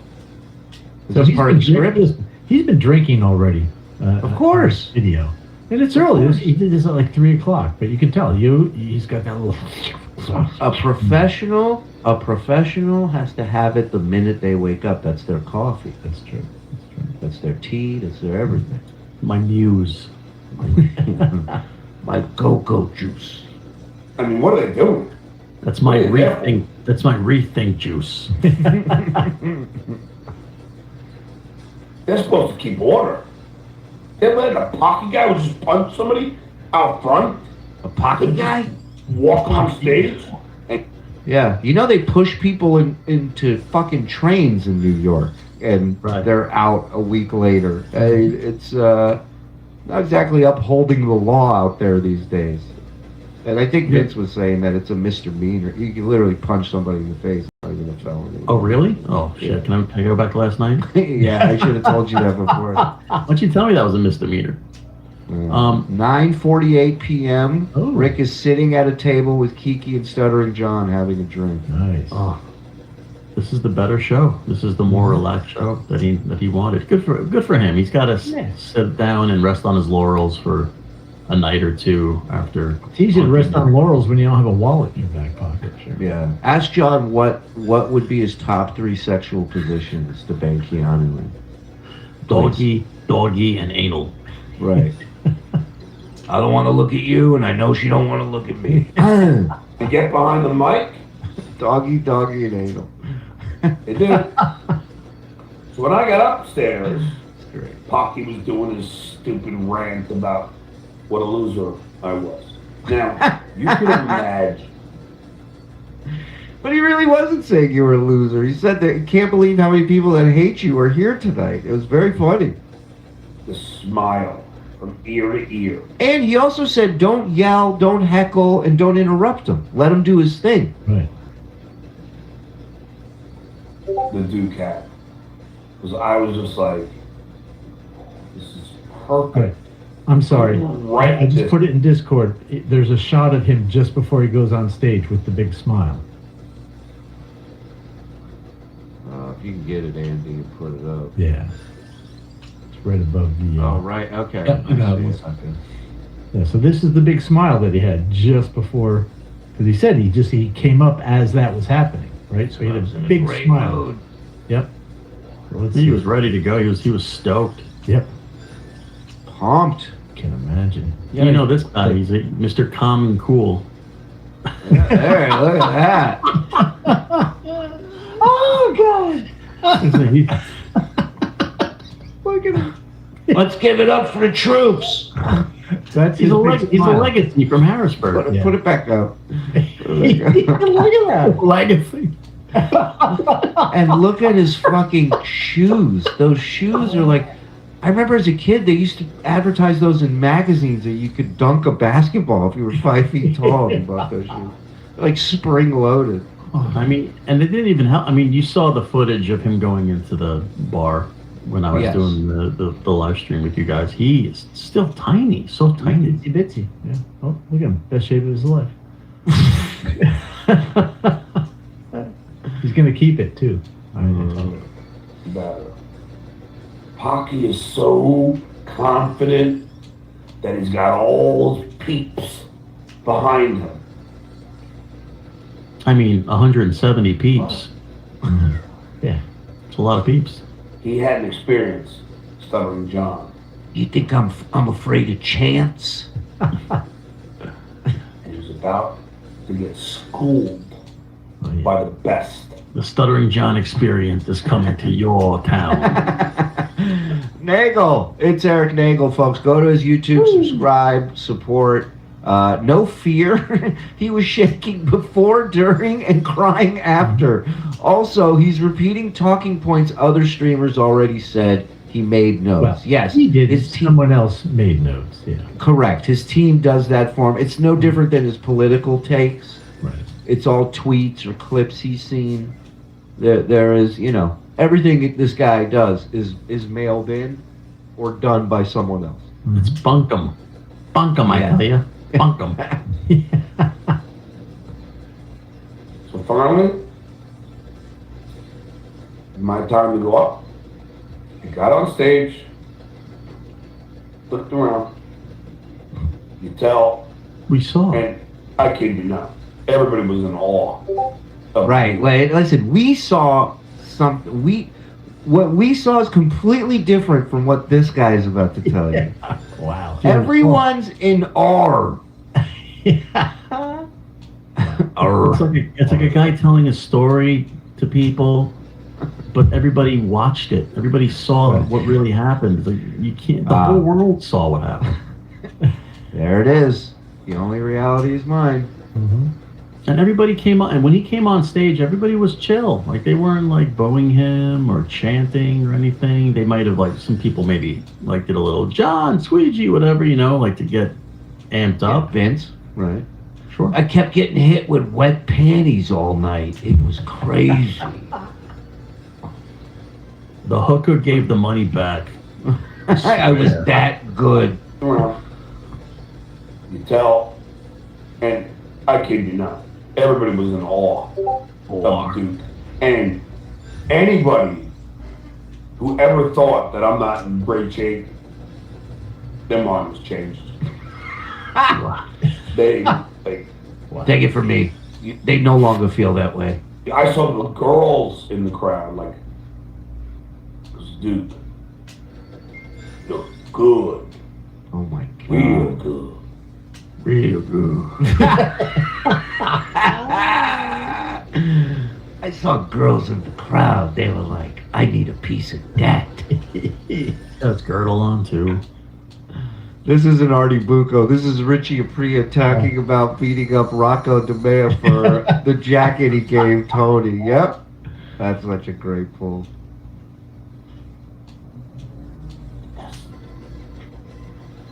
So he's been drinking already. Of course. Video. And it's early. He did this at like 3 o'clock, but you can tell he's got that little. A professional has to have it the minute they wake up. That's their coffee. That's true. That's their tea. That's their everything. My muse. My go-go juice. I mean, what are they doing? That's my rethink. That's my rethink juice. They're supposed to keep order. They let a pocket guy who just punched somebody out front. A pocket guy? Walk on stage. Yeah, you know they push people into fucking trains in New York, and they're out a week later. It's not exactly upholding the law out there these days. And I think Vince was saying that it's a misdemeanor. You can literally punch somebody in the face. It's not even a felony. Oh, really? Oh, shit. Yeah. Can I go back to last night? Yeah, I should have told you that before. Why don't you tell me that was a misdemeanor? 9:48 p.m. Oh. Rick is sitting at a table with Kiki and Stuttering John having a drink. Nice. Oh, this is the better show. This is the more relaxed show that he wanted. Good for him. He's got to sit down and rest on his laurels for a night or two after. It's easy to rest on laurels when you don't have a wallet in your back pocket. Sure. Yeah. Ask John what would be his top 3 sexual positions to bang Keanu in. Doggy, and anal. Right. I don't want to look at you, and I know she don't want to look at me. To get behind the mic, Doggy, and anal. it did. So when I got upstairs, Pocky was doing his stupid rant about what a loser I was. Now, you can imagine. But he really wasn't saying you were a loser. He said that he can't believe how many people that hate you are here tonight. It was very funny. The smile from ear to ear. And he also said, don't yell, don't heckle, and don't interrupt him. Let him do his thing. Right. The Ducat. Because I was just like, this is perfect. Right. I'm sorry. Right. I just put it in Discord. There's a shot of him just before he goes on stage with the big smile. If you can get it, Andy, and put it up. Yeah. It's right above the... Oh, right. Okay. Yep, I got it. Yeah, so this is the big smile that he had just before... Because he said he came up as that was happening, right? So he had a big smile. Mode. Yep. So let's He see. was ready to go. He was stoked. Yep. Pumped. Can imagine. Yeah, you know this guy. He's Mr. Calm and Cool. There, look at that. Oh, God. Look at him. Let's give it up for the troops. That's He's a legacy from Harrisburg. Put it back up. Look at that. Legacy. And look at his fucking shoes. Those shoes are like... I remember as a kid, they used to advertise those in magazines that you could dunk a basketball if you were 5 feet tall and bought those shoes. They're like spring-loaded. I mean, and it didn't even help. I mean, you saw the footage of him going into the bar when I was doing the live stream with you guys. He is still tiny, so tiny. Itsy bitsy. Yeah. Oh, look at him. Best shape of his life. He's going to keep it, too. Better. Pocky is so confident that he's got all those peeps behind him. I mean, 170 peeps. Yeah. It's a lot of peeps. He had an experience, Stuttering John. You think I'm afraid of chance? And he was about to get schooled by the best. The Stuttering John experience is coming to your town. Nagel. It's Eric Nagel, folks. Go to his YouTube, subscribe, support. No fear. He was shaking before, during, and crying after. Also, he's repeating talking points other streamers already said. He made notes. Well, yes, he did. Someone else made notes. Yeah. Correct. His team does that for him. It's no different than his political takes. Right. It's all tweets or clips he's seen. There is, everything this guy does is mailed in or done by someone else. It's bunkum. Bunkum, I tell you. Bunkum. So finally, my time to go up. He got on stage, looked around. You tell. We saw. And I kid you not, everybody was in awe. Right. Wait, listen, we saw something. What we saw is completely different from what this guy is about to tell you. Wow. Everyone's in awe. It's like a guy telling a story to people, but everybody watched it. Everybody saw what really happened. It's like you can't. The whole world saw what happened. There it is. The only reality is mine. Mm-hmm. And everybody came on, and when he came on stage, everybody was chill. Like they weren't like bowing him or chanting or anything. They might have some people maybe did a little John, Squeegee, whatever, like to get amped up. Vince, right? Sure. I kept getting hit with wet panties all night. It was crazy. The hooker gave the money back. I was that good. around. You tell, and I kid you not, everybody was in awe of the Duke. And anybody who ever thought that I'm not in great shape, their mind was changed. They Take it from me. They no longer feel that way. I saw the girls in the crowd, like, dude, look good. Oh my God. Real good. Real good. I saw girls in the crowd. They were like, I need a piece of that. That's Girdle on too. This isn't Artie Bucco. This is Richie Apria talking about beating up Rocco DeMea for the jacket he gave Tony. Yep. That's such a great pull.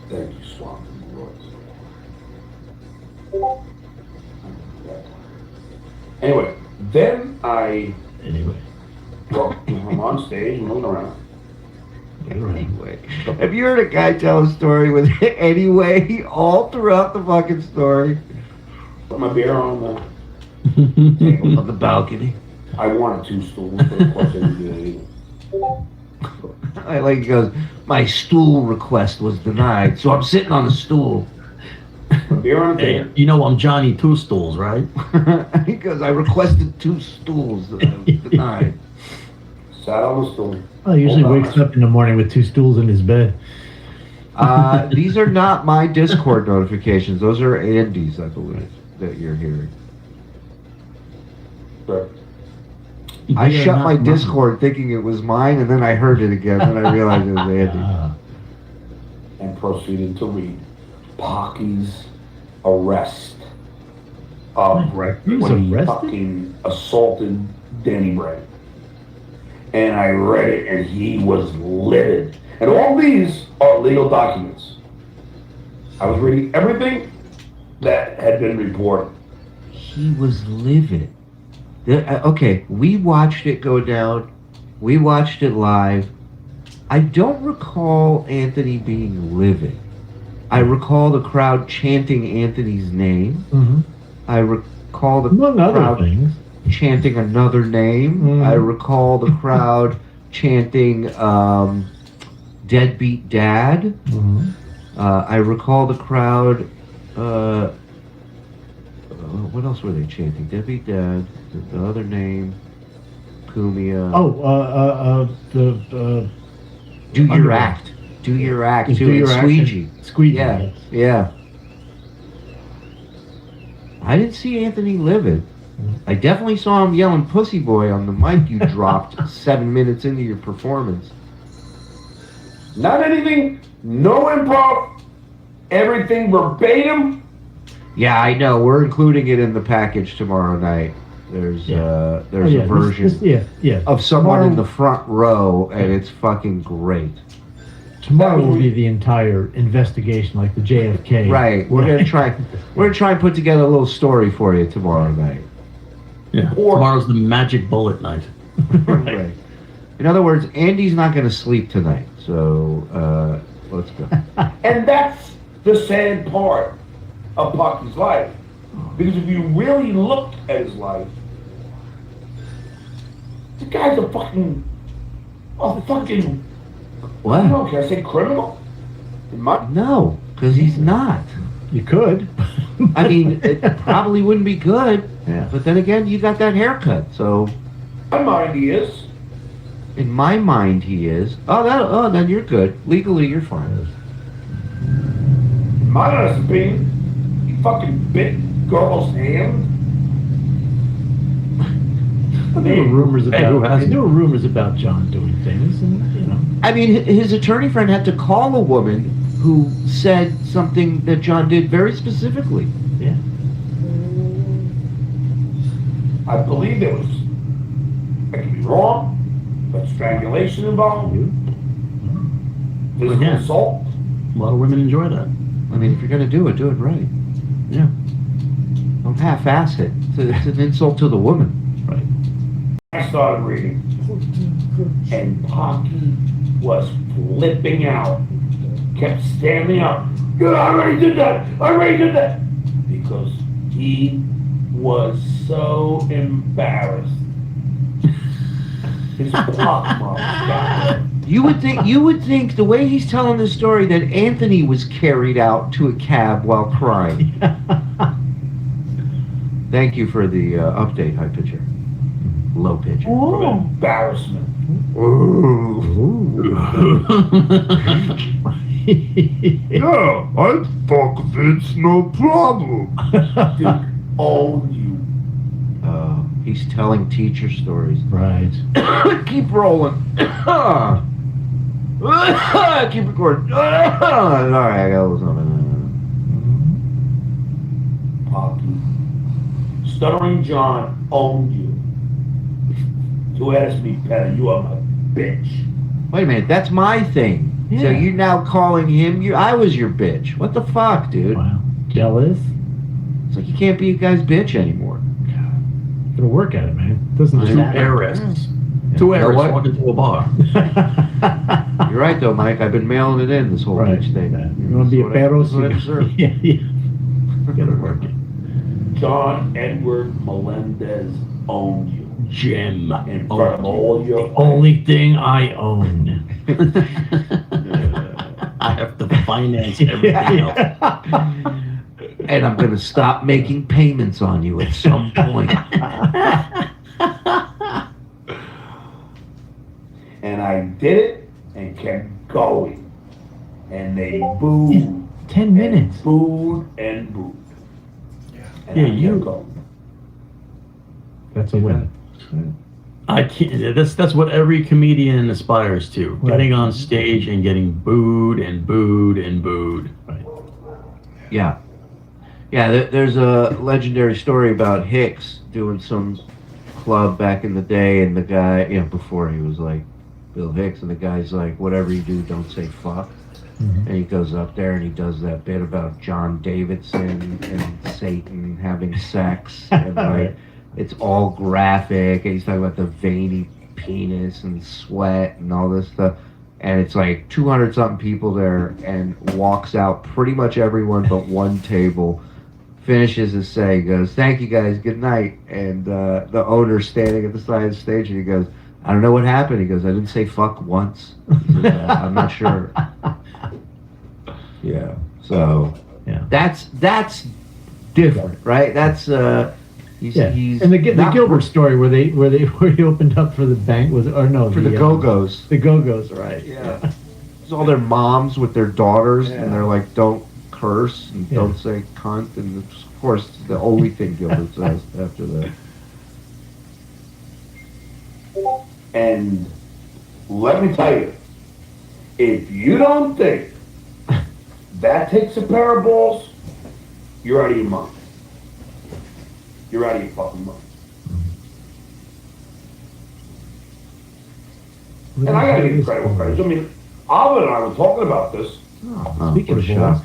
Thank you, Swamp. Anyway, then well, I'm on stage, moving around. Anyway. Have you heard a guy tell a story with anyway all throughout the fucking story? Put my beer on the table on the balcony. I wanted 2 stools, but of course I didn't do anything. I like he goes, my stool request was denied, so I'm sitting on a stool. Beer on the Hey, you know I'm Johnny Two Stools, right? He goes, I requested 2 stools that I was denied. Sat on the stool. Well, he usually wakes up in the morning with 2 stools in his bed. These are not my Discord notifications. Those are Andy's, I believe, that you're hearing. Sure. I They are shut not my mine. Discord thinking it was mine, and then I heard it again, and I realized it was Andy. And proceeded to read Pocky's arrest of He was when he arrested? fucking assaulted Danny Bray. And I read it, and he was livid. And all these are legal documents. I was reading everything that had been reported. He was livid. Okay, we watched it go down. We watched it live. I don't recall Anthony being livid. I recall the crowd chanting Anthony's name. Mm-hmm. I recall the Among other crowd things. chanting another name. Mm. I recall the crowd chanting Deadbeat Dad. Mm-hmm. I recall the crowd. What else were they chanting? Deadbeat Dad. The other name. Kumia. Do your Underwear. act. Do your act. Do too. your And act Squeegee. and Squeegee, Yeah. yes. Yeah. I didn't see Anthony livid. I definitely saw him yelling "Pussy Boy" on the mic you dropped 7 minutes into your performance. Not anything, no improv, everything verbatim. Yeah, I know. We're including it in the package tomorrow night. There's a version of someone in the front row, and it's fucking great. Tomorrow will be the entire investigation, like the JFK. Right. We're gonna try. We're gonna try and put together a little story for you tomorrow night. Yeah. Tomorrow's the magic bullet night. Right. In other words, Andy's not gonna sleep tonight, so let's go. And that's the sad part of Pocky's life. Because if you really look at his life, the guy's a fucking What? I don't know, can I say criminal? No, because he's not. You could. I mean, it probably wouldn't be good. Yeah. But then again, you got that haircut, so. In my mind, he is. In my mind, he is. Oh, then you're good. Legally, you're fine. In my honest opinion, he fucking bit girl's hand. There were rumors Hey, who about. hasn't? There were rumors about John doing things, and you know. I mean, his attorney friend had to call a woman who said something that John did very specifically. Yeah. I believe there was, I could be wrong, but strangulation involved. Physical Yeah. assault. A lot of women enjoy that. I mean, if you're going to do it right. Yeah. Don't half-ass it. It's an insult to the woman. Right. I started reading, and Pocky was flipping out. kept standing up. Yeah, I already did that. Because he was so embarrassed. His pockmarks got it. You would think the way he's telling this story that Anthony was carried out to a cab while crying. Thank you for the update, high pitcher. Low pitcher. From embarrassment. Yeah, I'd fuck Vince, no problem. Dude, own you. He's telling teacher stories. Right. Keep rolling. Keep recording. Alright, I got a little something. Pocky. Stuttering John owned you. You asked me, Petty, you are my bitch. Wait a minute, that's my thing. Yeah. So you're now calling him I was your bitch. What the fuck, dude? Wow. Jealous? It's like you can't be a guy's bitch anymore. Gotta work at it, man. Doesn't just Two happen. heiress. Two heiress walking to a bar. You're right though, Mike. I've been mailing it in this whole Right. bitch thing. You want to be a That's what I Pedro? deserve. Yeah, yeah. Gotta work it. John Edward Melendez owned you. Jim. In front of all your Only thing I own. I have to finance everything else. And I'm gonna stop making payments on you at some point. And I did it and kept going. And they booed. 10 minutes. Booed and booed. And Yeah, I kept you- going. That's a win. I can't. That's what every comedian aspires to: Right. getting on stage and getting booed and booed and booed. Right. Yeah. Yeah, there's a legendary story about Hicks doing some club back in the day, and the guy, before he was like Bill Hicks, and the guy's like, whatever you do, don't say fuck. Mm-hmm. And he goes up there and he does that bit about John Davidson and Satan having sex, and like, it's all graphic, and he's talking about the veiny penis and sweat and all this stuff. And it's like 200 something people there, and walks out pretty much everyone but one table, finishes his say, goes, thank you guys, good night. And the owner's standing at the side of the stage, and he goes, I don't know what happened. He goes, I didn't say fuck once. He says, I'm not sure. Yeah. So Yeah. that's different, right? That's he's And the not Gilbert story where he opened up for the bank was, or no, for the Go-Go's. The Go-Go's, right? Yeah. It's all their moms with their daughters, and they're like, don't curse and don't say cunt, and of course it's the only thing Gilbert says after that. And let me tell you, if you don't think that takes a pair of balls, you're out of your mind. You're out of your fucking mind. And I gotta give credit where credit's. I mean, Alvin and I were talking about this Speaking what of a balls. shock.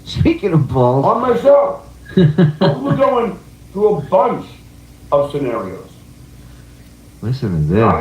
Speaking of balls, on myself. We're going through a bunch of scenarios. listen to this.